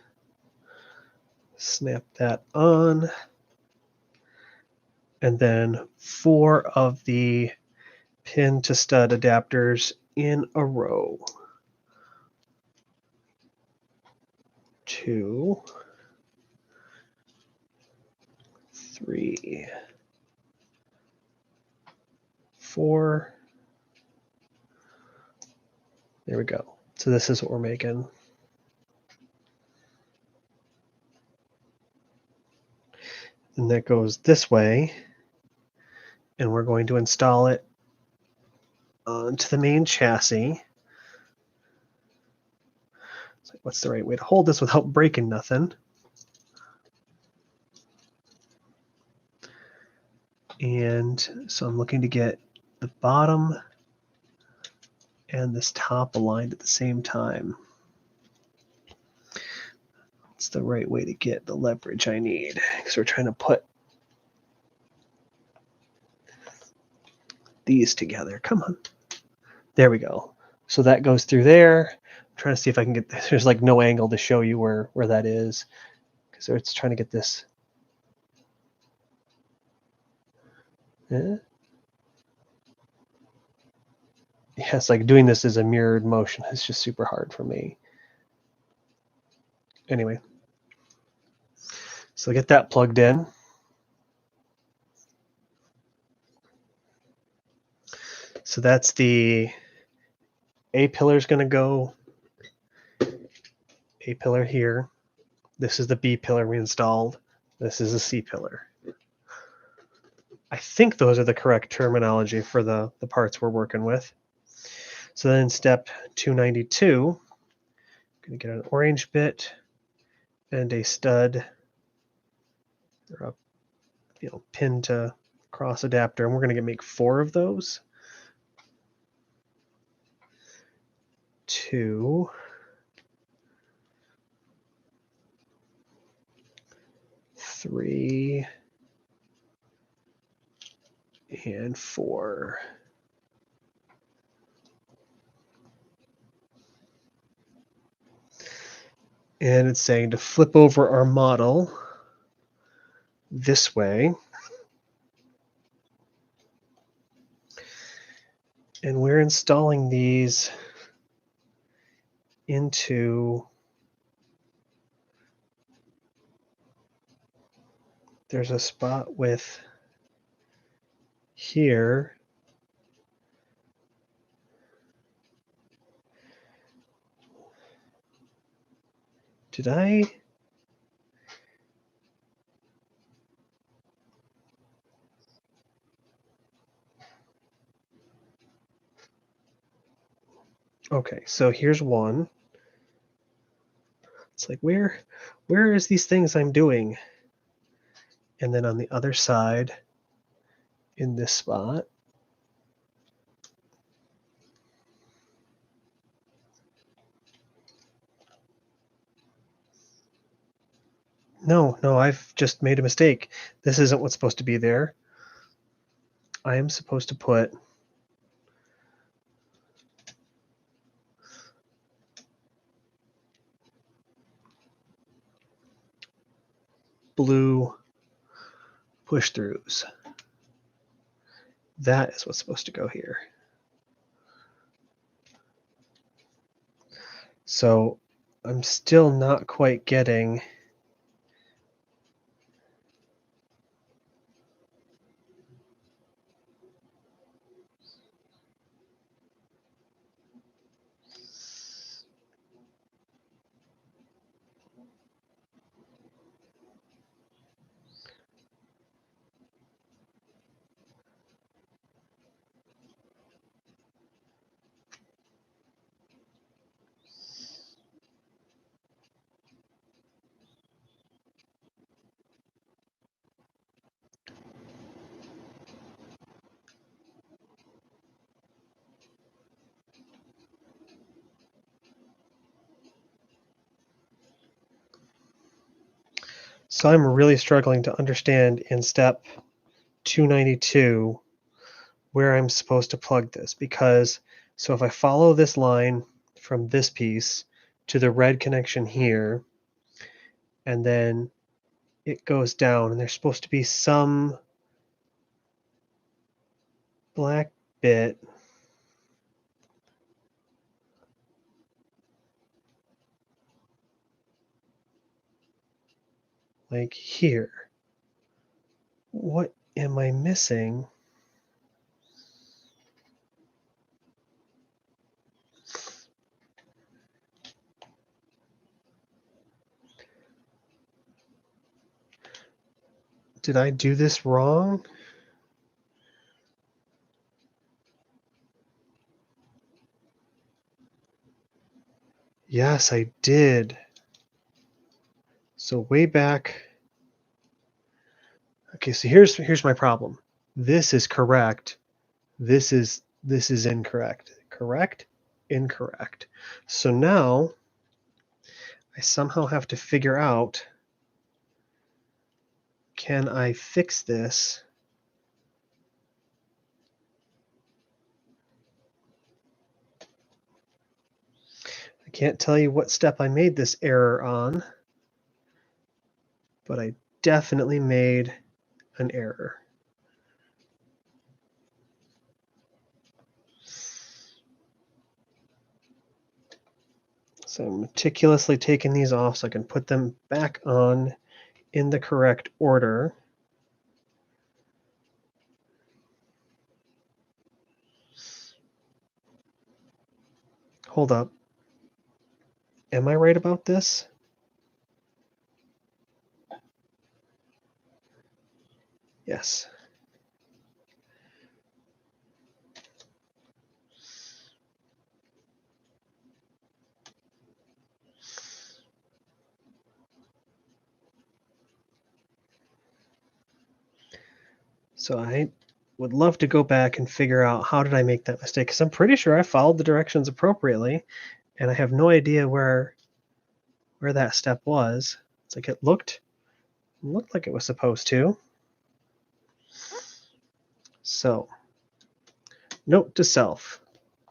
Snap that on. And then 4 of the pin to stud adapters in a row. 2, 3, 4. There we go. So this is what we're making. And that goes this way. And we're going to install it onto the main chassis. So what's the right way to hold this without breaking nothing? And so I'm looking to get the bottom and this top aligned at the same time. It's the right way to get the leverage I need, because we're trying to put these together. Come on. There we go. So that goes through there. I'm trying to see if I can get this. There's like no angle to show you where that is, because it's trying to get this. Yeah, it's like doing this as a mirrored motion. It's just super hard for me. Anyway, so get that plugged in. So that's the A pillar is going to go A pillar here. This is the B pillar we installed. This is the C pillar. I think those are the correct terminology for the parts we're working with. So then step 292, I'm going to get an orange bit and a stud or a pin to cross adapter, and we're going to make 4 of those. 2, 3, and 4. And it's saying to flip over our model this way. And we're installing these into, there's a spot with here. Did I? Okay, so here's one. It's like, where is these things I'm doing? And then on the other side, in this spot, no, I've just made a mistake. This isn't what's supposed to be there. I am supposed to put blue push-throughs. That is what's supposed to go here. So I'm still not quite getting So I'm really struggling to understand in step 292 where I'm supposed to plug this, because so if I follow this line from this piece to the red connection here, and then it goes down, and there's supposed to be some black bit like here. What am I missing? Did I do this wrong? Yes, I did. So way back. Okay, so here's my problem. This is correct. This is incorrect. Correct? Incorrect. So now I somehow have to figure out, can I fix this? I can't tell you what step I made this error on, but I definitely made an error. So I'm meticulously taking these off so I can put them back on in the correct order. Hold up. Am I right about this? Yes. So I would love to go back and figure out how did I make that mistake, because I'm pretty sure I followed the directions appropriately, and I have no idea where that step was. It's like it looked like it was supposed to. So, note to self.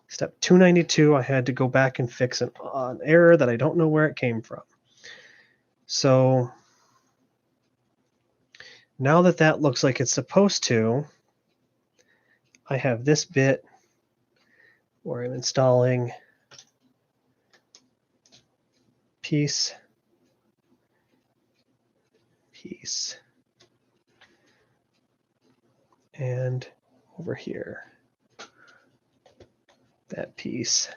Step 292, I had to go back and fix an error that I don't know where it came from. So now that that looks like it's supposed to, I have this bit where I'm installing piece, and over here, that piece,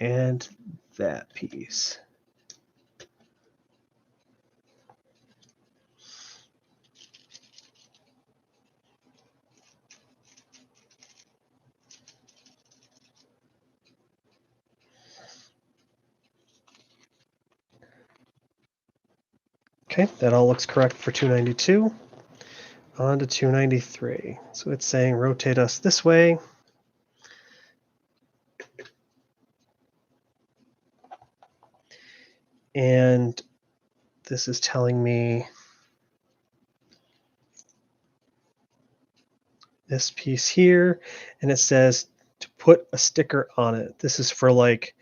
and that piece. Okay, that all looks correct for 292. On to 293. So it's saying rotate us this way. And this is telling me this piece here, and it says to put a sticker on it. This is for, like,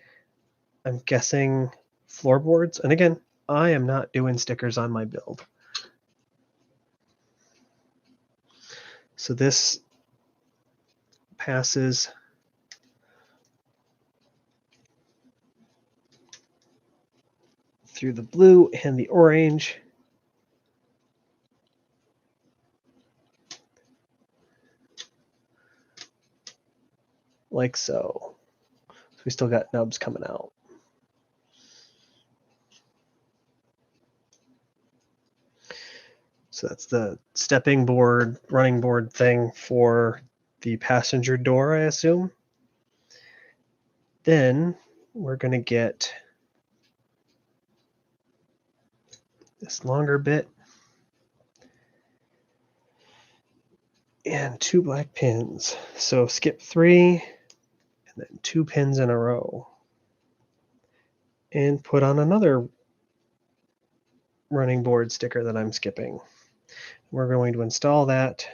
I'm guessing floorboards. And again, I am not doing stickers on my build. So this passes through the blue and the orange. Like so. So we still got nubs coming out. So that's the stepping board, running board thing for the passenger door, I assume. Then we're going to get this longer bit and 2 black pins. So skip 3 and then 2 pins in a row. And put on another running board sticker that I'm skipping. We're going to install that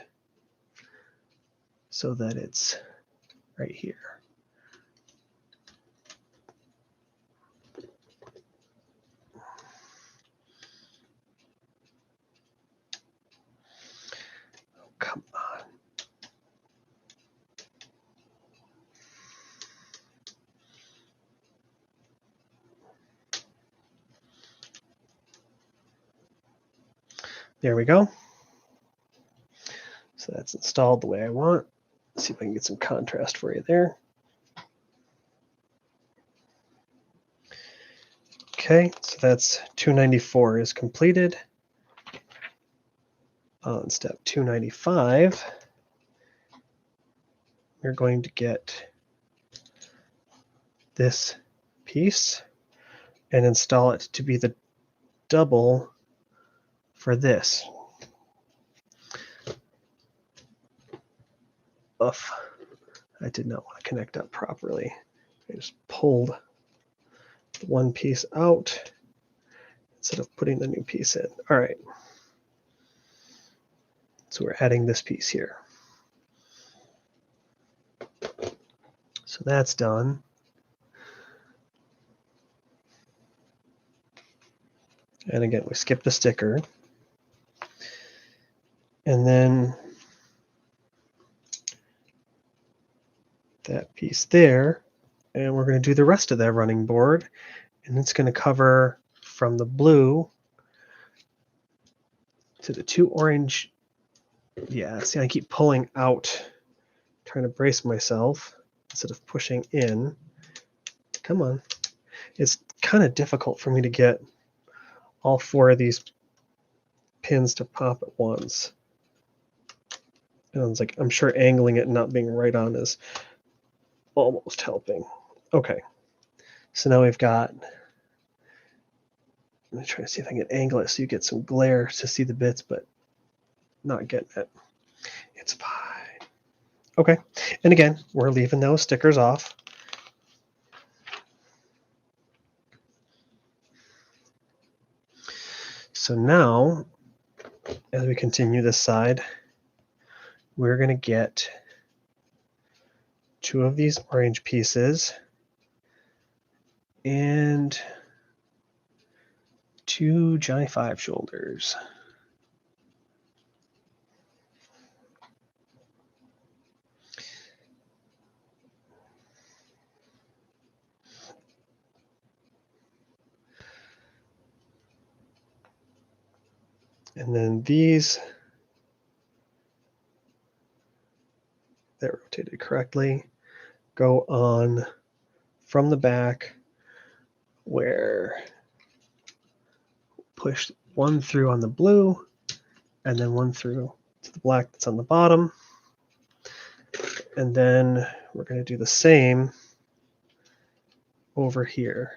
so that it's right here. Oh, come on. There we go. So that's installed the way I want. Let's see if I can get some contrast for you there. Okay, so that's 294 is completed. On step 295, we're going to get this piece and install it to be the double for this. Oof, I did not want to connect up properly. I just pulled the one piece out instead of putting the new piece in. All right. So we're adding this piece here. So that's done. And again, we skip the sticker. And then that piece there. And we're going to do the rest of that running board. And it's going to cover from the blue to the 2 orange. Yeah, see, I keep pulling out, trying to brace myself instead of pushing in. Come on. It's kind of difficult for me to get all 4 of these pins to pop at once. And it's like, I'm sure angling it and not being right on is almost helping. Okay. So now we've got, I'm going to try to see if I can get angle it so you get some glare to see the bits, but not getting it. It's fine. Okay. And again, we're leaving those stickers off. So now, as we continue this side, we're going to get 2 of these orange pieces and 2 Johnny 5 shoulders. And then these, that rotated correctly, go on from the back where push one through on the blue and then one through to the black that's on the bottom. And then we're going to do the same over here.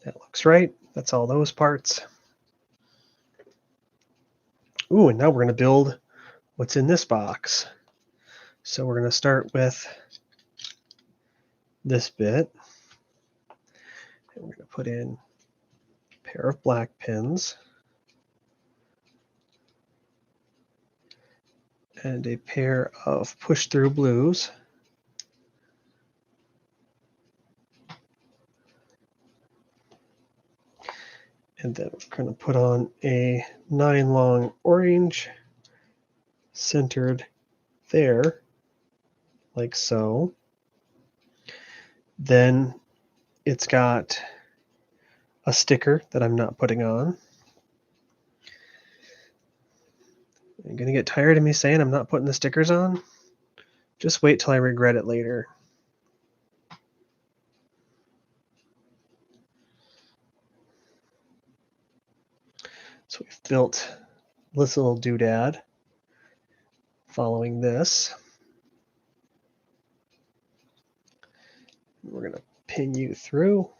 That looks right. That's all those parts. Ooh, and now we're going to build what's in this box. So we're going to start with this bit. And we're going to put in a pair of black pins and a pair of push-through blues. And then we're going to put on a 9 long orange centered there, like so. Then it's got a sticker that I'm not putting on. You're going to get tired of me saying I'm not putting the stickers on? Just wait till I regret it later. So we've built this little doodad following this. We're going to pin you through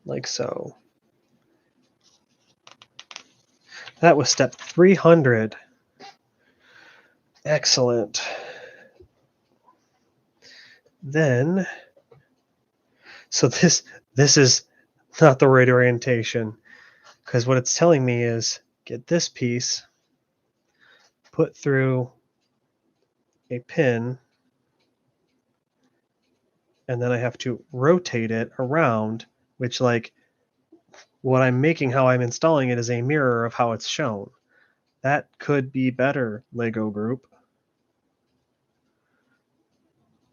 like so. That was step 300. Excellent. Then, so this is not the right orientation, because what it's telling me is get this piece, put through a pin, and then I have to rotate it around, which, like, what I'm making, how I'm installing it is a mirror of how it's shown. That could be better, Lego group.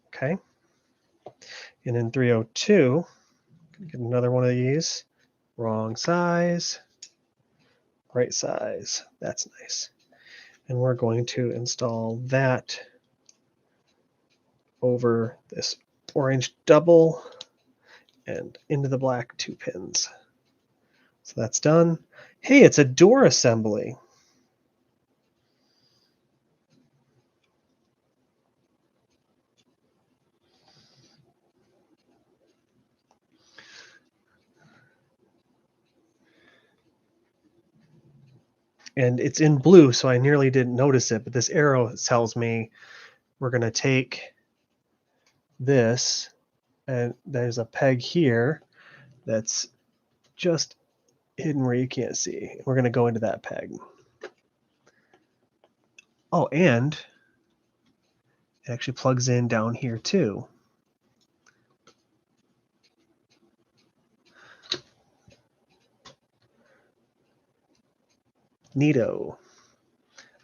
Okay. And in 302, get another one of these. Wrong size, right size. That's nice. And we're going to install that over this orange double and into the black 2 pins. So that's done. Hey, it's a door assembly. And it's in blue, so I nearly didn't notice it, but this arrow tells me we're going to take this, and there's a peg here that's just hidden where you can't see. We're going to go into that peg. Oh, and it actually plugs in down here too. Neato.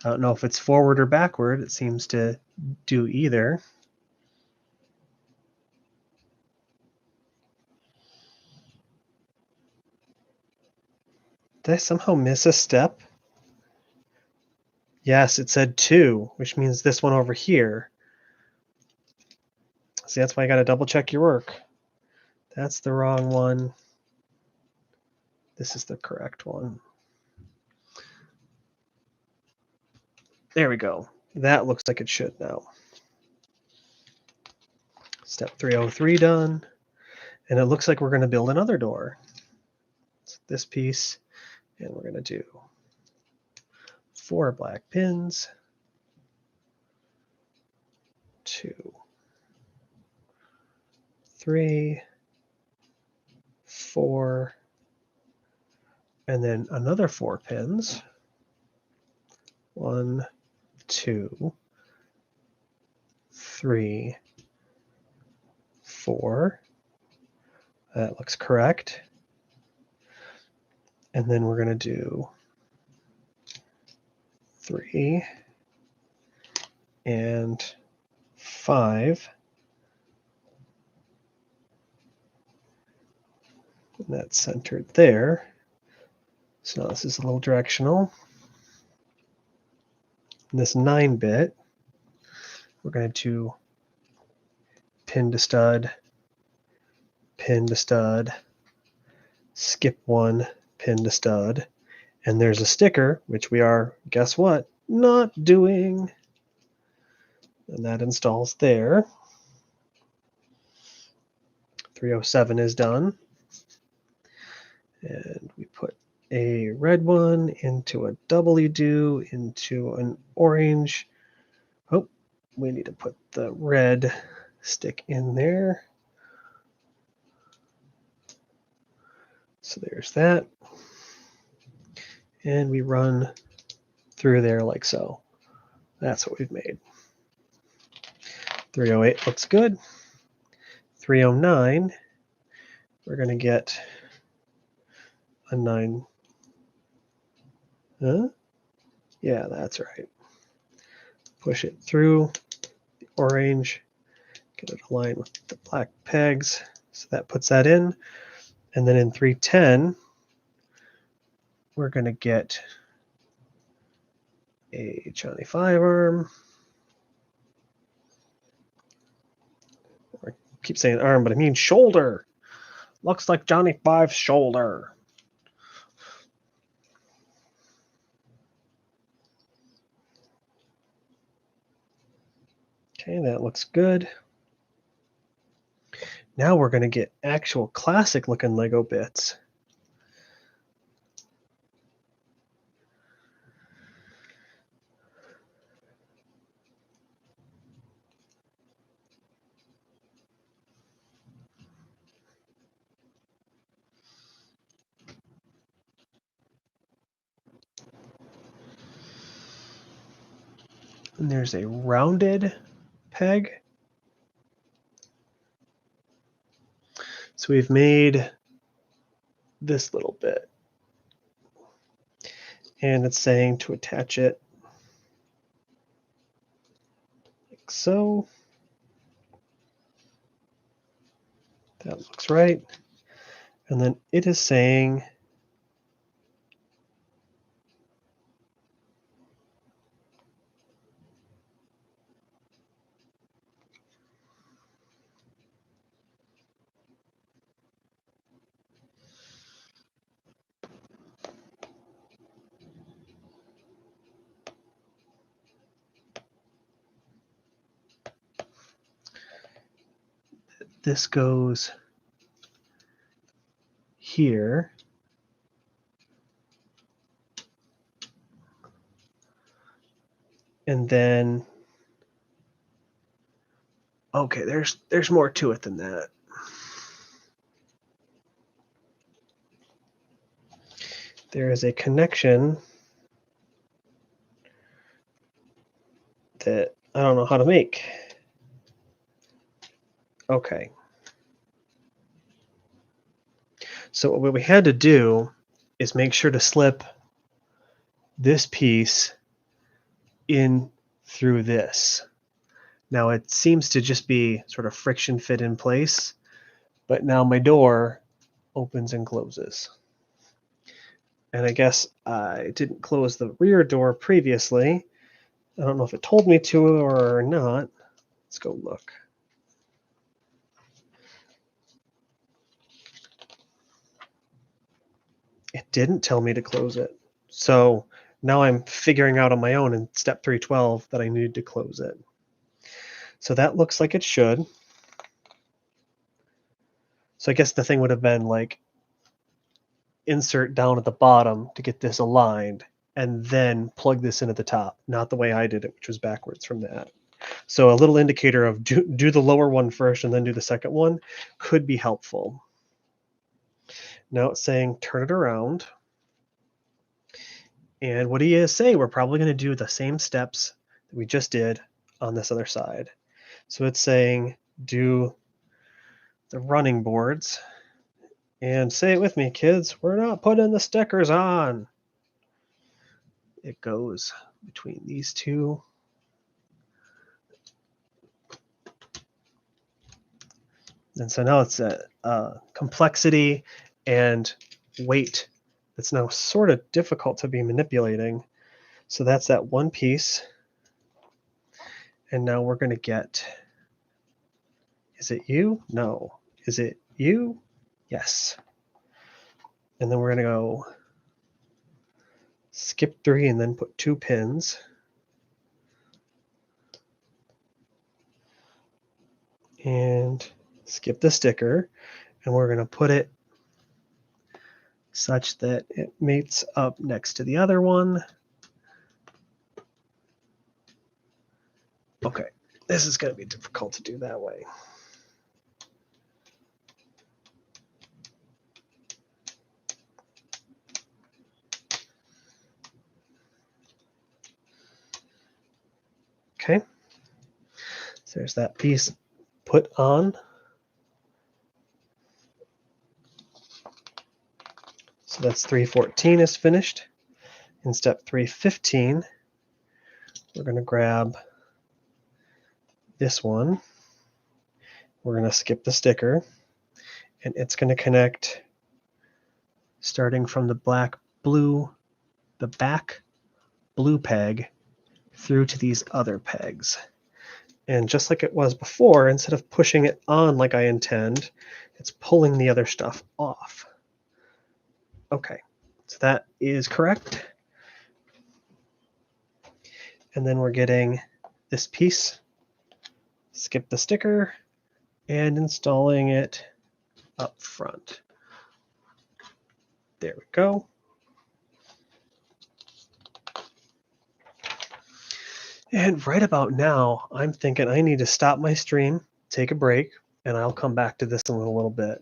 I don't know if it's forward or backward. It seems to do either. Did I somehow miss a step? Yes, it said 2, which means this one over here. See, that's why I got to double check your work. That's the wrong one. This is the correct one. There we go. That looks like it should now. Step 303 done. And it looks like we're going to build another door. So this piece, and we're going to do 4 black pins. 2, 3, 4, and then another 4 pins. 1, 2, 3, 4. That looks correct. And then we're going to do 3 and 5. And that's centered there. So now this is a little directional. And this 9-bit, we're going to pin to stud, skip 1, pin to stud, and there's a sticker, which we are, guess what, not doing. And that installs there. 307 is done. And we put a red one into a doubly do, into an orange. Oh, we need to put the red stick in there. So there's that. And we run through there like so. That's what we've made. 308 looks good. 309, we're going to get a 9. Huh? Yeah, that's right. Push it through the orange, get it aligned with the black pegs. So that puts that in. And then in 310, we're going to get a Johnny 5 arm. I keep saying arm, but I mean shoulder. Looks like Johnny 5's shoulder. Okay, that looks good. Now we're going to get actual classic looking Lego bits. And there's a rounded peg. So we've made this little bit. And it's saying to attach it like so. That looks right. And then it is saying this goes here. And then, okay, there's more to it than that. There is a connection that I don't know how to make. Okay. So what we had to do is make sure to slip this piece in through this. Now it seems to just be sort of friction fit in place, but now my door opens and closes. And I guess I didn't close the rear door previously. I don't know if it told me to or not. Let's go look. It didn't tell me to close it. So now I'm figuring out on my own in step 312 that I needed to close it. So that looks like it should. So I guess the thing would have been like insert down at the bottom to get this aligned and then plug this in at the top, not the way I did it, which was backwards from that. So a little indicator of do the lower one first and then do the second one could be helpful. Now it's saying turn it around. And what do you say? We're probably going to do the same steps that we just did on this other side. So it's saying do the running boards. And say it with me, kids. We're not putting the stickers on. It goes between these two. And so now it's a complexity and weight that's now sort of difficult to be manipulating. So that's that one piece. And now we're going to get, is it you? No. Is it you? Yes. And then we're going to go skip 3 and then put 2 pins. And skip the sticker. And we're going to put it such that it mates up next to the other one. Okay, this is going to be difficult to do that way. Okay, so there's that piece put on. So that's 314 is finished. In step 315, we're going to grab this one. We're going to skip the sticker, and it's going to connect starting from the back blue peg through to these other pegs. And just like it was before, instead of pushing it on like I intend, it's pulling the other stuff off. Okay, so that is correct. And then we're getting this piece, skip the sticker, and installing it up front. There we go. And right about now, I'm thinking I need to stop my stream, take a break, and I'll come back to this in a little bit.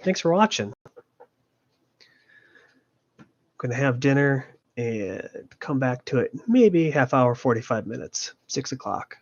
Thanks for watching. I'm going to have dinner and come back to it maybe half hour, 45 minutes, 6 o'clock.